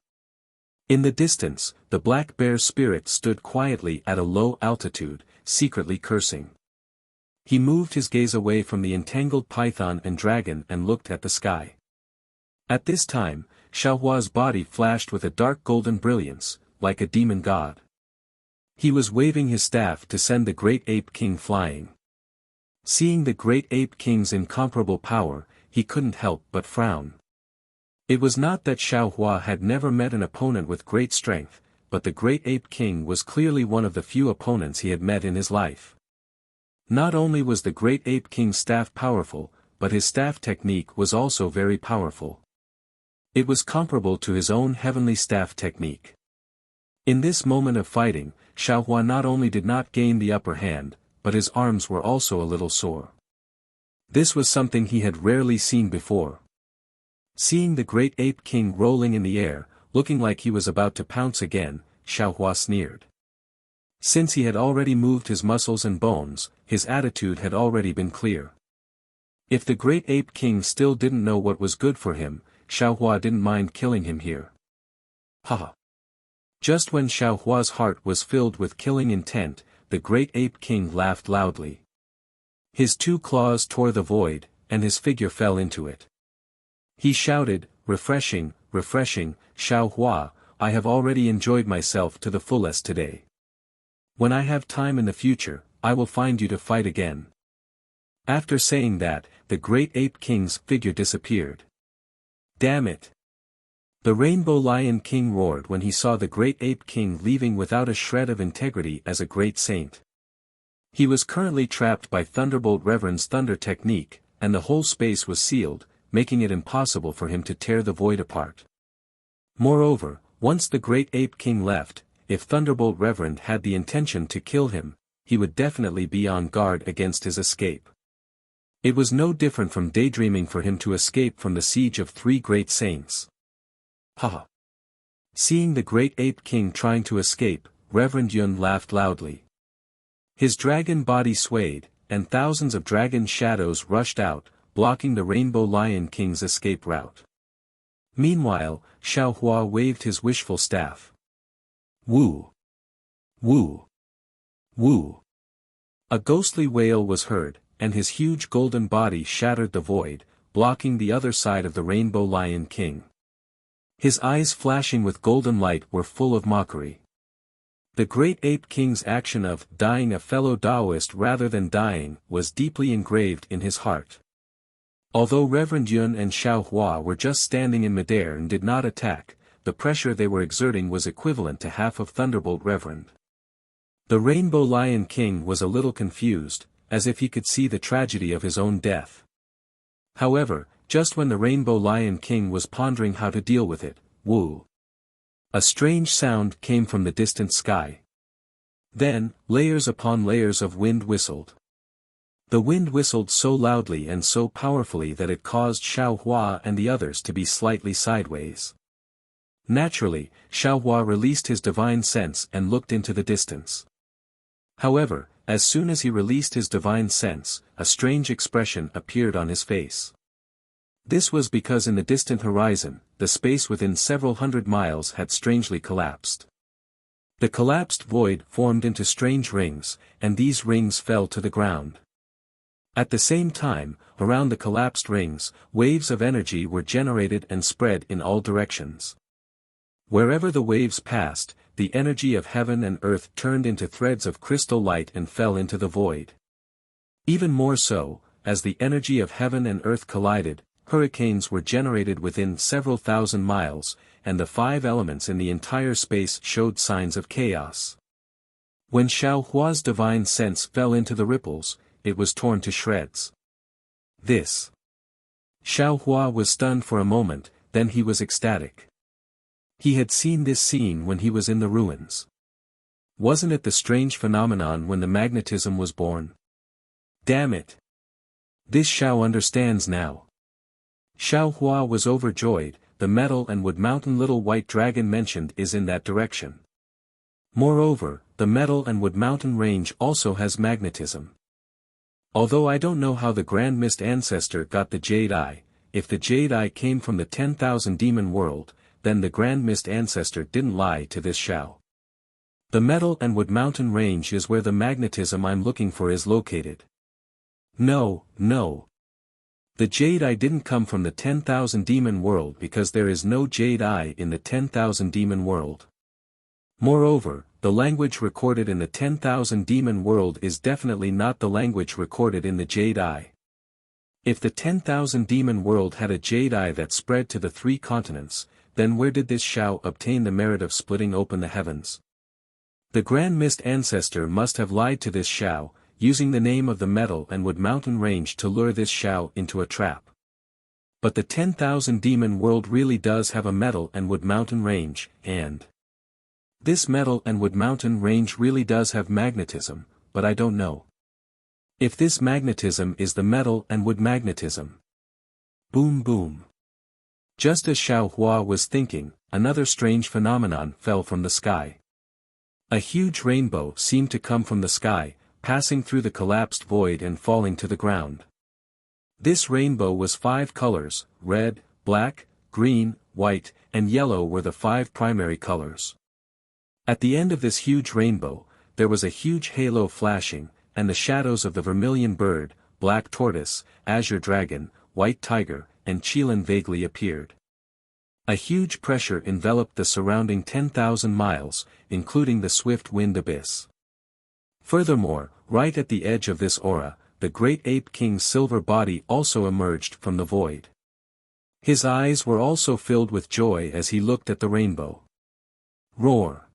In the distance, the black bear spirit stood quietly at a low altitude, secretly cursing. He moved his gaze away from the entangled python and dragon and looked at the sky. At this time, Xiaohua's body flashed with a dark golden brilliance, like a demon god. He was waving his staff to send the great ape king flying. Seeing the great ape king's incomparable power, he couldn't help but frown. It was not that Xiaohua had never met an opponent with great strength, but the great ape king was clearly one of the few opponents he had met in his life. Not only was the great ape king's staff powerful, but his staff technique was also very powerful. It was comparable to his own heavenly staff technique. In this moment of fighting, Xiaohua not only did not gain the upper hand, but his arms were also a little sore. This was something he had rarely seen before. Seeing the great ape king rolling in the air, looking like he was about to pounce again, Xiaohua sneered. Since he had already moved his muscles and bones, his attitude had already been clear. If the great ape king still didn't know what was good for him, Xiaohua didn't mind killing him here. Haha. Just when Xiaohua's heart was filled with killing intent, the great ape king laughed loudly. His two claws tore the void, and his figure fell into it. He shouted, refreshing, Xiaohua, I have already enjoyed myself to the fullest today. When I have time in the future, I will find you to fight again. After saying that, the great ape king's figure disappeared. Damn it! The Rainbow Lion King roared when he saw the great ape king leaving without a shred of integrity as a great saint. He was currently trapped by Thunderbolt Reverend's thunder technique, and the whole space was sealed, making it impossible for him to tear the void apart. Moreover, once the great ape king left, if Thunderbolt Reverend had the intention to kill him, he would definitely be on guard against his escape. It was no different from daydreaming for him to escape from the siege of 3 great saints. Ha! Seeing the great ape king trying to escape, Reverend Yun laughed loudly. His dragon body swayed, and thousands of dragon shadows rushed out, blocking the Rainbow Lion King's escape route. Meanwhile, Xiao Hua waved his wishful staff. Woo! Woo! Woo! A ghostly wail was heard, and his huge golden body shattered the void, blocking the other side of the Rainbow Lion King. His eyes flashing with golden light were full of mockery. The great ape king's action of dying a fellow Taoist rather than dying was deeply engraved in his heart. Although Reverend Yun and Xiao Hua were just standing in midair and did not attack, the pressure they were exerting was equivalent to half of Thunderbolt Reverend. The Rainbow Lion King was a little confused, as if he could see the tragedy of his own death. However, just when the Rainbow Lion King was pondering how to deal with it, woo! A strange sound came from the distant sky. Then, layers upon layers of wind whistled. The wind whistled so loudly and so powerfully that it caused Xiao Hua and the others to be slightly sideways. Naturally, Xiao Hua released his divine sense and looked into the distance. However, as soon as he released his divine sense, a strange expression appeared on his face. This was because in the distant horizon, the space within several hundred miles had strangely collapsed. The collapsed void formed into strange rings, and these rings fell to the ground. At the same time, around the collapsed rings, waves of energy were generated and spread in all directions. Wherever the waves passed, the energy of heaven and earth turned into threads of crystal light and fell into the void. Even more so, as the energy of heaven and earth collided, hurricanes were generated within several thousand miles, and the 5 elements in the entire space showed signs of chaos. When Xiao Hua's divine sense fell into the ripples, it was torn to shreds. This. Xiao Hua was stunned for a moment, then he was ecstatic. He had seen this scene when he was in the ruins. Wasn't it the strange phenomenon when the magnetism was born? Damn it! This Xiao understands now. Xiao Hua was overjoyed. The metal and wood mountain little white dragon mentioned is in that direction. Moreover, the metal and wood mountain range also has magnetism. Although I don't know how the Grand Mist Ancestor got the Jade Eye, if the Jade Eye came from the 10,000 demon world, then the Grand Mist Ancestor didn't lie to this Xiao. The metal and wood mountain range is where the magnetism I'm looking for is located. No, no. The Jade Eye didn't come from the 10,000 demon world because there is no Jade Eye in the 10,000 demon world. Moreover, the language recorded in the 10,000 demon world is definitely not the language recorded in the Jade Eye. If the 10,000 demon world had a Jade Eye that spread to the 3 continents, then where did this Xiao obtain the merit of splitting open the heavens? The Grand Mist Ancestor must have lied to this Xiao, using the name of the metal and wood mountain range to lure this Xiao into a trap. But the 10,000 demon world really does have a metal and wood mountain range, and this metal and wood mountain range really does have magnetism, but I don't know if this magnetism is the metal and wood magnetism. Boom boom. Just as Xiao Hua was thinking, another strange phenomenon fell from the sky. A huge rainbow seemed to come from the sky, passing through the collapsed void and falling to the ground. This rainbow was 5 colors: red, black, green, white, and yellow were the 5 primary colors. At the end of this huge rainbow, there was a huge halo flashing, and the shadows of the vermilion bird, black tortoise, azure dragon, white tiger, and Qilin vaguely appeared. A huge pressure enveloped the surrounding 10,000 miles, including the swift wind abyss. Furthermore, right at the edge of this aura, the great ape king's silver body also emerged from the void. His eyes were also filled with joy as he looked at the rainbow. Roar!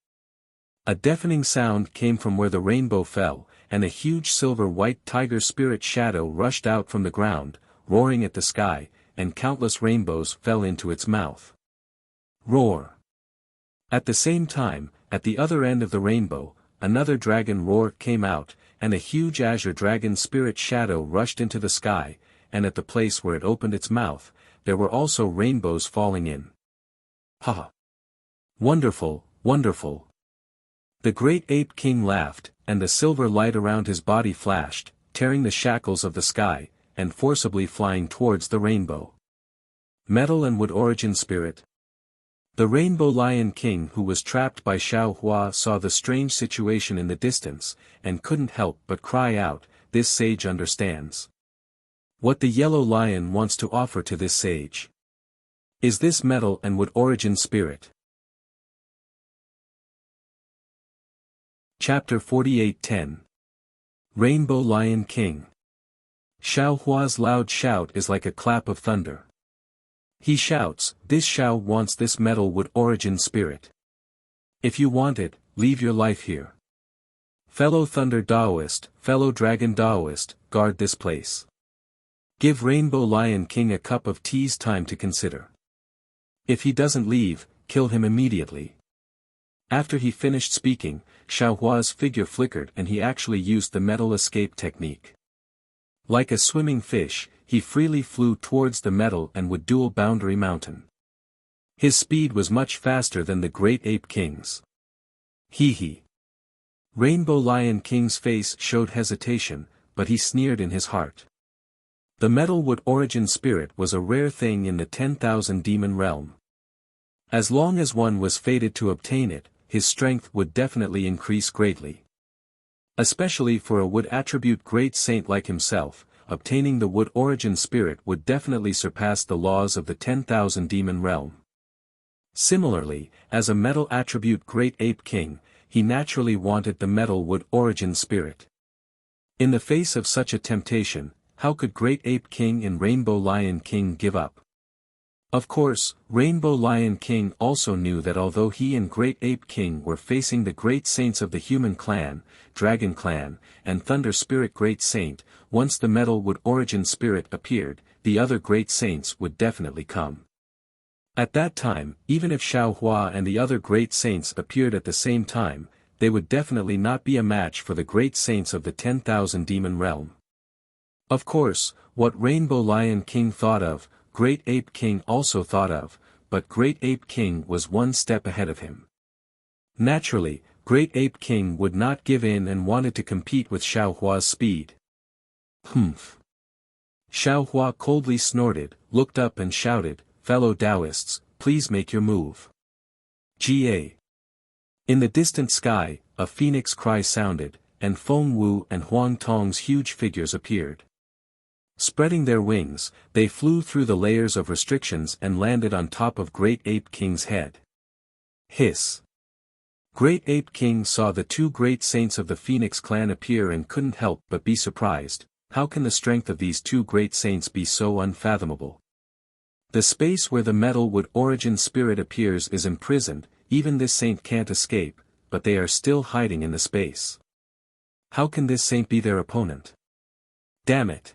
A deafening sound came from where the rainbow fell, and a huge silver-white tiger spirit shadow rushed out from the ground, roaring at the sky, and countless rainbows fell into its mouth. Roar! At the same time, at the other end of the rainbow, another dragon roar came out, and a huge azure dragon spirit shadow rushed into the sky, and at the place where it opened its mouth, there were also rainbows falling in. Ha! Wonderful, wonderful! The great ape king laughed, and the silver light around his body flashed, tearing the shackles of the sky, and forcibly flying towards the rainbow. Metal and wood origin spirit. The Rainbow Lion King, who was trapped by Xiao Hua, saw the strange situation in the distance, and couldn't help but cry out, "This sage understands what the yellow lion wants to offer to this sage. Is this metal and wood origin spirit?" Chapter 48:10 Rainbow Lion King. Xiao Hua's loud shout is like a clap of thunder. He shouts, "This Xiao wants this metal wood origin spirit. If you want it, leave your life here. Fellow Thunder Daoist, fellow Dragon Daoist, guard this place. Give Rainbow Lion King a cup of tea's time to consider. If he doesn't leave, kill him immediately." After he finished speaking, Xiao Hua's figure flickered and he actually used the metal escape technique. Like a swimming fish, he freely flew towards the metal and wood dual boundary mountain. His speed was much faster than the great ape king's. Hee hee. Rainbow Lion King's face showed hesitation, but he sneered in his heart. The metal wood origin spirit was a rare thing in the 10,000 demon realm. As long as one was fated to obtain it, his strength would definitely increase greatly. Especially for a wood attribute great saint like himself, obtaining the wood origin spirit would definitely surpass the laws of the 10,000 demon realm. Similarly, as a metal attribute great ape king, he naturally wanted the metal wood origin spirit. In the face of such a temptation, how could great ape king and Rainbow Lion King give up? Of course, Rainbow Lion King also knew that although he and Great Ape King were facing the great saints of the Human Clan, Dragon Clan, and Thunder Spirit Great Saint, once the metal wood origin spirit appeared, the other great saints would definitely come. At that time, even if Xiao Hua and the other great saints appeared at the same time, they would definitely not be a match for the great saints of the 10,000 demon realm. Of course, what Rainbow Lion King thought of, Great Ape King also thought of, but Great Ape King was one step ahead of him. Naturally, Great Ape King would not give in and wanted to compete with Xiao Hua's speed. Humph. Xiao Hua coldly snorted, looked up and shouted, "Fellow Taoists, please make your move." Ga. In the distant sky, a phoenix cry sounded, and Feng Wu and Huang Tong's huge figures appeared. Spreading their wings, they flew through the layers of restrictions and landed on top of Great Ape King's head. Hiss. Great Ape King saw the two great saints of the Phoenix clan appear and couldn't help but be surprised. How can the strength of these two great saints be so unfathomable? The space where the metal wood origin spirit appears is imprisoned, even this saint can't escape, but they are still hiding in the space. How can this saint be their opponent? Damn it!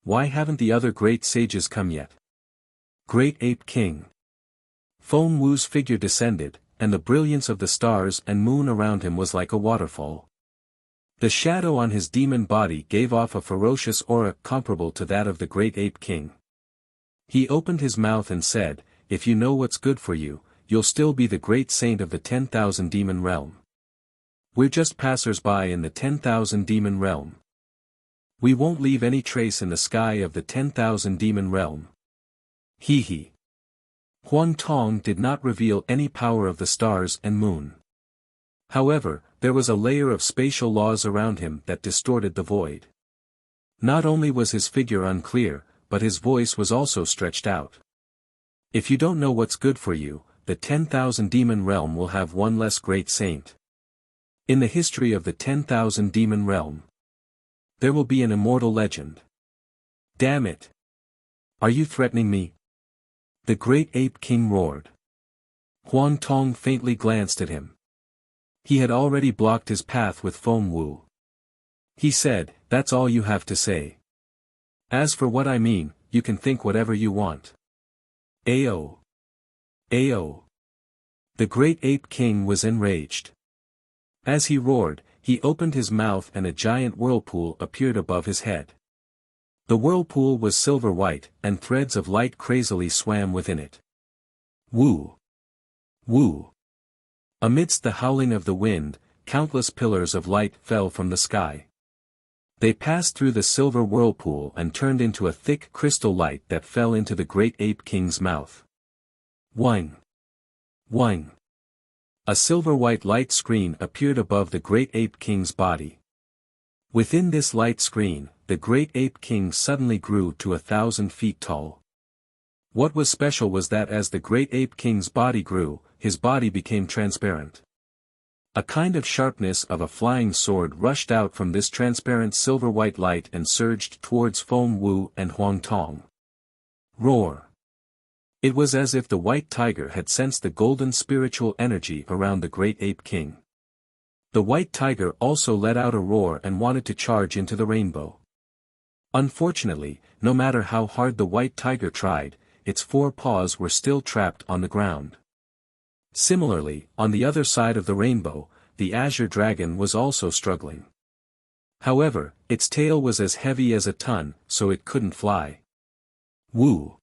Why haven't the other great sages come yet? Great Ape King. Feng Wu's figure descended, and the brilliance of the stars and moon around him was like a waterfall. The shadow on his demon body gave off a ferocious aura comparable to that of the Great Ape King. He opened his mouth and said, "If you know what's good for you, you'll still be the great saint of the 10,000 demon realm. We're just passers-by in the 10,000 demon realm. We won't leave any trace in the sky of the 10,000 demon realm." Hee hee. Huang Tong did not reveal any power of the stars and moon. However, there was a layer of spatial laws around him that distorted the void. Not only was his figure unclear, but his voice was also stretched out. If you don't know what's good for you, the 10,000 demon realm will have one less great saint. In the history of the 10,000 demon realm, there will be an immortal legend. Damn it! Are you threatening me? The Great Ape King roared. Huang Tong faintly glanced at him. He had already blocked his path with Feng Wu. He said, "That's all you have to say. As for what I mean, you can think whatever you want." Ao. The Great Ape King was enraged. As he roared, he opened his mouth and a giant whirlpool appeared above his head. The whirlpool was silver-white, and threads of light crazily swam within it. Woo! Woo! Amidst the howling of the wind, countless pillars of light fell from the sky. They passed through the silver whirlpool and turned into a thick crystal light that fell into the great ape king's mouth. Whing! Whing! A silver-white light screen appeared above the great ape king's body. Within this light screen, the great ape king suddenly grew to 1,000 feet tall. What was special was that as the great ape king's body grew, his body became transparent. A kind of sharpness of a flying sword rushed out from this transparent silver-white light and surged towards Feng Wu and Huang Tong. Roar! It was as if the white tiger had sensed the golden spiritual energy around the great ape king. The white tiger also let out a roar and wanted to charge into the rainbow. Unfortunately, no matter how hard the white tiger tried, its 4 paws were still trapped on the ground. Similarly, on the other side of the rainbow, the azure dragon was also struggling. However, its tail was as heavy as a ton, so it couldn't fly. Woo!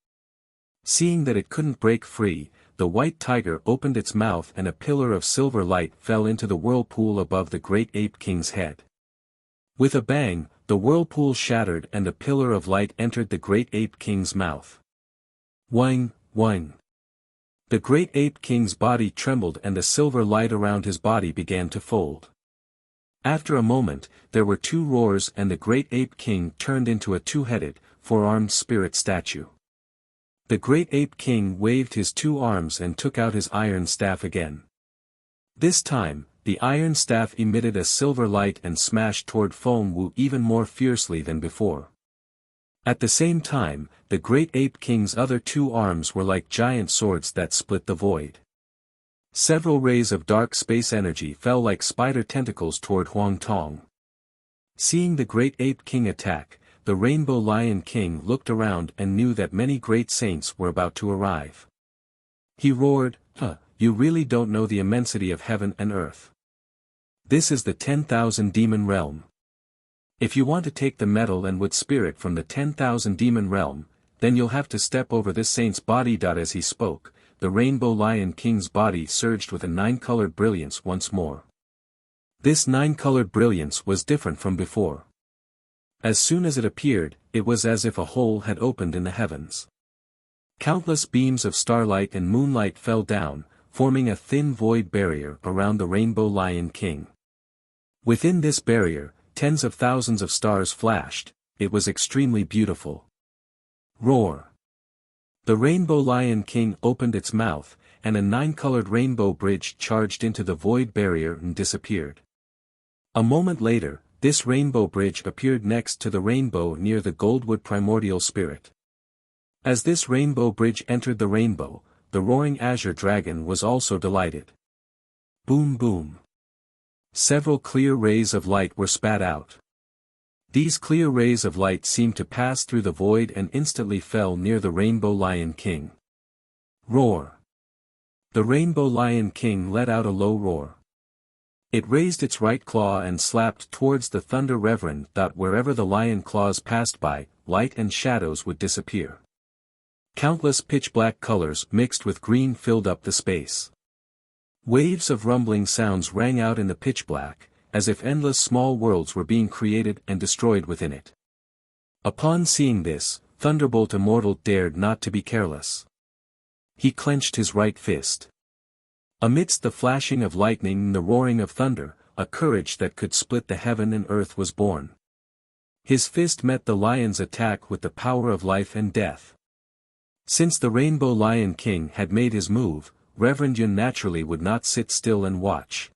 Seeing that it couldn't break free, the white tiger opened its mouth and a pillar of silver light fell into the whirlpool above the great ape king's head. With a bang, the whirlpool shattered and a pillar of light entered the great ape king's mouth. Whing, whing. The great ape king's body trembled and the silver light around his body began to fold. After a moment, there were 2 roars and the great ape king turned into a 2-headed, 4-armed spirit statue. The great ape king waved his 2 arms and took out his iron staff again. This time, the iron staff emitted a silver light and smashed toward Feng Wu even more fiercely than before. At the same time, the great ape king's other 2 arms were like giant swords that split the void. Several rays of dark space energy fell like spider tentacles toward Huang Tong. Seeing the great ape king attack, the Rainbow Lion King looked around and knew that many great saints were about to arrive. He roared, You really don't know the immensity of heaven and earth. This is the 10,000 demon realm. If you want to take the metal and wood spirit from the 10,000 demon realm, then you'll have to step over this saint's body. As he spoke, the Rainbow Lion King's body surged with a 9-colored brilliance once more. This 9-colored brilliance was different from before. As soon as it appeared, it was as if a hole had opened in the heavens. Countless beams of starlight and moonlight fell down, forming a thin void barrier around the Rainbow Lion King. Within this barrier, tens of thousands of stars flashed. It was extremely beautiful. Roar! The Rainbow Lion King opened its mouth, and a 9-colored rainbow bridge charged into the void barrier and disappeared. A moment later, this rainbow bridge appeared next to the rainbow near the Goldwood primordial spirit. As this rainbow bridge entered the rainbow, the roaring azure dragon was also delighted. Boom boom. Several clear rays of light were spat out. These clear rays of light seemed to pass through the void and instantly fell near the Rainbow Lion King. Roar! The Rainbow Lion King let out a low roar. It raised its right claw and slapped towards the thunder reverend that wherever the lion claws passed by, light and shadows would disappear. Countless pitch-black colors mixed with green filled up the space. Waves of rumbling sounds rang out in the pitch-black, as if endless small worlds were being created and destroyed within it. Upon seeing this, Thunderbolt Immortal dared not to be careless. He clenched his right fist. Amidst the flashing of lightning and the roaring of thunder, a courage that could split the heaven and earth was born. His fist met the lion's attack with the power of life and death. Since the Rainbow Lion King had made his move, Reverend Yun naturally would not sit still and watch.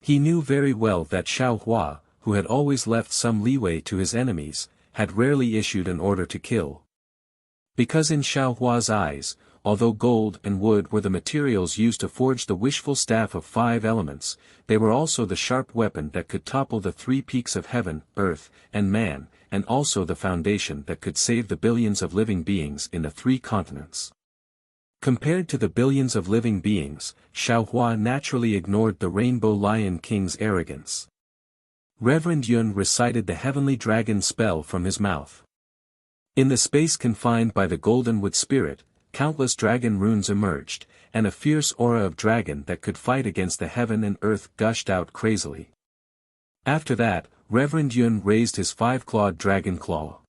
He knew very well that Xiao Hua, who had always left some leeway to his enemies, had rarely issued an order to kill. Because in Xiao Hua's eyes, although gold and wood were the materials used to forge the wishful staff of 5 elements, they were also the sharp weapon that could topple the 3 peaks of heaven, earth, and man, and also the foundation that could save the billions of living beings in the 3 continents. Compared to the billions of living beings, Xiaohua naturally ignored the Rainbow Lion King's arrogance. Reverend Yun recited the heavenly dragon spell from his mouth. In the space confined by the golden wood spirit, countless dragon runes emerged, and a fierce aura of dragon that could fight against the heaven and earth gushed out crazily. After that, Reverend Yun raised his five-clawed dragon claw.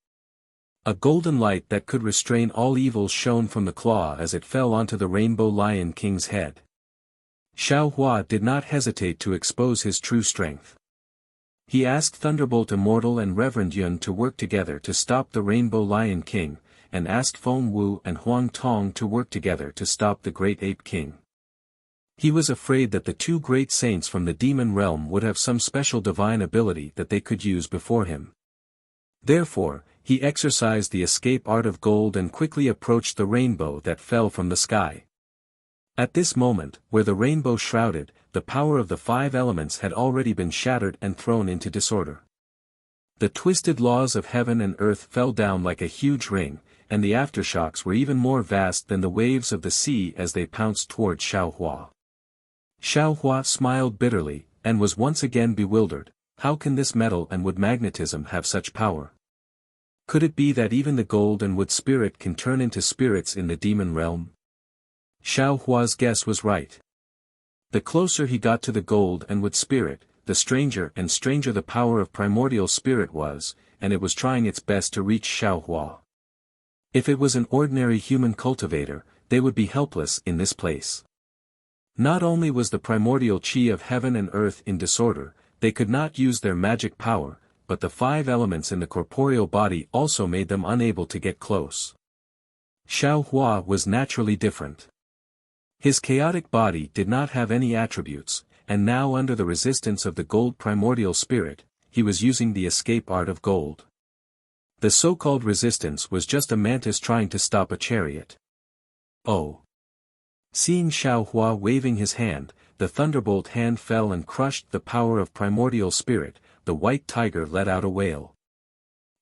A golden light that could restrain all evil shone from the claw as it fell onto the Rainbow Lion King's head. Xiaohua did not hesitate to expose his true strength. He asked Thunderbolt Immortal and Reverend Yun to work together to stop the Rainbow Lion King, and asked Feng Wu and Huang Tong to work together to stop the Great Ape King. He was afraid that the two great saints from the demon realm would have some special divine ability that they could use before him. Therefore, he exercised the escape art of gold and quickly approached the rainbow that fell from the sky. At this moment, where the rainbow shrouded, the power of the five elements had already been shattered and thrown into disorder. The twisted laws of heaven and earth fell down like a huge ring, and the aftershocks were even more vast than the waves of the sea as they pounced toward Xiaohua. Xiaohua smiled bitterly, and was once again bewildered. How can this metal and wood magnetism have such power? Could it be that even the gold and wood spirit can turn into spirits in the demon realm? Xiaohua's guess was right. The closer he got to the gold and wood spirit, the stranger and stranger the power of primordial spirit was, and it was trying its best to reach Xiaohua. If it was an ordinary human cultivator, they would be helpless in this place. Not only was the primordial chi of heaven and earth in disorder, they could not use their magic power, but the five elements in the corporeal body also made them unable to get close. Xiaohua was naturally different. His chaotic body did not have any attributes, and now under the resistance of the gold primordial spirit, he was using the escape art of gold. The so-called resistance was just a mantis trying to stop a chariot. Oh! Seeing Xiaohua waving his hand, the thunderbolt hand fell and crushed the power of primordial spirit. The white tiger let out a wail.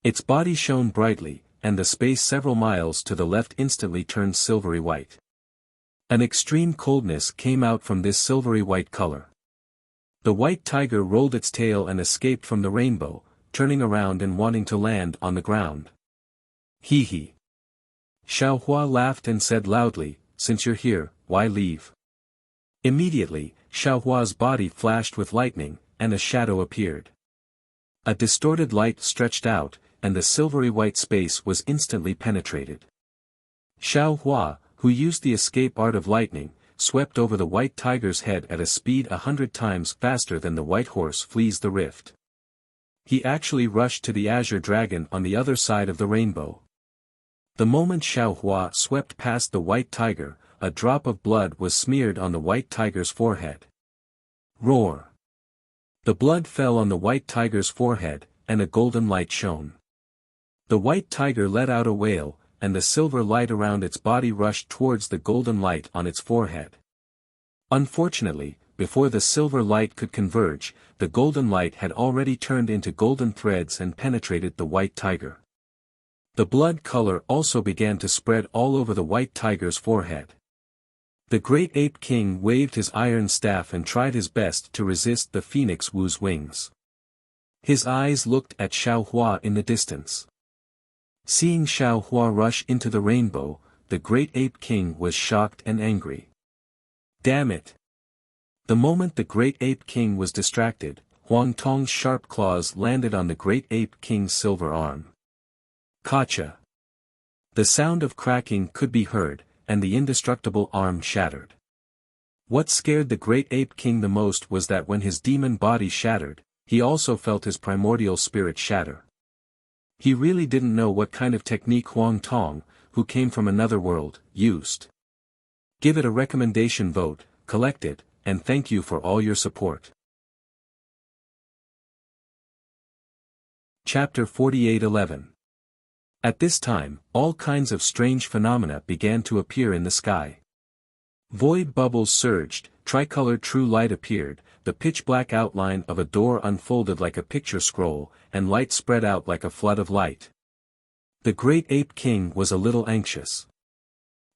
Its body shone brightly, and the space several miles to the left instantly turned silvery white. An extreme coldness came out from this silvery white color. The white tiger rolled its tail and escaped from the rainbow, turning around and wanting to land on the ground. Hee hee. Xiaohua laughed and said loudly, "Since you're here, why leave?" Immediately, Xiaohua's body flashed with lightning, and a shadow appeared. A distorted light stretched out, and the silvery white space was instantly penetrated. Xiaohua, who used the escape art of lightning, swept over the white tiger's head at a speed 100 times faster than the white horse flees the rift. He actually rushed to the azure dragon on the other side of the rainbow. The moment Xiaohua swept past the white tiger, a drop of blood was smeared on the white tiger's forehead. Roar! The blood fell on the white tiger's forehead, and a golden light shone. The white tiger let out a wail, and the silver light around its body rushed towards the golden light on its forehead. Unfortunately, before the silver light could converge, the golden light had already turned into golden threads and penetrated the white tiger. The blood color also began to spread all over the white tiger's forehead. The great ape king waved his iron staff and tried his best to resist the phoenix Wu's wings. His eyes looked at Xiaohua in the distance. Seeing Xiaohua rush into the rainbow, the great ape king was shocked and angry. Damn it! The moment the great ape king was distracted, Huang Tong's sharp claws landed on the great ape king's silver arm. Gotcha! The sound of cracking could be heard, and the indestructible arm shattered. What scared the great ape king the most was that when his demon body shattered, he also felt his primordial spirit shatter. He really didn't know what kind of technique Huang Tong, who came from another world, used. Give it a recommendation vote, collect it, and thank you for all your support. Chapter 48:11. At this time, all kinds of strange phenomena began to appear in the sky. Void bubbles surged, tricolored true light appeared, the pitch-black outline of a door unfolded like a picture scroll, and light spread out like a flood of light. The great ape king was a little anxious.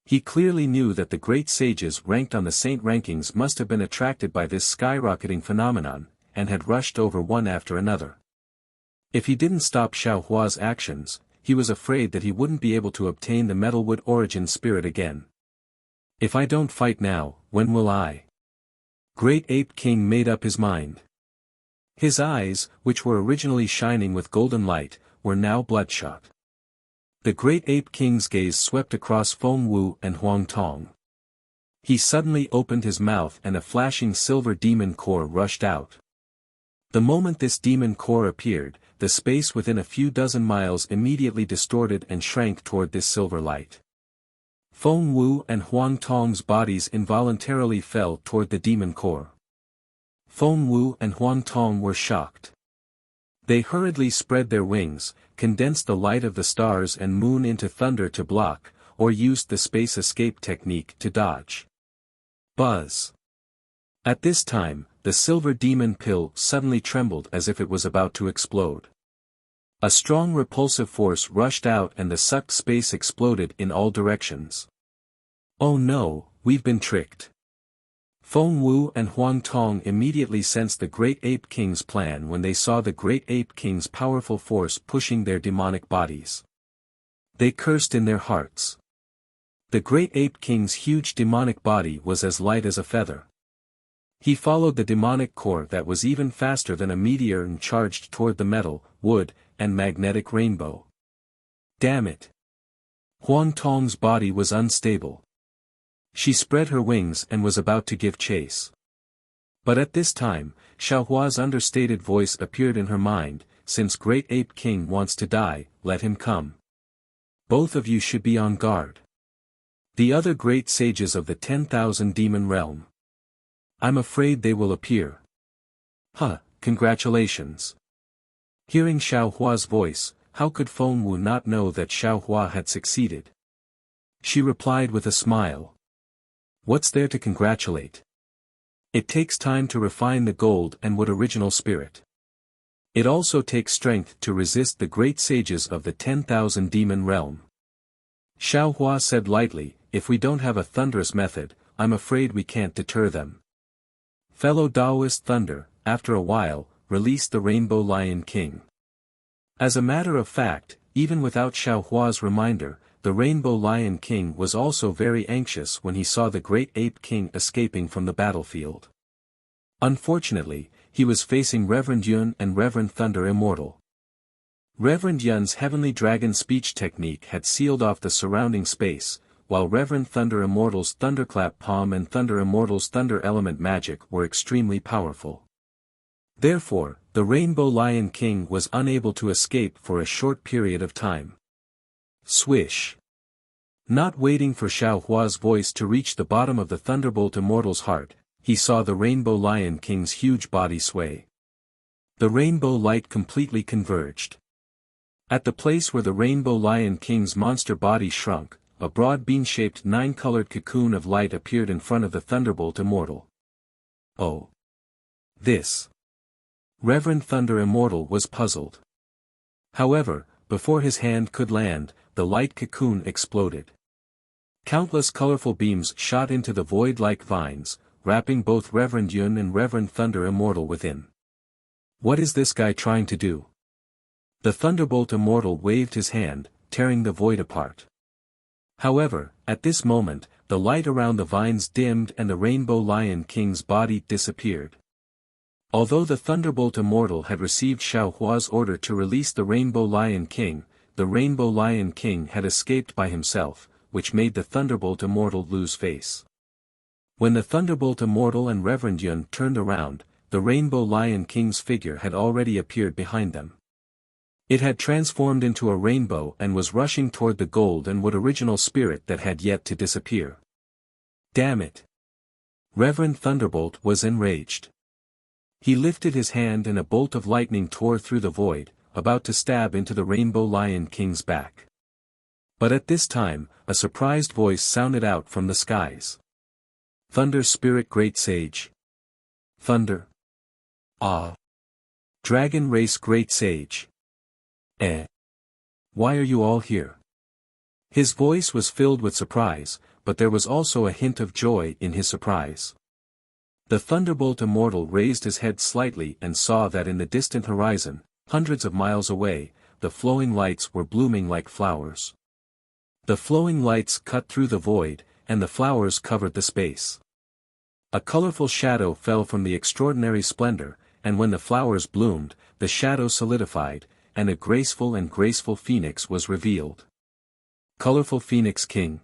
He clearly knew that the great sages ranked on the saint rankings must have been attracted by this skyrocketing phenomenon, and had rushed over one after another. If he didn't stop Xiao Hua's actions, he was afraid that he wouldn't be able to obtain the metalwood origin spirit again. If I don't fight now, when will I? Great Ape King made up his mind. His eyes, which were originally shining with golden light, were now bloodshot. The Great Ape King's gaze swept across Feng Wu and Huang Tong. He suddenly opened his mouth and a flashing silver demon core rushed out. The moment this demon core appeared, the space within a few dozen miles immediately distorted and shrank toward this silver light. Feng Wu and Huang Tong's bodies involuntarily fell toward the demon core. Feng Wu and Huang Tong were shocked. They hurriedly spread their wings, condensed the light of the stars and moon into thunder to block, or used the space escape technique to dodge. Buzz! At this time, the silver demon pill suddenly trembled as if it was about to explode. A strong repulsive force rushed out and the sucked space exploded in all directions. Oh no, we've been tricked. Feng Wu and Huang Tong immediately sensed the Great Ape King's plan when they saw the Great Ape King's powerful force pushing their demonic bodies. They cursed in their hearts. The Great Ape King's huge demonic body was as light as a feather. He followed the demonic core that was even faster than a meteor and charged toward the metal, wood, and magnetic rainbow. Damn it! Huang Tong's body was unstable. She spread her wings and was about to give chase. But at this time, Xiao Hua's understated voice appeared in her mind, since Great Ape King wants to die, let him come. Both of you should be on guard. The other great sages of the 10,000 demon realm. I'm afraid they will appear. Huh, congratulations. Hearing Xiao Hua's voice, how could Feng Wu not know that Xiao Hua had succeeded? She replied with a smile. What's there to congratulate? It takes time to refine the gold and wood original spirit. It also takes strength to resist the great sages of the 10,000 demon realm. Xiao Hua said lightly, if we don't have a thunderous method, I'm afraid we can't deter them. Fellow Taoist Thunder, after a while, released the Rainbow Lion King. As a matter of fact, even without Xiao Hua's reminder, the Rainbow Lion King was also very anxious when he saw the Great Ape King escaping from the battlefield. Unfortunately, he was facing Reverend Yun and Reverend Thunder Immortal. Reverend Yun's Heavenly Dragon speech technique had sealed off the surrounding space, while Reverend Thunder Immortal's Thunderclap Palm and Thunder Immortal's Thunder Element magic were extremely powerful. Therefore, the Rainbow Lion King was unable to escape for a short period of time. Swish! Not waiting for Xiao Hua's voice to reach the bottom of the Thunderbolt Immortal's heart, he saw the Rainbow Lion King's huge body sway. The rainbow light completely converged. At the place where the Rainbow Lion King's monster body shrunk, a broad bean-shaped 9-colored cocoon of light appeared in front of the Thunderbolt Immortal. Oh! This! Reverend Thunder Immortal was puzzled. However, before his hand could land, the light cocoon exploded. Countless colorful beams shot into the void like vines, wrapping both Reverend Yun and Reverend Thunder Immortal within. What is this guy trying to do? The Thunderbolt Immortal waved his hand, tearing the void apart. However, at this moment, the light around the vines dimmed and the Rainbow Lion King's body disappeared. Although the Thunderbolt Immortal had received Xiao Hua's order to release the Rainbow Lion King, the Rainbow Lion King had escaped by himself, which made the Thunderbolt Immortal lose face. When the Thunderbolt Immortal and Reverend Yun turned around, the Rainbow Lion King's figure had already appeared behind them. It had transformed into a rainbow and was rushing toward the gold and wood original spirit that had yet to disappear. Damn it! Reverend Thunderbolt was enraged. He lifted his hand and a bolt of lightning tore through the void, about to stab into the Rainbow Lion King's back. But at this time, a surprised voice sounded out from the skies. Thunder Spirit Great Sage. Thunder. Ah. Dragon Race Great Sage. Why are you all here? His voice was filled with surprise, but there was also a hint of joy in his surprise. The thunderbolt immortal raised his head slightly and saw that in the distant horizon, hundreds of miles away, the flowing lights were blooming like flowers. The flowing lights cut through the void, and the flowers covered the space. A colorful shadow fell from the extraordinary splendor, and when the flowers bloomed, the shadow solidified, and a graceful phoenix was revealed. Colorful Phoenix King.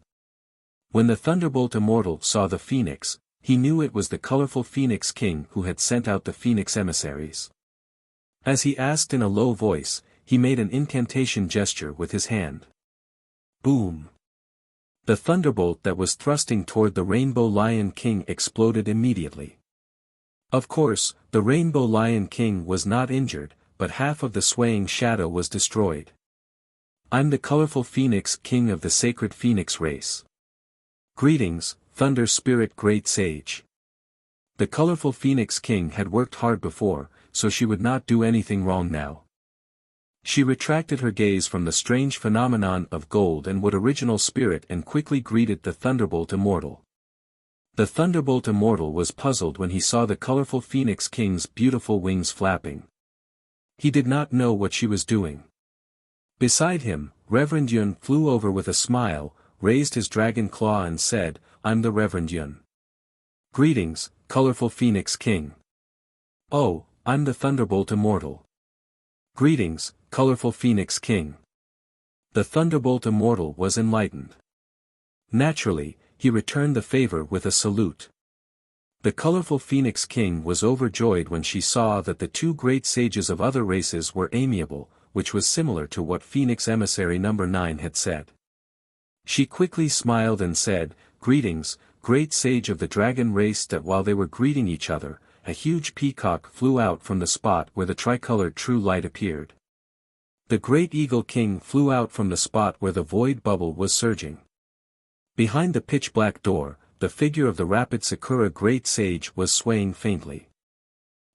When the thunderbolt immortal saw the phoenix, he knew it was the colorful Phoenix King who had sent out the phoenix emissaries. As he asked in a low voice, he made an incantation gesture with his hand. Boom! The thunderbolt that was thrusting toward the Rainbow Lion King exploded immediately. Of course, the Rainbow Lion King was not injured, but half of the swaying shadow was destroyed. I'm the colorful Phoenix King of the sacred Phoenix race. Greetings, Thunder Spirit Great Sage. The colorful Phoenix King had worked hard before, so she would not do anything wrong now. She retracted her gaze from the strange phenomenon of gold and wood original spirit and quickly greeted the Thunderbolt Immortal. The Thunderbolt Immortal was puzzled when he saw the colorful Phoenix King's beautiful wings flapping. He did not know what she was doing. Beside him, Reverend Yun flew over with a smile, raised his dragon claw and said, I'm the Reverend Yun. Greetings, colorful Phoenix King. Oh, I'm the Thunderbolt Immortal. Greetings, colorful Phoenix King. The Thunderbolt Immortal was enlightened. Naturally, he returned the favor with a salute. The colorful Phoenix King was overjoyed when she saw that the two great sages of other races were amiable, which was similar to what Phoenix Emissary No. 9 had said. She quickly smiled and said, Greetings, great sage of the dragon race. That while they were greeting each other, a huge peacock flew out from the spot where the tricolored true light appeared. The great Eagle King flew out from the spot where the void bubble was surging. Behind the pitch-black door, the figure of the rapid Sakura great sage was swaying faintly.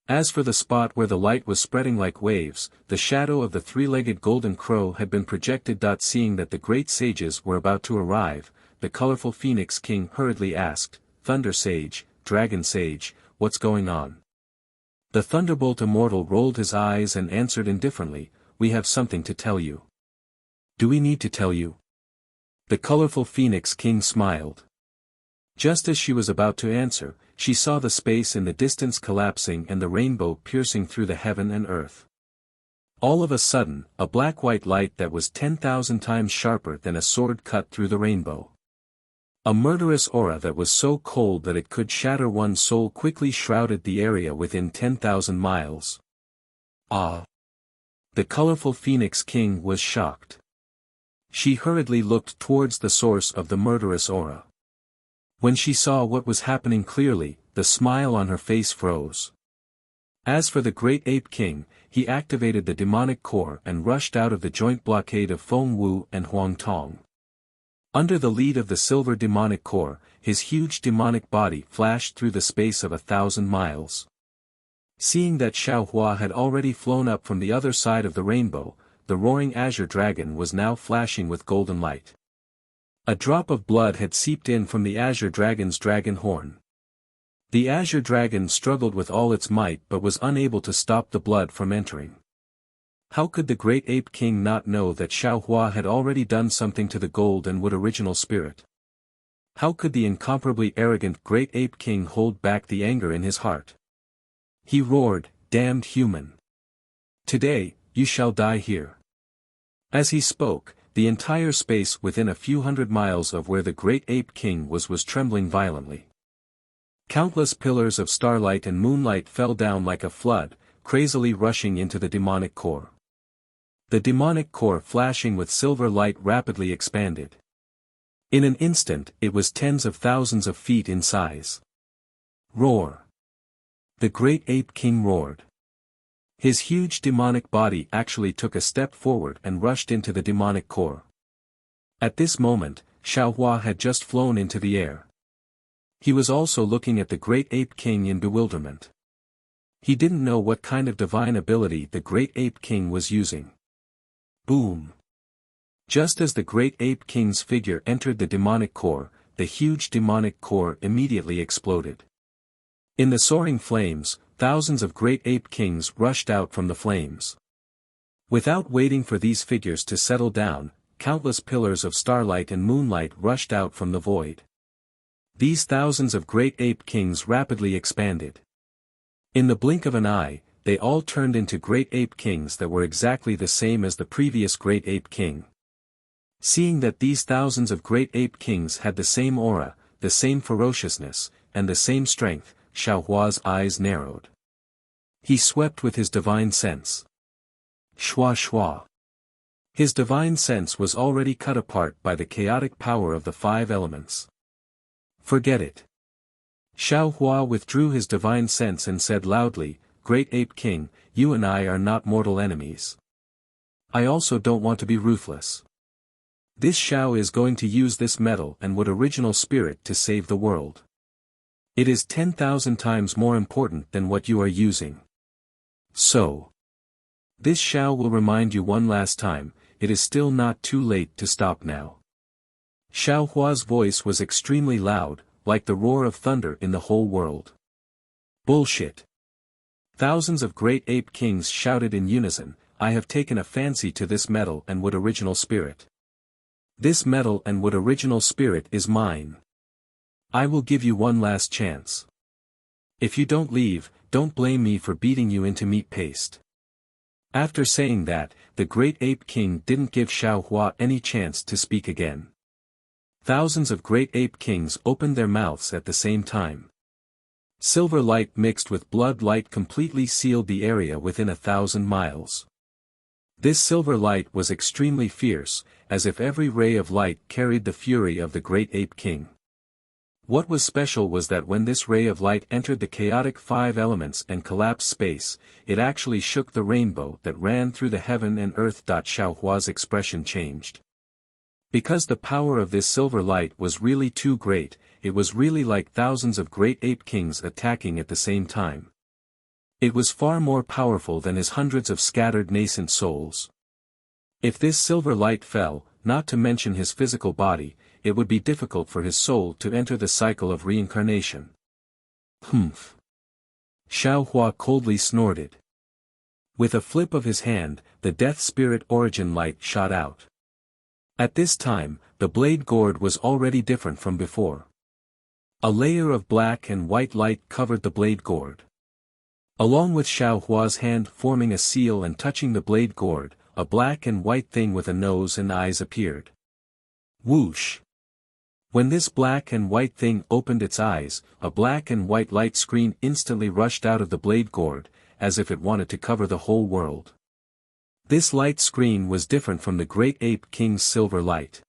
As for the spot where the light was spreading like waves, the shadow of the three-legged golden crow had been projected. Seeing that the great sages were about to arrive, the colorful Phoenix King hurriedly asked, Thunder Sage, Dragon Sage, what's going on? The Thunderbolt Immortal rolled his eyes and answered indifferently, We have something to tell you. Do we need to tell you? The colorful Phoenix King smiled. Just as she was about to answer, she saw the space in the distance collapsing and the rainbow piercing through the heaven and earth. All of a sudden, a black-white light that was 10,000 times sharper than a sword cut through the rainbow. A murderous aura that was so cold that it could shatter one's soul quickly shrouded the area within 10,000 miles. Ah! The colorful Phoenix King was shocked. She hurriedly looked towards the source of the murderous aura. When she saw what was happening clearly, the smile on her face froze. As for the great Ape King, he activated the demonic core and rushed out of the joint blockade of Feng Wu and Huang Tong. Under the lead of the silver demonic core, his huge demonic body flashed through the space of 1,000 miles. Seeing that Xiao Hua had already flown up from the other side of the rainbow, the roaring azure dragon was now flashing with golden light. A drop of blood had seeped in from the azure dragon's dragon horn. The azure dragon struggled with all its might but was unable to stop the blood from entering. How could the great Ape King not know that Xiao Hua had already done something to the gold and wood original spirit? How could the incomparably arrogant great Ape King hold back the anger in his heart? He roared, Damned human! Today, you shall die here. As he spoke, the entire space within a few hundred miles of where the great Ape King was trembling violently. Countless pillars of starlight and moonlight fell down like a flood, crazily rushing into the demonic core. The demonic core flashing with silver light rapidly expanded. In an instant it was tens of thousands of feet in size. Roar! The great Ape King roared. His huge demonic body actually took a step forward and rushed into the demonic core. At this moment, Xiao Hua had just flown into the air. He was also looking at the great Ape King in bewilderment. He didn't know what kind of divine ability the great Ape King was using. Boom! Just as the great Ape King's figure entered the demonic core, the huge demonic core immediately exploded. In the soaring flames, thousands of great ape kings rushed out from the flames. Without waiting for these figures to settle down, countless pillars of starlight and moonlight rushed out from the void. These thousands of great ape kings rapidly expanded. In the blink of an eye, they all turned into great ape kings that were exactly the same as the previous great ape king. Seeing that these thousands of great ape kings had the same aura, the same ferociousness, and the same strength, Xiao Hua's eyes narrowed. He swept with his divine sense. Shua shua. His divine sense was already cut apart by the chaotic power of the 5 elements. Forget it. Xiao Hua withdrew his divine sense and said loudly, Great Ape King, you and I are not mortal enemies. I also don't want to be ruthless. This Xiao is going to use this metal and wood original spirit to save the world. It is 10,000 times more important than what you are using. So. This Xiao will remind you one last time, it is still not too late to stop now. Xiao Hua's voice was extremely loud, like the roar of thunder in the whole world. Bullshit. Thousands of great ape kings shouted in unison, I have taken a fancy to this metal and wood original spirit. This metal and wood original spirit is mine. I will give you one last chance. If you don't leave, don't blame me for beating you into meat paste. After saying that, the great ape king didn't give Xiao Hua any chance to speak again. Thousands of great ape kings opened their mouths at the same time. Silver light mixed with blood light completely sealed the area within 1,000 miles. This silver light was extremely fierce, as if every ray of light carried the fury of the great ape king. What was special was that when this ray of light entered the chaotic 5 elements and collapsed space, it actually shook the rainbow that ran through the heaven and earth. Xiao Hua's expression changed. Because the power of this silver light was really too great, it was really like thousands of great ape kings attacking at the same time. It was far more powerful than his hundreds of scattered nascent souls. If this silver light fell, not to mention his physical body, it would be difficult for his soul to enter the cycle of reincarnation. Humph. Xiao Hua coldly snorted. With a flip of his hand, the death spirit origin light shot out. At this time, the blade gourd was already different from before. A layer of black and white light covered the blade gourd. Along with Xiao Hua's hand forming a seal and touching the blade gourd, a black and white thing with a nose and eyes appeared. Whoosh! When this black and white thing opened its eyes, a black and white light screen instantly rushed out of the blade gourd, as if it wanted to cover the whole world. This light screen was different from the great ape king's silver light.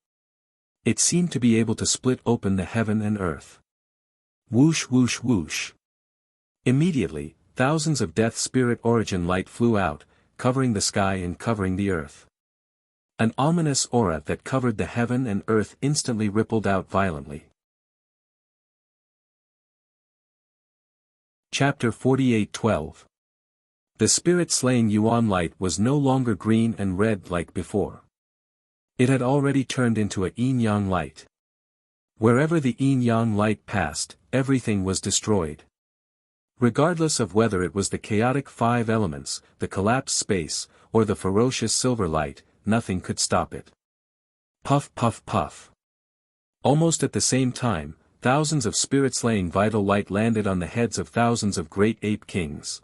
It seemed to be able to split open the heaven and earth. Whoosh whoosh whoosh. Immediately, thousands of death spirit origin light flew out, covering the sky and covering the earth. An ominous aura that covered the heaven and earth instantly rippled out violently. Chapter 48:12. The spirit-slaying Yuan light was no longer green and red like before. It had already turned into a yin-yang light. Wherever the yin-yang light passed, everything was destroyed. Regardless of whether it was the chaotic 5 elements, the collapsed space, or the ferocious silver light, nothing could stop it. Puff puff puff. Almost at the same time, thousands of spirit-slaying vital light landed on the heads of thousands of great ape kings.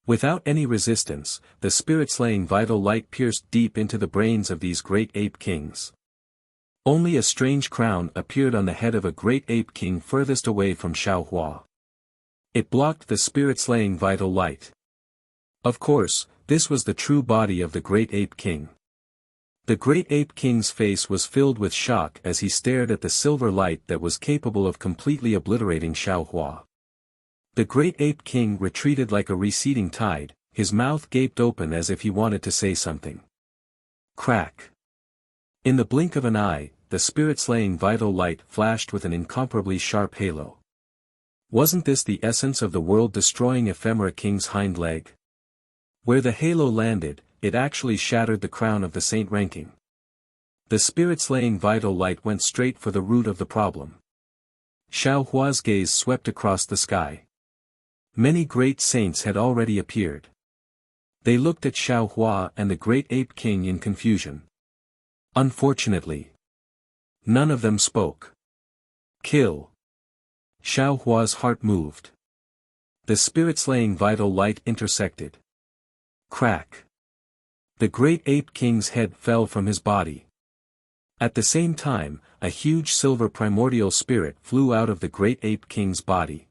Without any resistance, the spirit-slaying vital light pierced deep into the brains of these great ape kings. Only a strange crown appeared on the head of a great ape king furthest away from Xiao Hua. It blocked the spirit-slaying vital light. Of course, this was the true body of the great ape king. The great ape king's face was filled with shock as he stared at the silver light that was capable of completely obliterating Xiao Hua. The great ape king retreated like a receding tide, his mouth gaped open as if he wanted to say something. Crack. In the blink of an eye, the spirit-slaying vital light flashed with an incomparably sharp halo. Wasn't this the essence of the world-destroying ephemera king's hind leg? Where the halo landed, it actually shattered the crown of the saint ranking. The spirit-slaying vital light went straight for the root of the problem. Xiao Hua's gaze swept across the sky. Many great saints had already appeared. They looked at Xiao Hua and the great ape king in confusion. Unfortunately, none of them spoke. Kill. Xiao Hua's heart moved. The spirit-slaying vital light intersected. Crack. The great ape king's head fell from his body. At the same time, a huge silver primordial spirit flew out of the great ape king's body.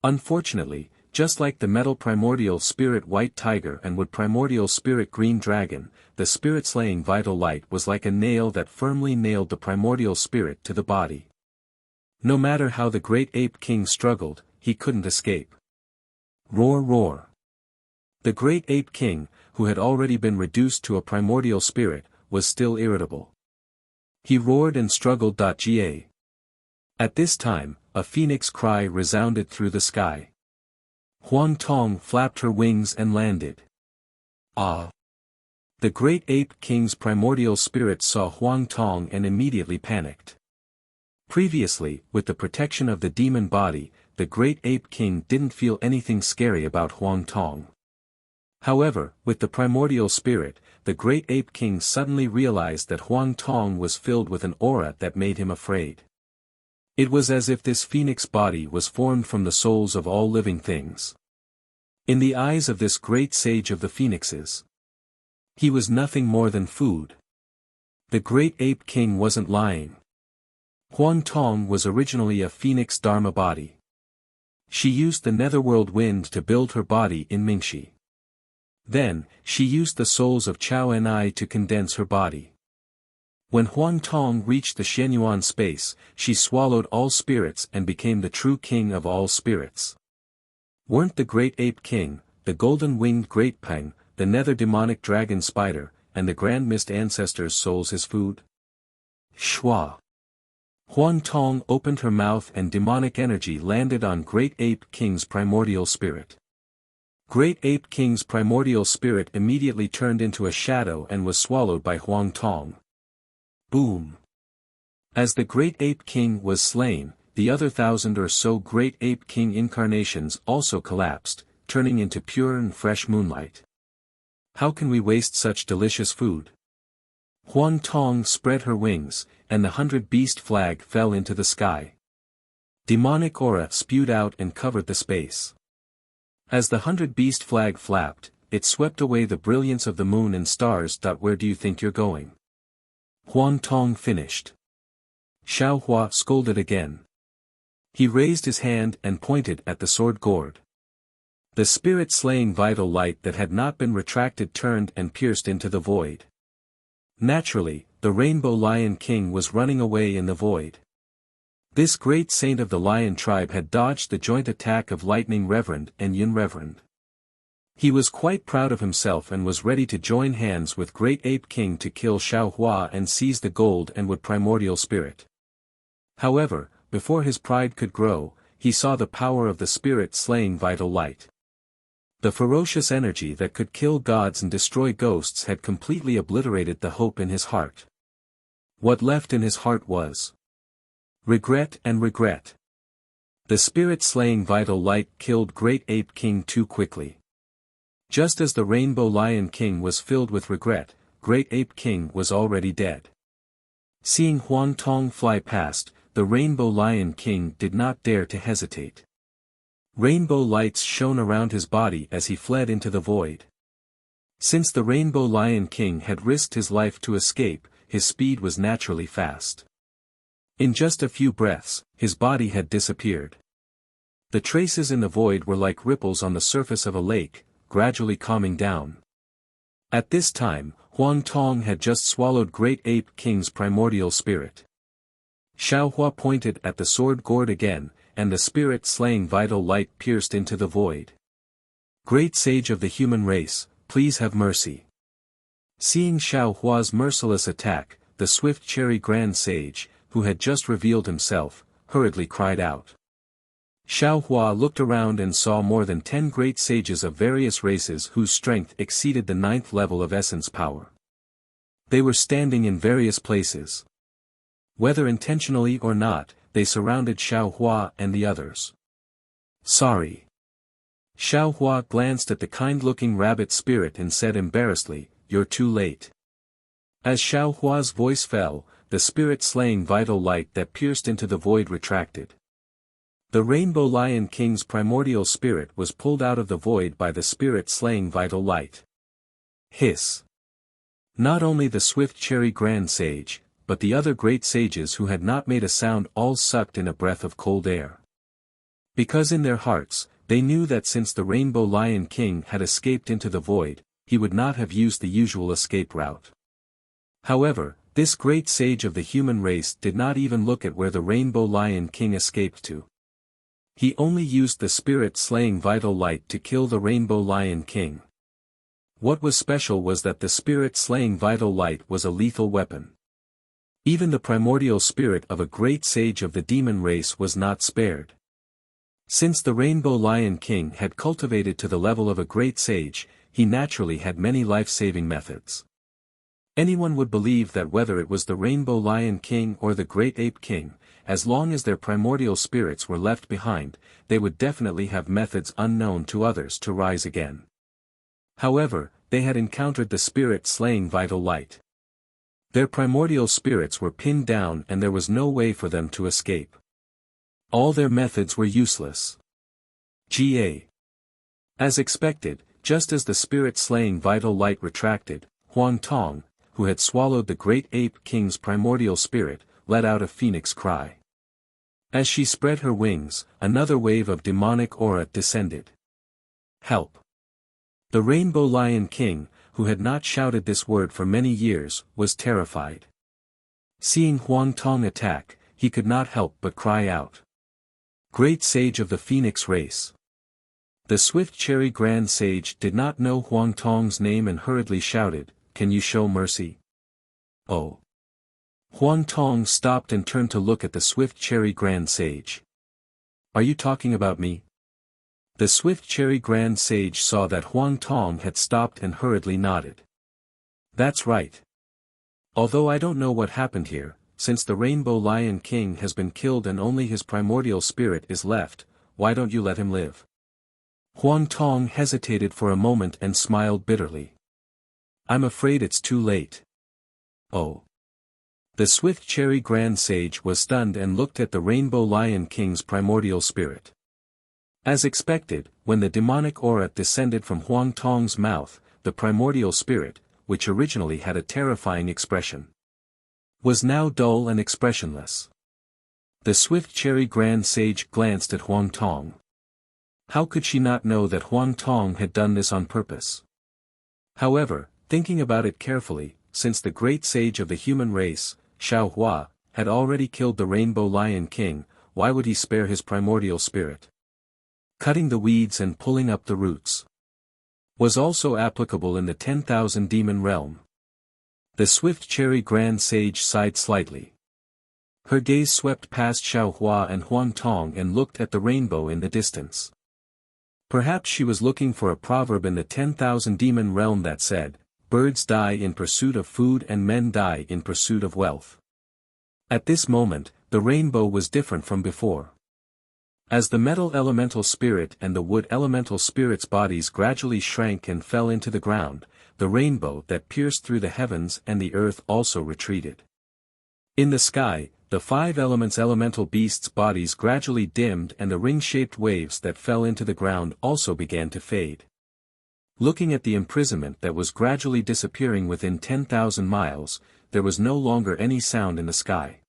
Unfortunately, just like the metal primordial spirit white tiger and wood primordial spirit green dragon, the spirit-slaying vital light was like a nail that firmly nailed the primordial spirit to the body. No matter how the great ape king struggled, he couldn't escape. Roar roar. The great ape king, who had already been reduced to a primordial spirit, was still irritable. He roared and struggled. Ga. At this time, a phoenix cry resounded through the sky. Huang Tong flapped her wings and landed. Ah! The great ape king's primordial spirit saw Huang Tong and immediately panicked. Previously, with the protection of the demon body, the great ape king didn't feel anything scary about Huang Tong. However, with the primordial spirit, the great ape king suddenly realized that Huang Tong was filled with an aura that made him afraid. It was as if this phoenix body was formed from the souls of all living things. In the eyes of this great sage of the phoenixes, he was nothing more than food. The great ape king wasn't lying. Huang Tong was originally a phoenix dharma body. She used the netherworld wind to build her body in Mingxi. Then, she used the souls of Chao and I to condense her body. When Huang Tong reached the Shenyuan space, she swallowed all spirits and became the true king of all spirits. Weren't the great ape king, the golden-winged great peng, the nether demonic dragon spider, and the grand mist ancestors' souls his food? Shua. Huang Tong opened her mouth and demonic energy landed on great ape king's primordial spirit. Great ape king's primordial spirit immediately turned into a shadow and was swallowed by Huang Tong. Boom! As the great ape king was slain, the other 1,000 or so great ape king incarnations also collapsed, turning into pure and fresh moonlight. How can we waste such delicious food? Huang Tong spread her wings, and the 100-beast flag fell into the sky. Demonic aura spewed out and covered the space. As the 100-beast flag flapped, it swept away the brilliance of the moon and stars. Where do you think you're going? Huang Tong finished. Xiao Hua scolded again. He raised his hand and pointed at the sword gourd. The spirit-slaying vital light that had not been retracted turned and pierced into the void. Naturally, the Rainbow Lion King was running away in the void. This great saint of the lion tribe had dodged the joint attack of Lightning Reverend and Yun Reverend. He was quite proud of himself and was ready to join hands with Great Ape King to kill Xiao Hua and seize the gold and wood primordial spirit. However, before his pride could grow, he saw the power of the spirit-slaying vital light. The ferocious energy that could kill gods and destroy ghosts had completely obliterated the hope in his heart. What left in his heart was regret and regret. The spirit-slaying vital light killed Great Ape King too quickly. Just as the Rainbow Lion King was filled with regret, Great Ape King was already dead. Seeing Huang Tong fly past, the Rainbow Lion King did not dare to hesitate. Rainbow lights shone around his body as he fled into the void. Since the Rainbow Lion King had risked his life to escape, his speed was naturally fast. In just a few breaths, his body had disappeared. The traces in the void were like ripples on the surface of a lake, gradually calming down. At this time, Huang Tong had just swallowed Great Ape King's primordial spirit. Xiao Hua pointed at the sword gourd again, and the spirit-slaying vital light pierced into the void. Great sage of the human race, please have mercy. Seeing Xiao Hua's merciless attack, the swift cherry grand sage, who had just revealed himself, hurriedly cried out. Xiao Hua looked around and saw more than 10 great sages of various races whose strength exceeded the 9th level of essence power. They were standing in various places. Whether intentionally or not, they surrounded Xiao Hua and the others. Sorry. Xiao Hua glanced at the kind-looking rabbit spirit and said embarrassedly, "You're too late." As Xiao Hua's voice fell, the spirit-slaying vital light that pierced into the void retracted. The Rainbow Lion King's primordial spirit was pulled out of the void by the spirit-slaying vital light. Hiss. Not only the swift cherry grand sage, but the other great sages who had not made a sound all sucked in a breath of cold air. Because in their hearts, they knew that since the Rainbow Lion King had escaped into the void, he would not have used the usual escape route. However, this great sage of the human race did not even look at where the Rainbow Lion King escaped to. He only used the spirit-slaying vital light to kill the Rainbow Lion King. What was special was that the spirit-slaying vital light was a lethal weapon. Even the primordial spirit of a great sage of the demon race was not spared. Since the Rainbow Lion King had cultivated to the level of a great sage, he naturally had many life-saving methods. Anyone would believe that whether it was the Rainbow Lion King or the Great Ape King, as long as their primordial spirits were left behind, they would definitely have methods unknown to others to rise again. However, they had encountered the spirit-slaying vital light. Their primordial spirits were pinned down and there was no way for them to escape. All their methods were useless. Ga. As expected, just as the spirit-slaying vital light retracted, Huang Tong, who had swallowed the Great Ape King's primordial spirit, let out a phoenix cry. As she spread her wings, another wave of demonic aura descended. Help! The Rainbow Lion King, who had not shouted this word for many years, was terrified. Seeing Huang Tong attack, he could not help but cry out. Great Sage of the Phoenix Race! The swift cherry grand sage did not know Huang Tong's name and hurriedly shouted, "Can you show mercy?" Oh! Huang Tong stopped and turned to look at the swift cherry grand sage. Are you talking about me? The swift cherry grand sage saw that Huang Tong had stopped and hurriedly nodded. That's right. Although I don't know what happened here, since the Rainbow Lion King has been killed and only his primordial spirit is left, why don't you let him live? Huang Tong hesitated for a moment and smiled bitterly. I'm afraid it's too late. Oh. The swift cherry grand sage was stunned and looked at the Rainbow Lion King's primordial spirit. As expected, when the demonic aura descended from Huang Tong's mouth, the primordial spirit, which originally had a terrifying expression, was now dull and expressionless. The swift cherry grand sage glanced at Huang Tong. How could she not know that Huang Tong had done this on purpose? However, thinking about it carefully, since the great sage of the human race, Xiao Hua, had already killed the Rainbow Lion King, why would he spare his primordial spirit? Cutting the weeds and pulling up the roots was also applicable in the 10,000 demon realm. The swift cherry grand sage sighed slightly. Her gaze swept past Xiao Hua and Huang Tong and looked at the rainbow in the distance. Perhaps she was looking for a proverb in the 10,000 demon realm that said, "Birds die in pursuit of food and men die in pursuit of wealth." At this moment, the rainbow was different from before. As the metal elemental spirit and the wood elemental spirit's bodies gradually shrank and fell into the ground, the rainbow that pierced through the heavens and the earth also retreated. In the sky, the 5 elements elemental beasts' bodies gradually dimmed and the ring-shaped waves that fell into the ground also began to fade. Looking at the imprisonment that was gradually disappearing within 10,000 miles, there was no longer any sound in the sky.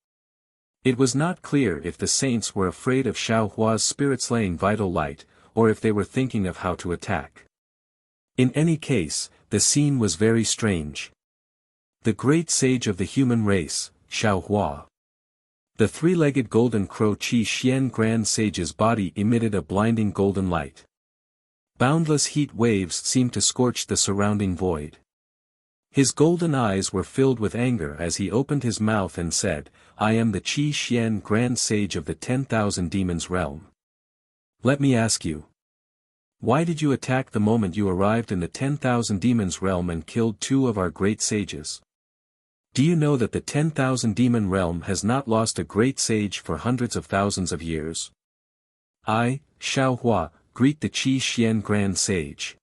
It was not clear if the saints were afraid of Xiao Hua's spirit-slaying vital light, or if they were thinking of how to attack. In any case, the scene was very strange. The great sage of the human race, Xiao Hua. The 3-legged golden crow Qi Xian Grand Sage's body emitted a blinding golden light. Boundless heat waves seemed to scorch the surrounding void. His golden eyes were filled with anger as he opened his mouth and said, "I am the Qi Xian Grand Sage of the 10,000 Demons realm. Let me ask you. Why did you attack the moment you arrived in the 10,000 Demons realm and killed 2 of our great sages?" Do you know that the 10,000 demon realm has not lost a great sage for hundreds of thousands of years? I, Xiao Hua, greet the Qi Xian Grand Sage.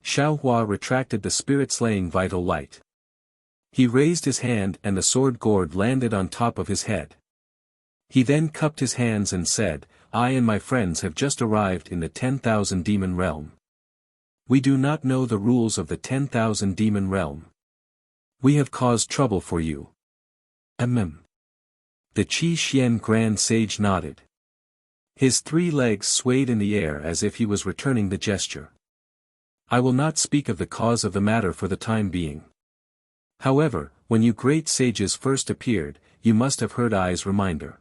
Xiao Hua retracted the spirit-slaying vital light. He raised his hand and the sword gourd landed on top of his head. He then cupped his hands and said, I and my friends have just arrived in the 10,000 demon realm. We do not know the rules of the 10,000 demon realm. We have caused trouble for you. The Qi Xian Grand Sage nodded. His 3 legs swayed in the air as if he was returning the gesture. I will not speak of the cause of the matter for the time being. However, when you great sages first appeared, you must have heard I's reminder.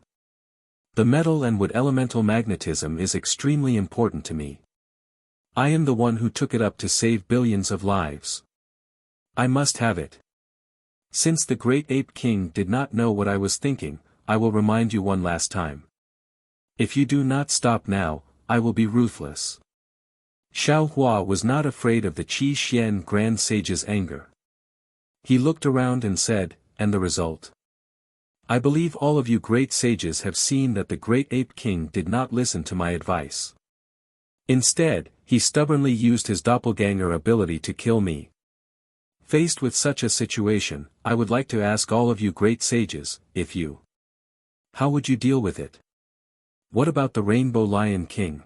The metal and wood elemental magnetism is extremely important to me. I am the one who took it up to save billions of lives. I must have it. Since the great ape king did not know what I was thinking, I will remind you one last time. If you do not stop now, I will be ruthless. Xiao Hua was not afraid of the Qi Xian Grand Sage's anger. He looked around and said, and the result? I believe all of you great sages have seen that the great ape king did not listen to my advice. Instead, he stubbornly used his doppelganger ability to kill me. Faced with such a situation, I would like to ask all of you great sages, how would you deal with it? What about the Rainbow Lion King?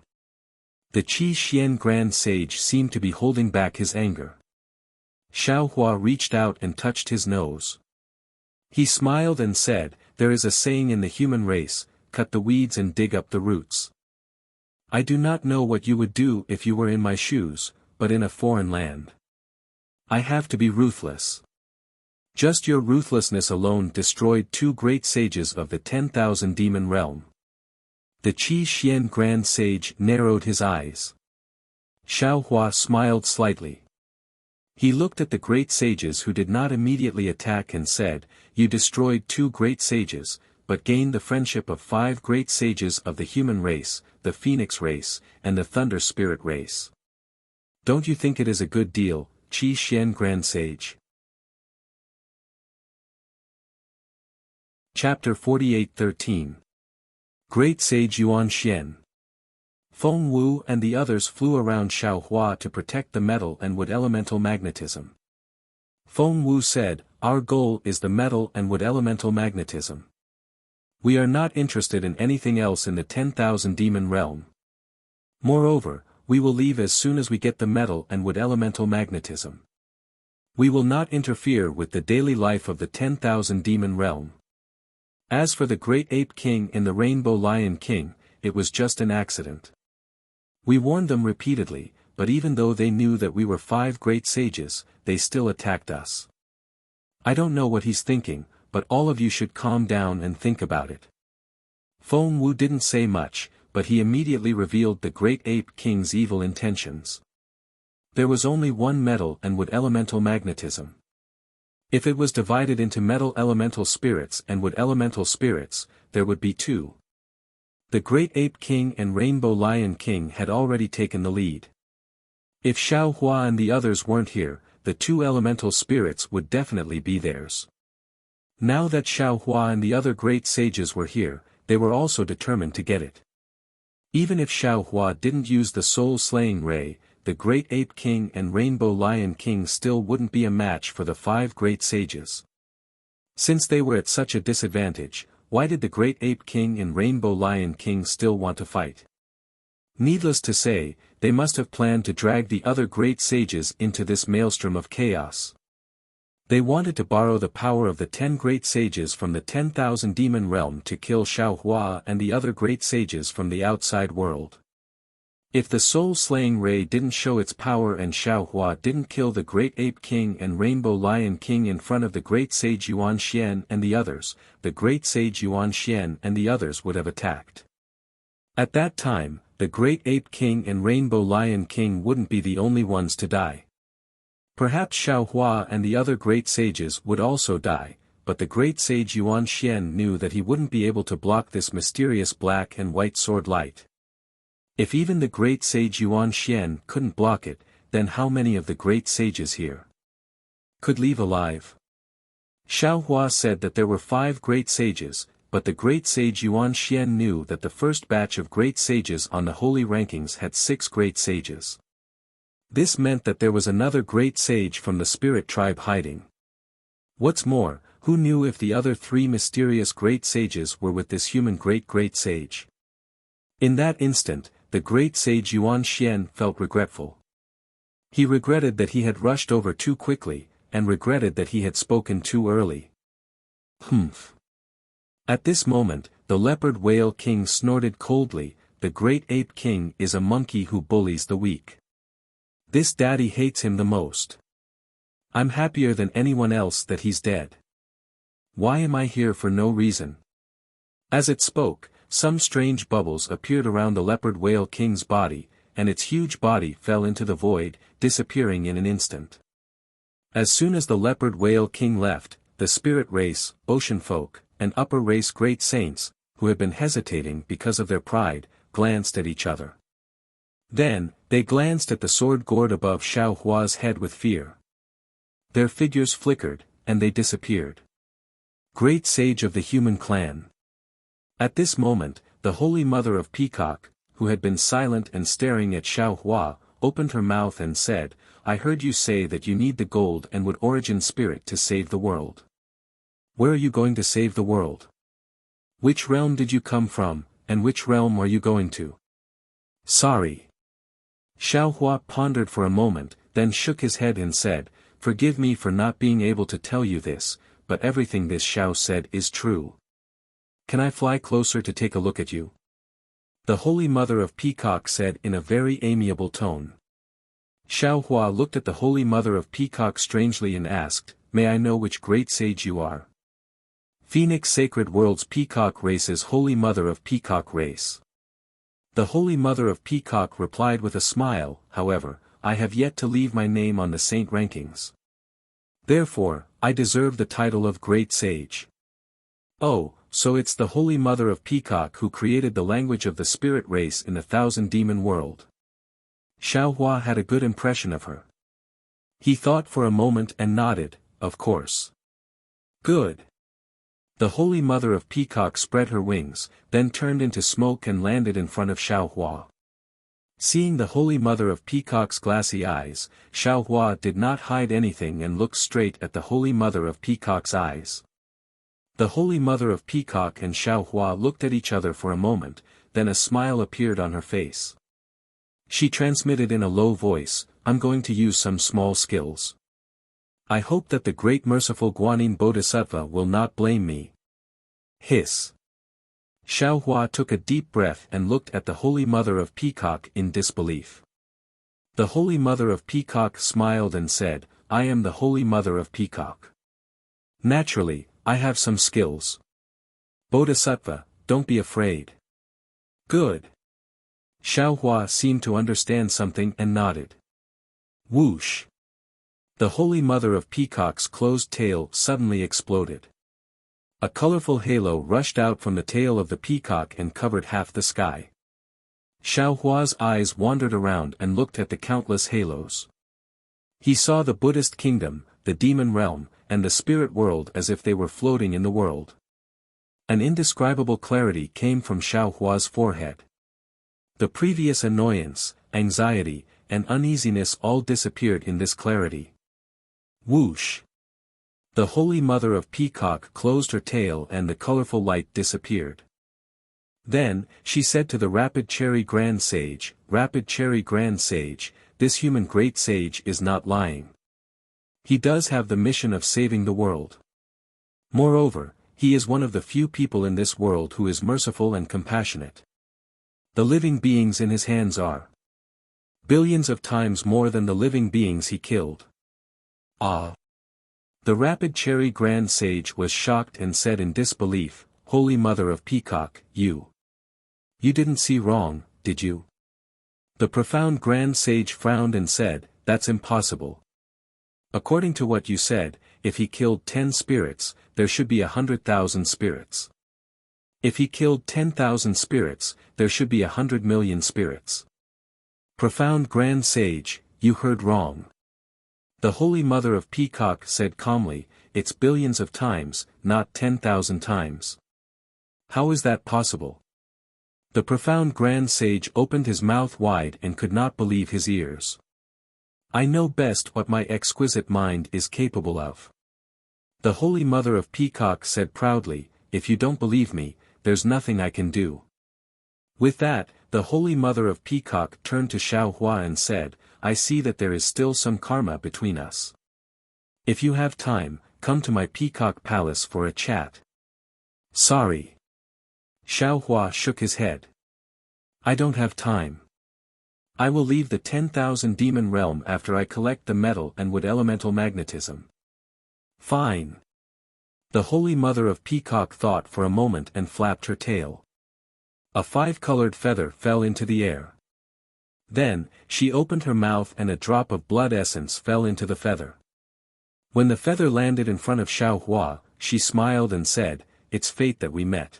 The Qi Xian Grand Sage seemed to be holding back his anger. Xiao Hua reached out and touched his nose. He smiled and said, there is a saying in the human race, cut the weeds and dig up the roots. I do not know what you would do if you were in my shoes, but in a foreign land. I have to be ruthless. Just your ruthlessness alone destroyed 2 great sages of the 10,000 demon realm. The Qi Xian Grand Sage narrowed his eyes. Xiao Hua smiled slightly. He looked at the great sages who did not immediately attack and said, you destroyed 2 great sages, but gained the friendship of 5 great sages of the human race, the Phoenix race, and the Thunder Spirit race. Don't you think it is a good deal, Qi Xian Grand Sage? Chapter 48:13 Great Sage Yuan Xian. Feng Wu and the others flew around Xiao Hua to protect the metal and wood elemental magnetism. Feng Wu said, our goal is the metal and wood elemental magnetism. We are not interested in anything else in the 10,000 demon realm. Moreover, we will leave as soon as we get the metal and wood elemental magnetism. We will not interfere with the daily life of the 10,000 demon realm. As for the great ape king and the Rainbow Lion King, it was just an accident. We warned them repeatedly, but even though they knew that we were 5 great sages, they still attacked us. I don't know what he's thinking, but all of you should calm down and think about it. Feng Wu didn't say much, but he immediately revealed the great ape king's evil intentions. There was only one metal and wood elemental magnetism. If it was divided into metal elemental spirits and wood elemental spirits, there would be 2. The great ape king and Rainbow Lion King had already taken the lead. If Xiao Hua and the others weren't here, the 2 elemental spirits would definitely be theirs. Now that Xiao Hua and the other great sages were here, they were also determined to get it. Even if Xiao Hua didn't use the soul-slaying ray, the great ape king and Rainbow Lion King still wouldn't be a match for the 5 great sages. Since they were at such a disadvantage, why did the great ape king and Rainbow Lion King still want to fight? Needless to say, they must have planned to drag the other great sages into this maelstrom of chaos. They wanted to borrow the power of the 10 great sages from the 10,000 demon realm to kill Xiao Hua and the other great sages from the outside world. If the soul-slaying ray didn't show its power and Xiao Hua didn't kill the great ape king and Rainbow Lion King in front of the great sage Yuan Xian and the others, the great sage Yuan Xian and the others would have attacked. At that time, the great ape king and Rainbow Lion King wouldn't be the only ones to die. Perhaps Xiao Hua and the other great sages would also die, but the great sage Yuan Xian knew that he wouldn't be able to block this mysterious black and white sword light. If even the great sage Yuan Xian couldn't block it, then how many of the great sages here could leave alive? Xiao Hua said that there were 5 great sages, but the great sage Yuan Xian knew that the first batch of great sages on the holy rankings had 6 great sages. This meant that there was another great sage from the spirit tribe hiding. What's more, who knew if the other 3 mysterious great sages were with this human great sage? In that instant, the great sage Yuan Xian felt regretful. He regretted that he had rushed over too quickly, and regretted that he had spoken too early. Humph. At this moment, the leopard whale king snorted coldly, the great ape king is a monkey who bullies the weak. This daddy hates him the most. I'm happier than anyone else that he's dead. Why am I here for no reason? As it spoke, some strange bubbles appeared around the leopard whale king's body, and its huge body fell into the void, disappearing in an instant. As soon as the leopard whale king left, the spirit race, ocean folk, and upper race great saints, who had been hesitating because of their pride, glanced at each other. Then, they glanced at the sword gourd above Xiao Hua's head with fear. Their figures flickered, and they disappeared. Great sage of the human clan. At this moment, the Holy Mother of Peacock, who had been silent and staring at Xiao Hua, opened her mouth and said, I heard you say that you need the gold and wood origin spirit to save the world. Where are you going to save the world? Which realm did you come from, and which realm are you going to? Sorry. Xiao Hua pondered for a moment, then shook his head and said, Forgive me for not being able to tell you this, but everything this Xiao said is true. Can I fly closer to take a look at you? The Holy Mother of Peacock said in a very amiable tone. Xiao Hua looked at the Holy Mother of Peacock strangely and asked, May I know which great sage you are? Phoenix Sacred World's Peacock Race's Holy Mother of Peacock Race. The Holy Mother of Peacock replied with a smile, however, I have yet to leave my name on the saint rankings. Therefore, I deserve the title of Great Sage. Oh, so it's the Holy Mother of Peacock who created the language of the spirit race in the 1,000-demon world. Xiao Hua had a good impression of her. He thought for a moment and nodded, of course. Good. The Holy Mother of Peacock spread her wings, then turned into smoke and landed in front of Xiao Hua. Seeing the Holy Mother of Peacock's glassy eyes, Xiao Hua did not hide anything and looked straight at the Holy Mother of Peacock's eyes. The Holy Mother of Peacock and Xiao Hua looked at each other for a moment, then a smile appeared on her face. She transmitted in a low voice, I'm going to use some small skills. I hope that the great merciful Guanyin Bodhisattva will not blame me. Hiss. Xiao Hua took a deep breath and looked at the Holy Mother of Peacock in disbelief. The Holy Mother of Peacock smiled and said, I am the Holy Mother of Peacock. Naturally, I have some skills. Bodhisattva, don't be afraid. Good. Xiao Hua seemed to understand something and nodded. Whoosh. The Holy Mother of Peacock's closed tail suddenly exploded. A colorful halo rushed out from the tail of the peacock and covered half the sky. Xiao Hua's eyes wandered around and looked at the countless halos. He saw the Buddhist kingdom, the demon realm, and the spirit world as if they were floating in the world. An indescribable clarity came from Xiao Hua's forehead. The previous annoyance, anxiety, and uneasiness all disappeared in this clarity. Whoosh! The Holy Mother of Peacock closed her tail and the colorful light disappeared. Then, she said to the Rapid Cherry Grand Sage, Rapid Cherry Grand Sage, this human great sage is not lying. He does have the mission of saving the world. Moreover, he is one of the few people in this world who is merciful and compassionate. The living beings in his hands are billions of times more than the living beings he killed. Ah! The Rapid Cherry Grand Sage was shocked and said in disbelief, Holy Mother of Peacock, you didn't see wrong, did you? The profound Grand Sage frowned and said, that's impossible. According to what you said, if he killed 10 spirits, there should be 100,000 spirits. If he killed 10,000 spirits, there should be 100 million spirits. Profound Grand Sage, you heard wrong. The Holy Mother of Peacock said calmly, it's billions of times, not 10,000 times. How is that possible? The profound Grand Sage opened his mouth wide and could not believe his ears. I know best what my exquisite mind is capable of. The Holy Mother of Peacock said proudly, if you don't believe me, there's nothing I can do. With that, the Holy Mother of Peacock turned to Xiaohua and said, I see that there is still some karma between us. If you have time, come to my Peacock Palace for a chat. Sorry. Xiaohua shook his head. I don't have time. I will leave the 10,000 demon realm after I collect the metal and wood elemental magnetism. Fine. The Holy Mother of Peacock thought for a moment and flapped her tail. A 5-colored feather fell into the air. Then, she opened her mouth and a drop of blood essence fell into the feather. When the feather landed in front of Xiaohua, she smiled and said, it's fate that we met.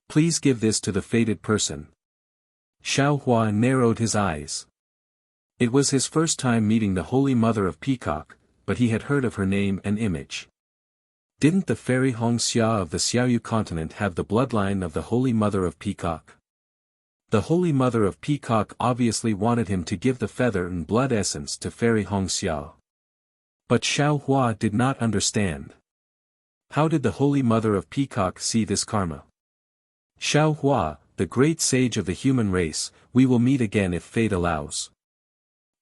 Please give this to the fated person. Xiaohua narrowed his eyes. It was his first time meeting the Holy Mother of Peacock, but he had heard of her name and image. Didn't the fairy Hongxia of the Xiaoyu continent have the bloodline of the Holy Mother of Peacock? The Holy Mother of Peacock obviously wanted him to give the feather and blood essence to fairy Hongxia. But Xiaohua did not understand. How did the Holy Mother of Peacock see this karma? Xiaohua, the great sage of the human race, we will meet again if fate allows.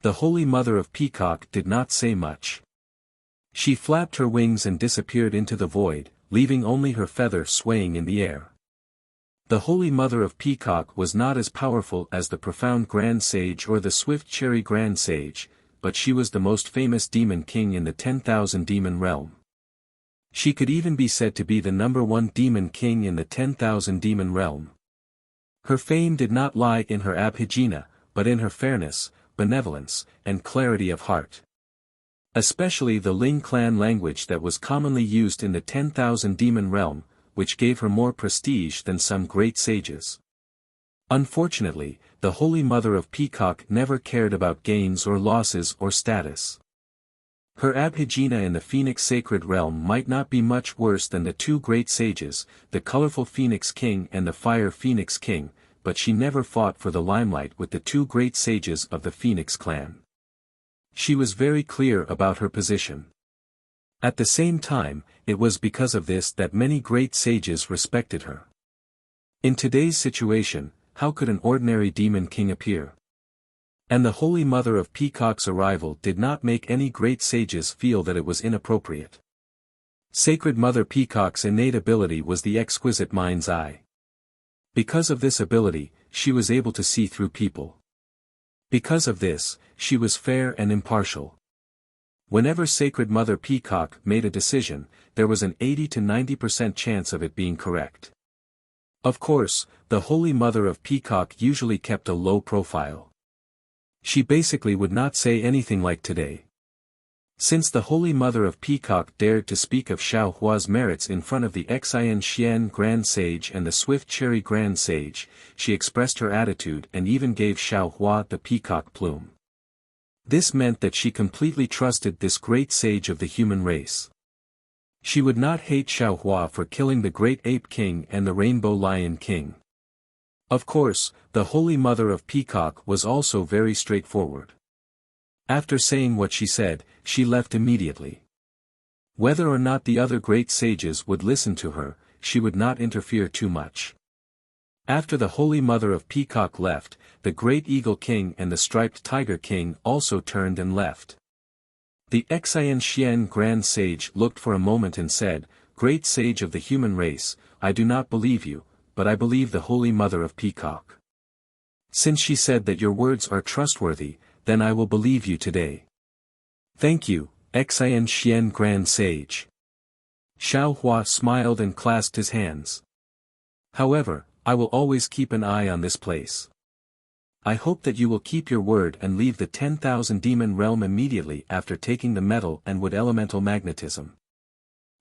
The Holy Mother of Peacock did not say much. She flapped her wings and disappeared into the void, leaving only her feather swaying in the air. The Holy Mother of Peacock was not as powerful as the profound Grand Sage or the swift Cherry Grand Sage, but she was the most famous demon king in the 10,000 demon realm. She could even be said to be the #1 demon king in the 10,000 demon realm. Her fame did not lie in her abhijna, but in her fairness, benevolence, and clarity of heart. Especially the Ling clan language that was commonly used in the 10,000 demon realm, which gave her more prestige than some great sages. Unfortunately, the Holy Mother of Peacock never cared about gains or losses or status. Her abhijna in the Phoenix Sacred Realm might not be much worse than the two great sages, the colorful Phoenix King and the Fire Phoenix King, but she never fought for the limelight with the two great sages of the Phoenix clan. She was very clear about her position. At the same time, it was because of this that many great sages respected her. In today's situation, how could an ordinary demon king appear? And the Holy Mother of Peacock's arrival did not make any great sages feel that it was inappropriate. Sacred Mother Peacock's innate ability was the exquisite mind's eye. Because of this ability, she was able to see through people. Because of this, she was fair and impartial. Whenever Sacred Mother Peacock made a decision, there was an 80 to 90% chance of it being correct. Of course, the Holy Mother of Peacock usually kept a low profile. She basically would not say anything like today. Since the Holy Mother of Peacock dared to speak of Xiaohua's merits in front of the Xian Xian Grand Sage and the Swift Cherry Grand Sage, she expressed her attitude and even gave Xiaohua the peacock plume. This meant that she completely trusted this great sage of the human race. She would not hate Xiaohua for killing the Great Ape King and the Rainbow Lion King. Of course, the Holy Mother of Peacock was also very straightforward. After saying what she said, she left immediately. Whether or not the other great sages would listen to her, she would not interfere too much. After the Holy Mother of Peacock left, the Great Eagle King and the Striped Tiger King also turned and left. The Xian Xian Grand Sage looked for a moment and said, "Great Sage of the human race, I do not believe you, but I believe the Holy Mother of Peacock. Since she said that your words are trustworthy, then I will believe you today." "Thank you, Xian Xian Grand Sage." Xiaohua smiled and clasped his hands. "However, I will always keep an eye on this place. I hope that you will keep your word and leave the 10,000 demon realm immediately after taking the metal and wood elemental magnetism."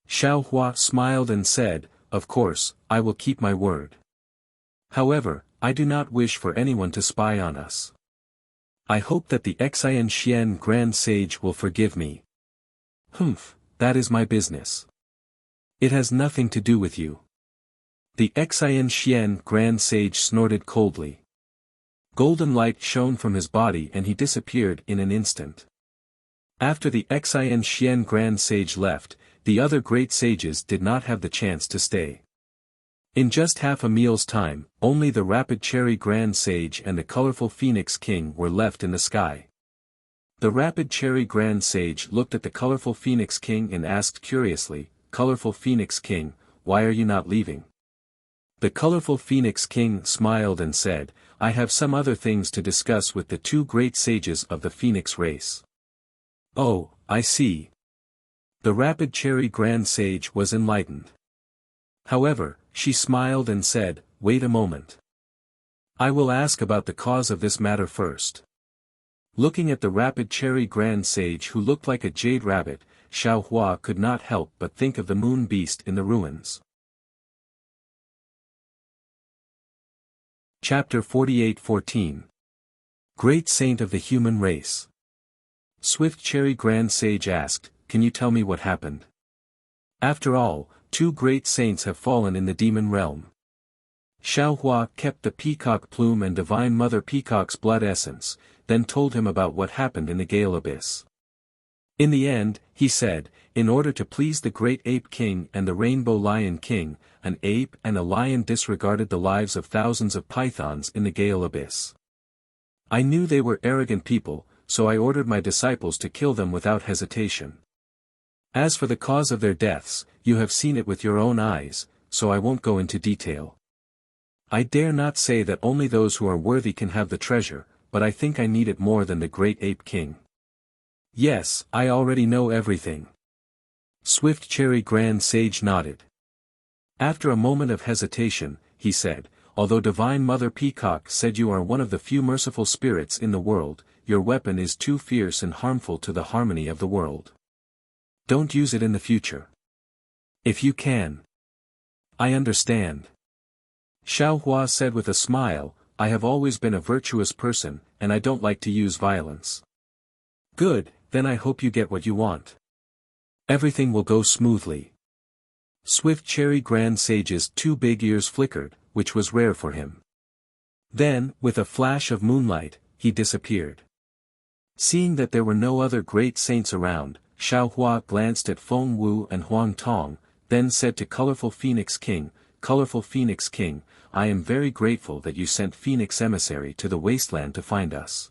Xiaohua smiled and said, "Of course, I will keep my word. However, I do not wish for anyone to spy on us. I hope that the Xian Xian Grand Sage will forgive me." "Humph, that is my business. It has nothing to do with you. The Xian Grand Sage snorted coldly. Golden light shone from his body and he disappeared in an instant. After the Xian Grand Sage left, the other great sages did not have the chance to stay. In just half a meal's time, only the Rapid Cherry Grand Sage and the Colorful Phoenix King were left in the sky. The Rapid Cherry Grand Sage looked at the Colorful Phoenix King and asked curiously, "Colorful Phoenix King, why are you not leaving?" The Colorful Phoenix King smiled and said, "I have some other things to discuss with the two great sages of the Phoenix race." "Oh, I see." The Rapid Cherry Grand Sage was enlightened. However, she smiled and said, "Wait a moment. I will ask about the cause of this matter first." Looking at the Rapid Cherry Grand Sage who looked like a jade rabbit, Xiao Hua could not help but think of the moon beast in the ruins. Chapter 48-14 Great Saint of the Human Race. Swift Cherry Grand Sage asked, "Can you tell me what happened? After all, two great saints have fallen in the demon realm." Xiao Hua kept the peacock plume and Divine Mother Peacock's blood essence, then told him about what happened in the Gale Abyss. In the end, he said, in order to please the Great Ape King and the Rainbow Lion King, an ape and a lion disregarded the lives of thousands of pythons in the Gale Abyss. I knew they were arrogant people, so I ordered my disciples to kill them without hesitation. As for the cause of their deaths, you have seen it with your own eyes, so I won't go into detail. I dare not say that only those who are worthy can have the treasure, but I think I need it more than the Great Ape King. Yes, I already know everything. Swift Cherry Grand Sage nodded. After a moment of hesitation, he said, "Although Divine Mother Peacock said you are one of the few merciful spirits in the world, your weapon is too fierce and harmful to the harmony of the world. Don't use it in the future. If you can." "I understand." Xiao Hua said with a smile, "I have always been a virtuous person, and I don't like to use violence." "Good, then I hope you get what you want. Everything will go smoothly." Swift Cherry Grand Sage's two big ears flickered, which was rare for him. Then, with a flash of moonlight, he disappeared. Seeing that there were no other great saints around, Xiao Hua glanced at Feng Wu and Huang Tong, then said to Colorful Phoenix King, "Colorful Phoenix King, I am very grateful that you sent Phoenix Emissary to the wasteland to find us.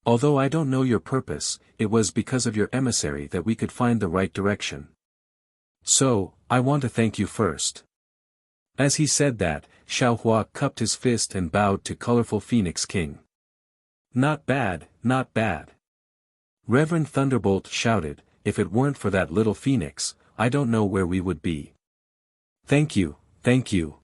Although I don't know your purpose, it was because of your emissary that we could find the right direction. So, I want to thank you first." As he said that, Xiao Hua cupped his fist and bowed to Colorful Phoenix King. "Not bad, not bad." Reverend Thunderbolt shouted, "If it weren't for that little phoenix, I don't know where we would be." "Thank you, thank you."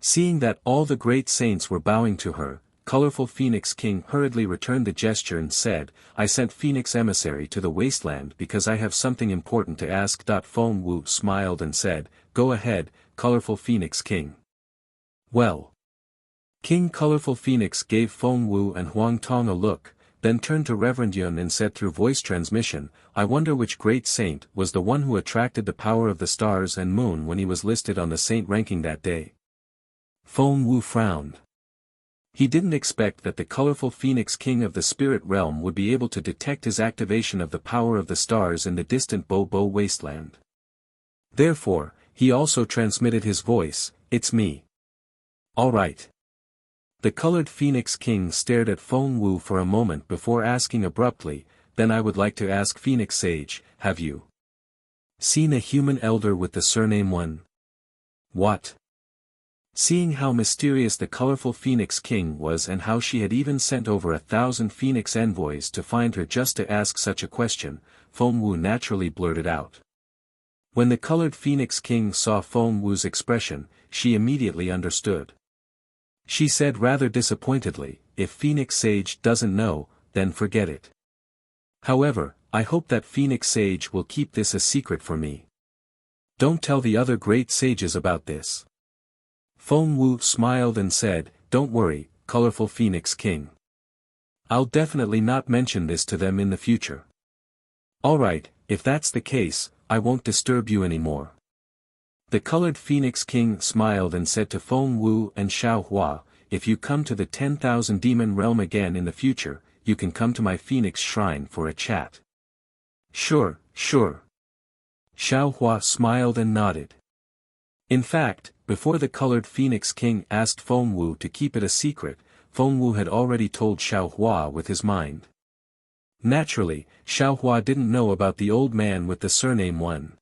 Seeing that all the great saints were bowing to her, Colorful Phoenix King hurriedly returned the gesture and said, "I sent Phoenix Emissary to the wasteland because I have something important to ask." Feng Wu smiled and said, "Go ahead, Colorful Phoenix King." "Well." King Colorful Phoenix gave Feng Wu and Huang Tong a look, then turned to Reverend Yun and said through voice transmission, "I wonder which great saint was the one who attracted the power of the stars and moon when he was listed on the saint ranking that day." Feng Wu frowned. He didn't expect that the Colorful Phoenix King of the spirit realm would be able to detect his activation of the power of the stars in the distant Bo wasteland. Therefore, he also transmitted his voice, "It's me." "All right." The Colored Phoenix King stared at Feng Wu for a moment before asking abruptly, "Then I would like to ask Phoenix Sage, have you seen a human elder with the surname One?" "What?" Seeing how mysterious the Colorful Phoenix King was and how she had even sent over 1,000 Phoenix envoys to find her just to ask such a question, Feng Wu naturally blurted out. When the Colored Phoenix King saw Feng Wu's expression, she immediately understood. She said rather disappointedly, "If Phoenix Sage doesn't know, then forget it. However, I hope that Phoenix Sage will keep this a secret for me. Don't tell the other great sages about this." Feng Wu smiled and said, "Don't worry, Colorful Phoenix King. I'll definitely not mention this to them in the future." Alright, if that's the case, I won't disturb you anymore. The colored Phoenix King smiled and said to Feng Wu and Xiao Hua, if you come to the 10,000 demon realm again in the future, you can come to my Phoenix Shrine for a chat. Sure, sure. Xiao Hua smiled and nodded. In fact, before the colored Phoenix King asked Feng Wu to keep it a secret, Feng Wu had already told Xiao Hua with his mind. Naturally, Xiao Hua didn't know about the old man with the surname Wen.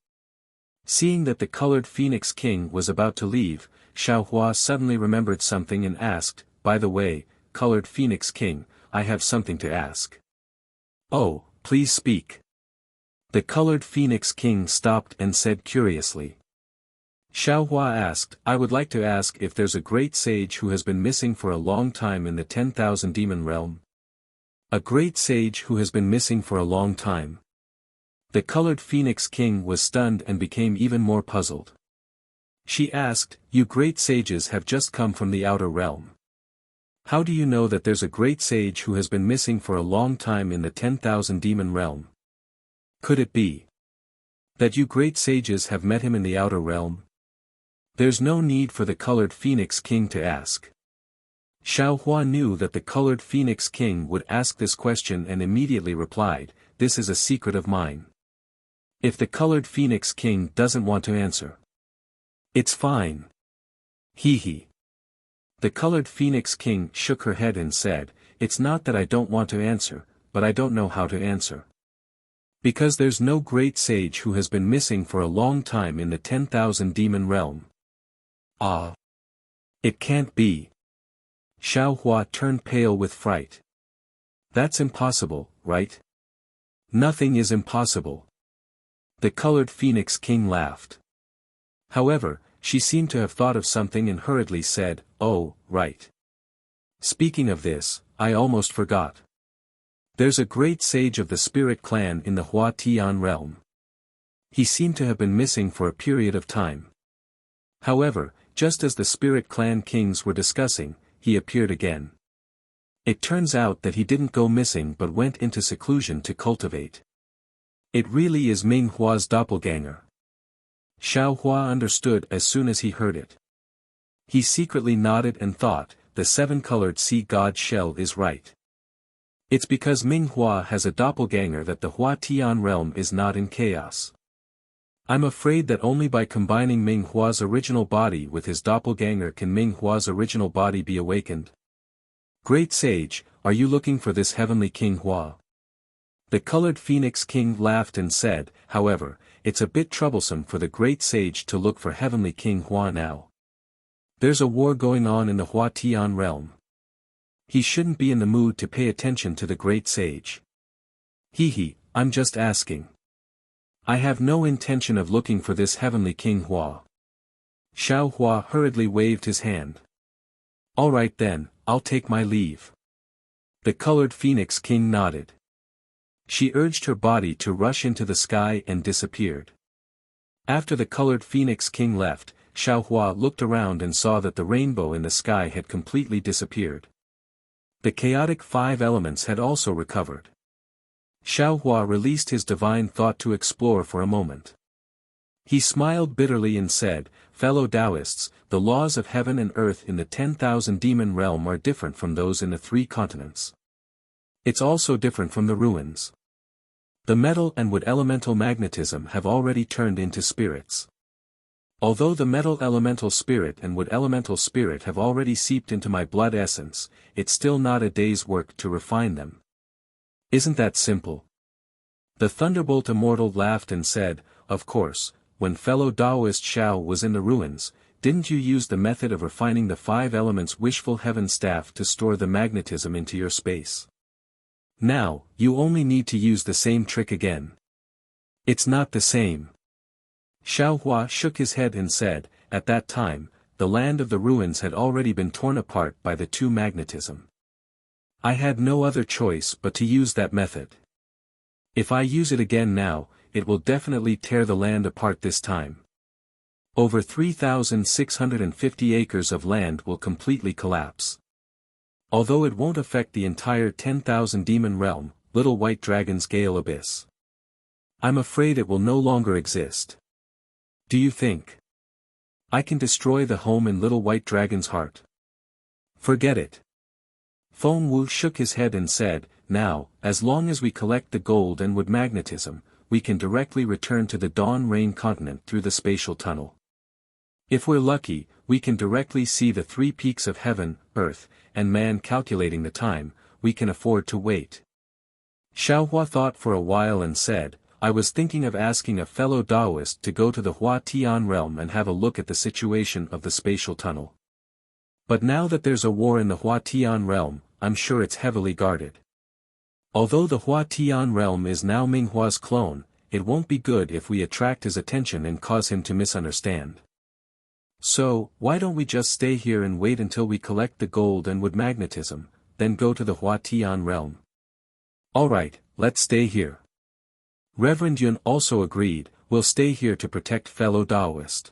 Seeing that the colored Phoenix King was about to leave, Xiao Hua suddenly remembered something and asked, by the way, colored Phoenix King, I have something to ask. Oh, please speak. The colored Phoenix King stopped and said curiously. Xiao Hua asked, I would like to ask if there's a great sage who has been missing for a long time in the 10,000 demon realm. A great sage who has been missing for a long time. The colored Phoenix King was stunned and became even more puzzled. She asked, you great sages have just come from the outer realm. How do you know that there's a great sage who has been missing for a long time in the 10,000 demon realm? Could it be that you great sages have met him in the outer realm? There's no need for the colored Phoenix King to ask. Xiao Hua knew that the colored Phoenix King would ask this question and immediately replied, this is a secret of mine. If the colored Phoenix King doesn't want to answer, it's fine. Hee. The colored Phoenix King shook her head and said, it's not that I don't want to answer, but I don't know how to answer. Because there's no great sage who has been missing for a long time in the 10,000 demon realm. Ah. It can't be. Xiao Hua turned pale with fright. That's impossible, right? Nothing is impossible. The colored Phoenix King laughed. However, she seemed to have thought of something and hurriedly said, oh, right. Speaking of this, I almost forgot. There's a great sage of the spirit clan in the Hua Tian realm. He seemed to have been missing for a period of time. However, just as the spirit clan kings were discussing, he appeared again. It turns out that he didn't go missing but went into seclusion to cultivate. It really is Ming Hua's doppelganger. Xiao Hua understood as soon as he heard it. He secretly nodded and thought, the seven-colored sea god shell is right. It's because Ming Hua has a doppelganger that the Hua Tian realm is not in chaos. I'm afraid that only by combining Ming Hua's original body with his doppelganger can Ming Hua's original body be awakened. Great sage, are you looking for this heavenly King Hua? The colored Phoenix King laughed and said, however, it's a bit troublesome for the great sage to look for heavenly King Hua now. There's a war going on in the Hua Tian realm. He shouldn't be in the mood to pay attention to the great sage. Hee, I'm just asking. I have no intention of looking for this heavenly King Hua. Xiao Hua hurriedly waved his hand. Alright then, I'll take my leave. The colored Phoenix King nodded. She urged her body to rush into the sky and disappeared. After the colored Phoenix King left, Xiao Hua looked around and saw that the rainbow in the sky had completely disappeared. The chaotic five elements had also recovered. Xiao Hua released his divine thought to explore for a moment. He smiled bitterly and said, fellow Taoists, the laws of heaven and earth in the 10,000 demon realm are different from those in the three continents. It's also different from the ruins. The metal and wood elemental magnetism have already turned into spirits. Although the metal elemental spirit and wood elemental spirit have already seeped into my blood essence, it's still not a day's work to refine them. Isn't that simple? The Thunderbolt Immortal laughed and said, of course, when fellow Taoist Xiao was in the ruins, didn't you use the method of refining the five elements wishful heaven staff to store the magnetism into your space? Now, you only need to use the same trick again. It's not the same. Xiao Hua shook his head and said, at that time, the land of the ruins had already been torn apart by the two magnetism. I had no other choice but to use that method. If I use it again now, it will definitely tear the land apart this time. Over 3,650 acres of land will completely collapse. Although it won't affect the entire 10,000 demon realm, Little White Dragon's Gale Abyss. I'm afraid it will no longer exist. Do you think I can destroy the home in Little White Dragon's heart? Forget it. Feng Wu shook his head and said, now, as long as we collect the gold and wood magnetism, we can directly return to the Dawn Rain continent through the spatial tunnel. If we're lucky, we can directly see the three peaks of heaven, earth, and man. Calculating the time, we can afford to wait. Xiaohua thought for a while and said, I was thinking of asking a fellow Taoist to go to the Hua Tian realm and have a look at the situation of the spatial tunnel. But now that there's a war in the Hua Tian realm, I'm sure it's heavily guarded. Although the Hua Tian realm is now Minghua's clone, it won't be good if we attract his attention and cause him to misunderstand. So, why don't we just stay here and wait until we collect the gold and wood magnetism, then go to the Hua Tian realm? Alright, let's stay here. Reverend Yun also agreed, we'll stay here to protect fellow Taoist.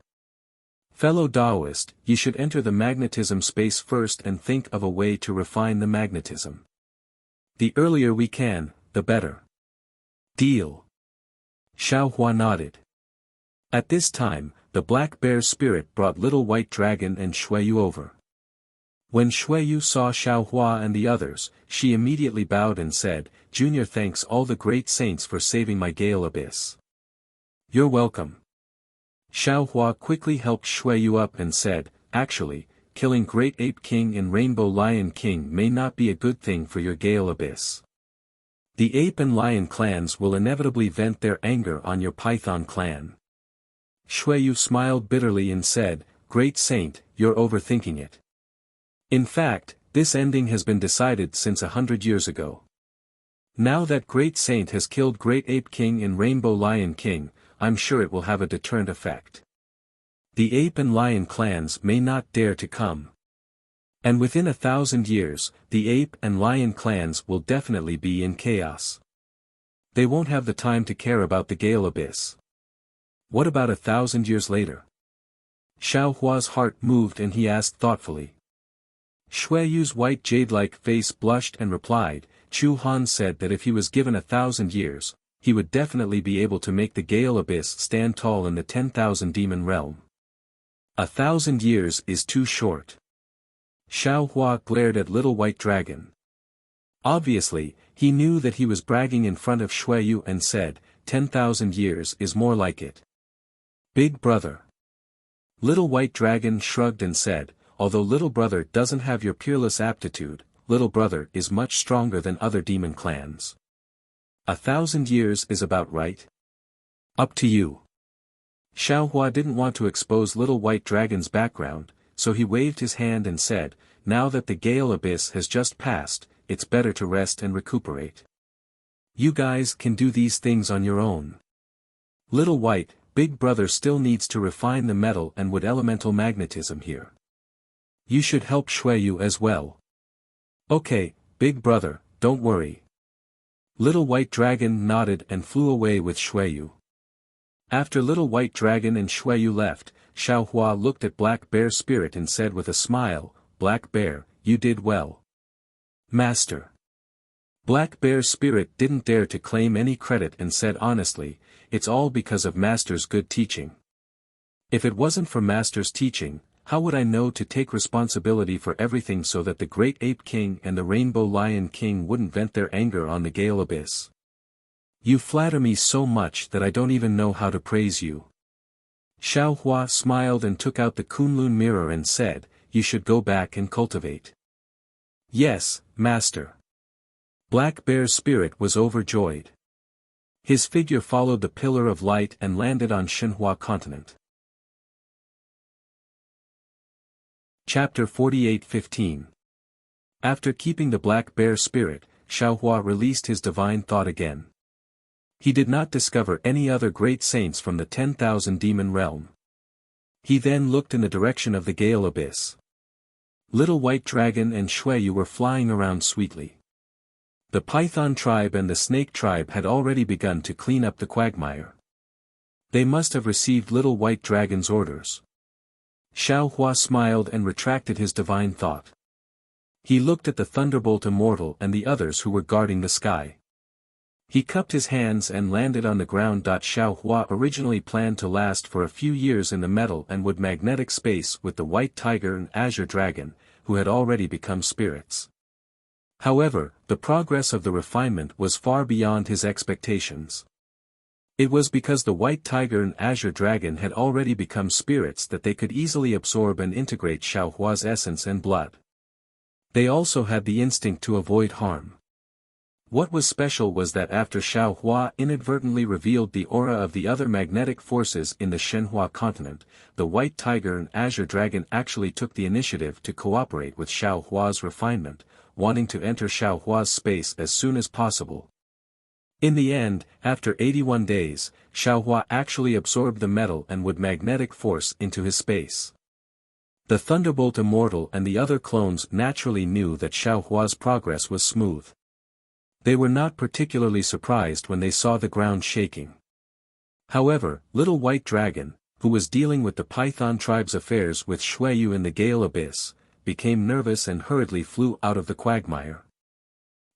Fellow Taoist, you should enter the magnetism space first and think of a way to refine the magnetism. The earlier we can, the better. Deal. Xiaohua nodded. At this time, the Black Bear spirit brought Little White Dragon and Xueyu over. When Xueyu saw Xiaohua and the others, she immediately bowed and said, Junior, thanks all the great saints for saving my Gale Abyss. You're welcome. Xiaohua quickly helped Xueyu up and said, actually, killing Great Ape King and Rainbow Lion King may not be a good thing for your Gale Abyss. The Ape and Lion clans will inevitably vent their anger on your Python clan. Xueyu smiled bitterly and said, Great Saint, you're overthinking it. In fact, this ending has been decided since 100 years ago. Now that Great Saint has killed Great Ape King and Rainbow Lion King, I'm sure it will have a deterrent effect. The Ape and Lion clans may not dare to come. And within 1,000 years, the Ape and Lion clans will definitely be in chaos. They won't have the time to care about the Gale Abyss. What about 1,000 years later? Xiaohua's heart moved and he asked thoughtfully. Xueyu's white jade-like face blushed and replied, Chu Han said that if he was given 1,000 years, he would definitely be able to make the Gale Abyss stand tall in the 10,000 demon realm. 1,000 years is too short. Xiaohua glared at Little White Dragon. Obviously, he knew that he was bragging in front of Xueyu and said, 10,000 years is more like it. Big brother. Little White Dragon shrugged and said, although little brother doesn't have your peerless aptitude, little brother is much stronger than other demon clans. 1,000 years is about right. Up to you. Xiaohua didn't want to expose Little White Dragon's background, so he waved his hand and said, now that the Gale Abyss has just passed, it's better to rest and recuperate. You guys can do these things on your own. Little White, Big Brother still needs to refine the metal and wood elemental magnetism here. You should help Xueyu as well. Okay, Big Brother, don't worry. Little White Dragon nodded and flew away with Xueyu. After Little White Dragon and Xueyu left, Xiaohua looked at Black Bear Spirit and said with a smile, Black Bear, you did well. Master. Black Bear Spirit didn't dare to claim any credit and said honestly, it's all because of Master's good teaching. If it wasn't for Master's teaching, how would I know to take responsibility for everything so that the Great Ape King and the Rainbow Lion King wouldn't vent their anger on the Gale Abyss? You flatter me so much that I don't even know how to praise you. Xiaohua smiled and took out the Kunlun mirror and said, you should go back and cultivate. Yes, Master. Black Bear's spirit was overjoyed. His figure followed the pillar of light and landed on Shenhua continent. Chapter 48:15. After keeping the Black Bear spirit, Xiaohua released his divine thought again. He did not discover any other great saints from the 10,000 demon realm. He then looked in the direction of the Gale Abyss. Little White Dragon and Xueyu were flying around sweetly. The Python tribe and the Snake tribe had already begun to clean up the quagmire. They must have received Little White Dragon's orders. Xiaohua smiled and retracted his divine thought. He looked at the Thunderbolt Immortal and the others who were guarding the sky. He cupped his hands and landed on the ground. Xiao Hua originally planned to last for a few years in the metal and wood magnetic space with the White Tiger and Azure Dragon, who had already become spirits. However, the progress of the refinement was far beyond his expectations. It was because the White Tiger and Azure Dragon had already become spirits that they could easily absorb and integrate Xiao Hua's essence and blood. They also had the instinct to avoid harm. What was special was that after Xiao Hua inadvertently revealed the aura of the other magnetic forces in the Shenhua continent, the White Tiger and Azure Dragon actually took the initiative to cooperate with Xiao Hua's refinement, wanting to enter Xiao Hua's space as soon as possible. In the end, after 81 days, Xiao Hua actually absorbed the metal and wood magnetic force into his space. The Thunderbolt Immortal and the other clones naturally knew that Xiao Hua's progress was smooth. They were not particularly surprised when they saw the ground shaking. However, Little White Dragon, who was dealing with the Python tribe's affairs with Xueyu in the Gale Abyss, became nervous and hurriedly flew out of the quagmire.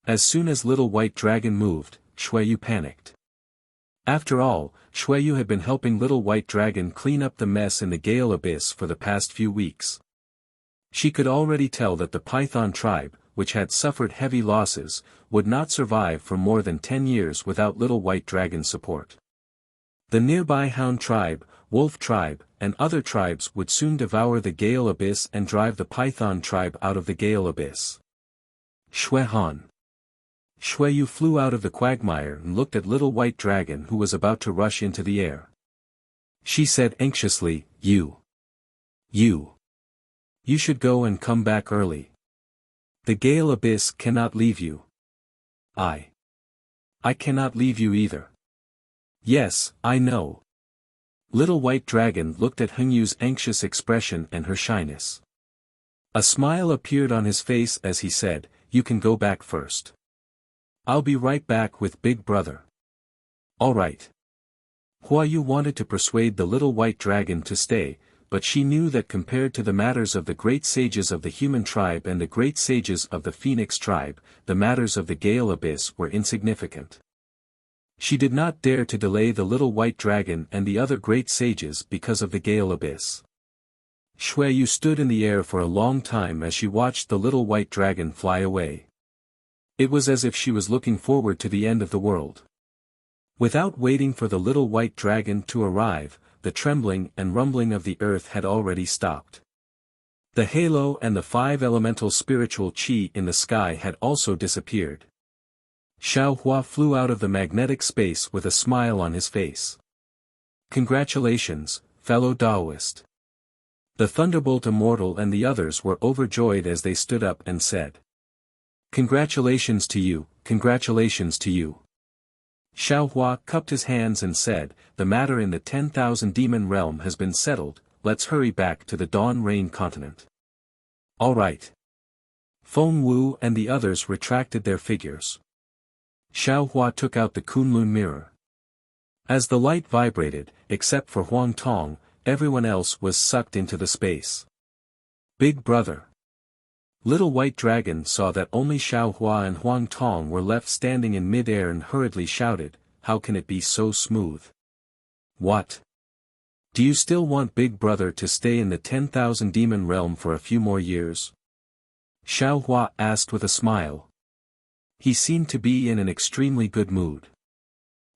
As soon as Little White Dragon moved, Xueyu panicked. After all, Xueyu had been helping Little White Dragon clean up the mess in the Gale Abyss for the past few weeks. She could already tell that the Python tribe, which had suffered heavy losses, would not survive for more than 10 years without Little White Dragon's support. The nearby Hound tribe, Wolf tribe, and other tribes would soon devour the Gale Abyss and drive the Python tribe out of the Gale Abyss. Xuehan. Xueyu flew out of the quagmire and looked at Little White Dragon who was about to rush into the air. She said anxiously, You should go and come back early. The Gale Abyss cannot leave you. I cannot leave you either. Yes, I know. Little White Dragon looked at Hengyu's anxious expression and her shyness. A smile appeared on his face as he said, You can go back first. I'll be right back with Big Brother. All right. Huayu wanted to persuade the Little White Dragon to stay, but she knew that compared to the matters of the great sages of the human tribe and the great sages of the Phoenix tribe, the matters of the Gale Abyss were insignificant. She did not dare to delay the Little White Dragon and the other great sages because of the Gale Abyss. Xueyu stood in the air for a long time as she watched the Little White Dragon fly away. It was as if she was looking forward to the end of the world. Without waiting for the Little White Dragon to arrive, the trembling and rumbling of the earth had already stopped. The halo and the 5 elemental spiritual chi in the sky had also disappeared. Xiao Hua flew out of the magnetic space with a smile on his face. Congratulations, fellow Taoist. The Thunderbolt Immortal and the others were overjoyed as they stood up and said. Congratulations to you, congratulations to you. Xiao Hua cupped his hands and said, The matter in the 10,000 demon realm has been settled, let's hurry back to the Dawn Rain continent. All right. Feng Wu and the others retracted their figures. Xiao Hua took out the Kunlun mirror. As the light vibrated, except for Huang Tong, everyone else was sucked into the space. Big Brother. Little White Dragon saw that only Xiao Hua and Huang Tong were left standing in mid-air and hurriedly shouted, How can it be so smooth? What? Do you still want Big Brother to stay in the 10,000 demon realm for a few more years? Xiao Hua asked with a smile. He seemed to be in an extremely good mood.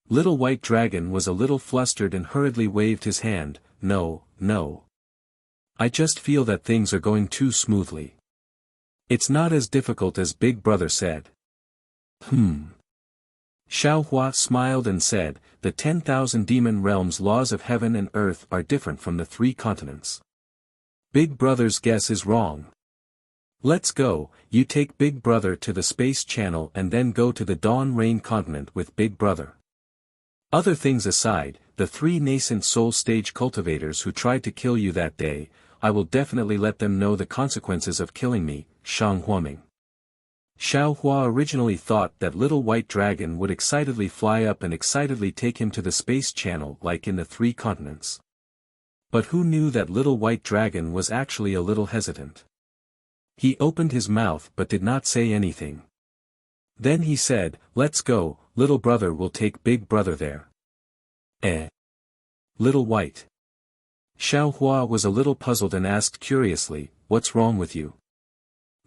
Little White Dragon was a little flustered and hurriedly waved his hand, No. I just feel that things are going too smoothly. It's not as difficult as Big Brother said. Xiao Hua smiled and said, The 10,000 demon realms' laws of heaven and earth are different from the 3 continents. Big Brother's guess is wrong. Let's go, you take Big Brother to the space channel and then go to the Dawn Rain continent with Big Brother. Other things aside, the 3 nascent soul stage cultivators who tried to kill you that day, I will definitely let them know the consequences of killing me, Shang Huaming. Xiao Hua originally thought that Little White Dragon would excitedly fly up and excitedly take him to the space channel like in the 3 continents. But who knew that Little White Dragon was actually a little hesitant. He opened his mouth but did not say anything. Then he said, Let's go, little brother will take big brother there. Eh? Little White. Xiao Hua was a little puzzled and asked curiously, what's wrong with you?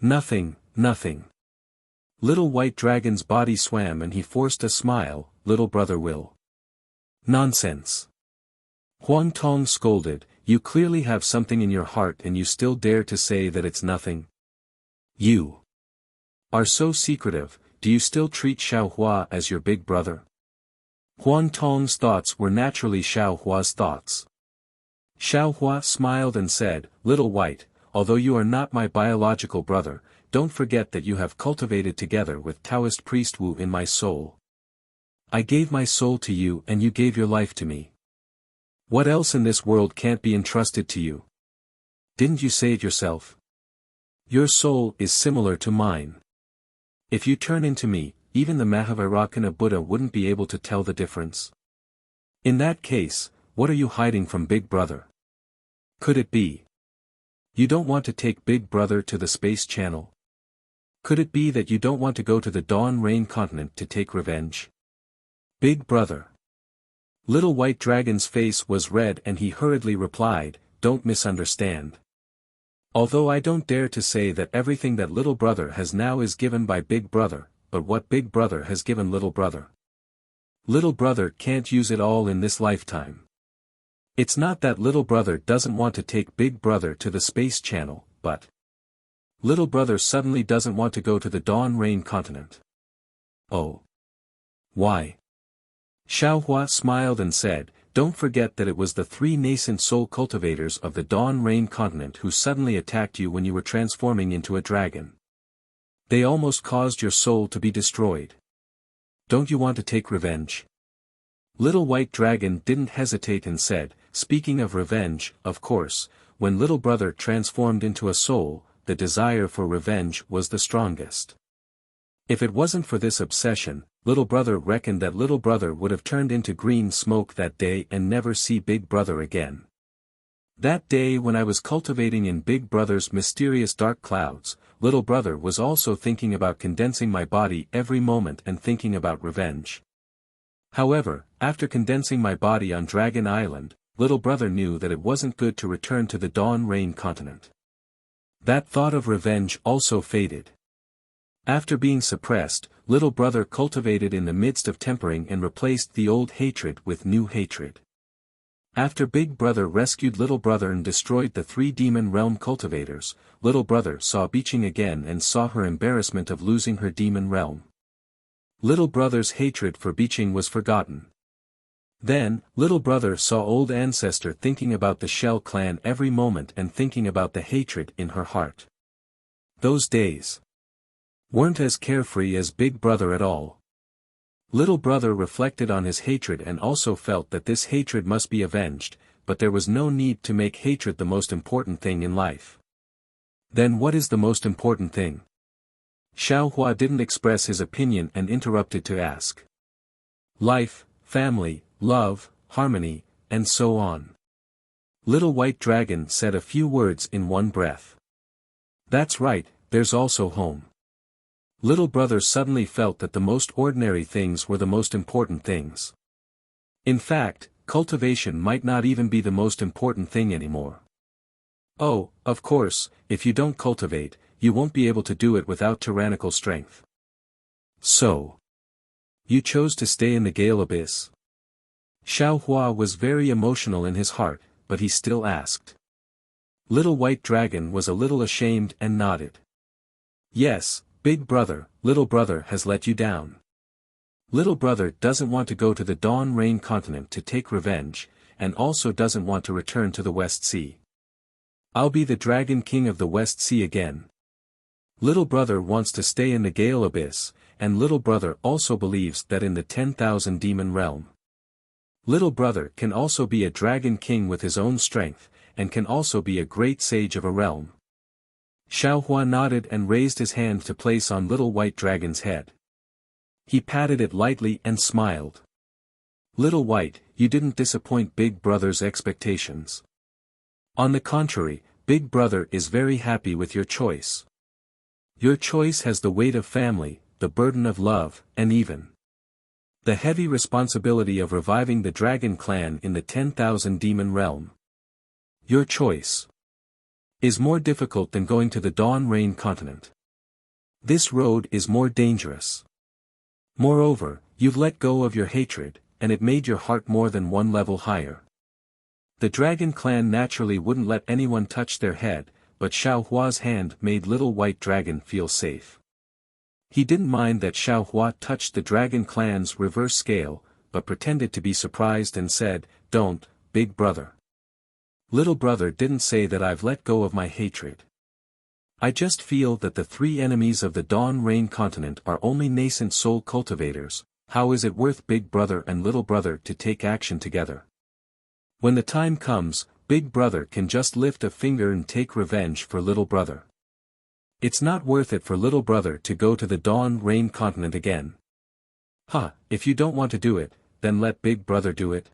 Nothing, nothing. Little White Dragon's body swam and he forced a smile, little brother will. Nonsense. Huang Tong scolded, you clearly have something in your heart and you still dare to say that it's nothing. You are so secretive, do you still treat Xiao Hua as your big brother? Huang Tong's thoughts were naturally Xiao Hua's thoughts. Xiao Hua smiled and said, Little White, although you are not my biological brother, don't forget that you have cultivated together with Taoist priest Wu in my soul. I gave my soul to you and you gave your life to me. What else in this world can't be entrusted to you? Didn't you say it yourself? Your soul is similar to mine. If you turn into me, even the Mahavairakana Buddha wouldn't be able to tell the difference. In that case, what are you hiding from Big Brother? Could it be you don't want to take Big Brother to the space channel? Could it be that you don't want to go to the Dawn Rain continent to take revenge? Big Brother. Little White Dragon's face was red and he hurriedly replied, don't misunderstand. Although I don't dare to say that everything that Little Brother has now is given by Big Brother, but what Big Brother has given Little Brother. Little Brother can't use it all in this lifetime. It's not that Little Brother doesn't want to take Big Brother to the space channel, but Little Brother suddenly doesn't want to go to the Dawn Rain continent. Oh. Why? Xiao Hua smiled and said, don't forget that it was the 3 nascent soul cultivators of the Dawn Rain continent who suddenly attacked you when you were transforming into a dragon. They almost caused your soul to be destroyed. Don't you want to take revenge? Little White Dragon didn't hesitate and said, speaking of revenge, of course, when Little Brother transformed into a soul, the desire for revenge was the strongest. If it wasn't for this obsession, Little Brother reckoned that Little Brother would have turned into green smoke that day and never see Big Brother again. That day when I was cultivating in Big Brother's mysterious dark clouds, Little Brother was also thinking about condensing my body every moment and thinking about revenge. However, after condensing my body on Dragon Island, Little Brother knew that it wasn't good to return to the Dawn Rain continent. That thought of revenge also faded. After being suppressed, Little Brother cultivated in the midst of tempering and replaced the old hatred with new hatred. After Big Brother rescued Little Brother and destroyed the 3 demon realm cultivators, Little Brother saw Biqing again and saw her embarrassment of losing her demon realm. Little Brother's hatred for Biqing was forgotten. Then, Little Brother saw Old Ancestor thinking about the Shell clan every moment and thinking about the hatred in her heart. Those days weren't as carefree as Big Brother at all. Little Brother reflected on his hatred and also felt that this hatred must be avenged, but there was no need to make hatred the most important thing in life. Then what is the most important thing? Xiao Hua didn't express his opinion and interrupted to ask. Life, family, love, harmony, and so on. Little White Dragon said a few words in one breath. That's right, there's also home. Little Brother suddenly felt that the most ordinary things were the most important things. In fact, cultivation might not even be the most important thing anymore. Oh, of course, if you don't cultivate, you won't be able to do it without tyrannical strength. So, you chose to stay in the Gale Abyss? Xiao Hua was very emotional in his heart, but he still asked. Little White Dragon was a little ashamed and nodded. Yes, Big Brother, Little Brother has let you down. Little Brother doesn't want to go to the Dawn Rain continent to take revenge, and also doesn't want to return to the West Sea. I'll be the Dragon King of the West Sea again. Little Brother wants to stay in the Gale Abyss, and Little Brother also believes that in the 10,000 demon realm. Little Brother can also be a Dragon King with his own strength, and can also be a great sage of a realm. Xiao Hua nodded and raised his hand to place on Little White Dragon's head. He patted it lightly and smiled. Little White, you didn't disappoint Big Brother's expectations. On the contrary, Big Brother is very happy with your choice. Your choice has the weight of family, the burden of love, and even The heavy responsibility of reviving the dragon clan in the 10,000 demon realm. Your choice is more difficult than going to the Dawn Rain continent. This road is more dangerous. Moreover, you've let go of your hatred, and it made your heart more than one level higher. The dragon clan naturally wouldn't let anyone touch their head, but Xiao Hua's hand made little white dragon feel safe. He didn't mind that Xiao Hua touched the dragon clan's reverse scale, but pretended to be surprised and said, "Don't, big brother. Little brother didn't say that I've let go of my hatred. I just feel that the three enemies of the Dawn Rain continent are only nascent soul cultivators. How is it worth big brother and little brother to take action together? When the time comes, big brother can just lift a finger and take revenge for little brother. It's not worth it for little brother to go to the Dawn Rain continent again. If you don't want to do it, then let big brother do it.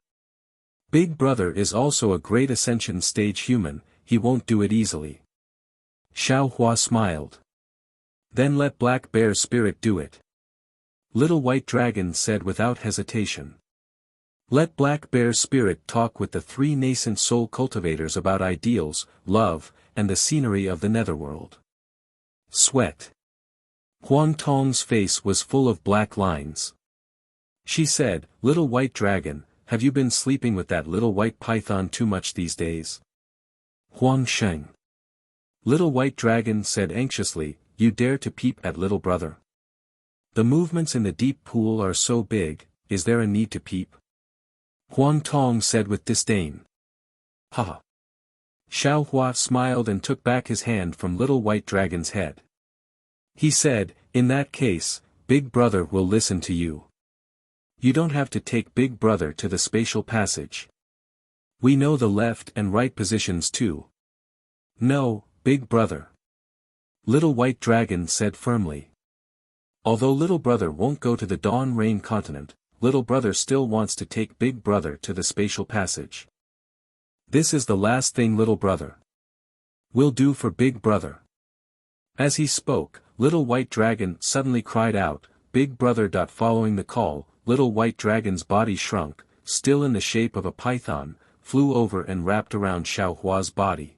Big brother is also a great ascension stage human, he won't do it easily." Xiao Hua smiled. "Then let Black Bear's spirit do it." Little White Dragon said without hesitation. "Let Black Bear's spirit talk with the three nascent soul cultivators about ideals, love, and the scenery of the netherworld." Sweat. Huang Tong's face was full of black lines. She said, "Little White Dragon, have you been sleeping with that little white python too much these days?" Huang Sheng. Little White Dragon said anxiously, "You dare to peep at little brother? The movements in the deep pool are so big, is there a need to peep?" Huang Tong said with disdain. "Ha." Xiao Hua smiled and took back his hand from Little White Dragon's head. He said, "In that case, Big Brother will listen to you. You don't have to take Big Brother to the spatial passage. We know the left and right positions too." "No, Big Brother." Little White Dragon said firmly. Although Little Brother won't go to the Dawn Rain continent, Little Brother still wants to take Big Brother to the spatial passage. This is the last thing Little Brother will do for Big Brother. As he spoke, Little White Dragon suddenly cried out, "Big Brother!" Following the call, Little White Dragon's body shrunk, still in the shape of a python, flew over and wrapped around Xiao Hua's body.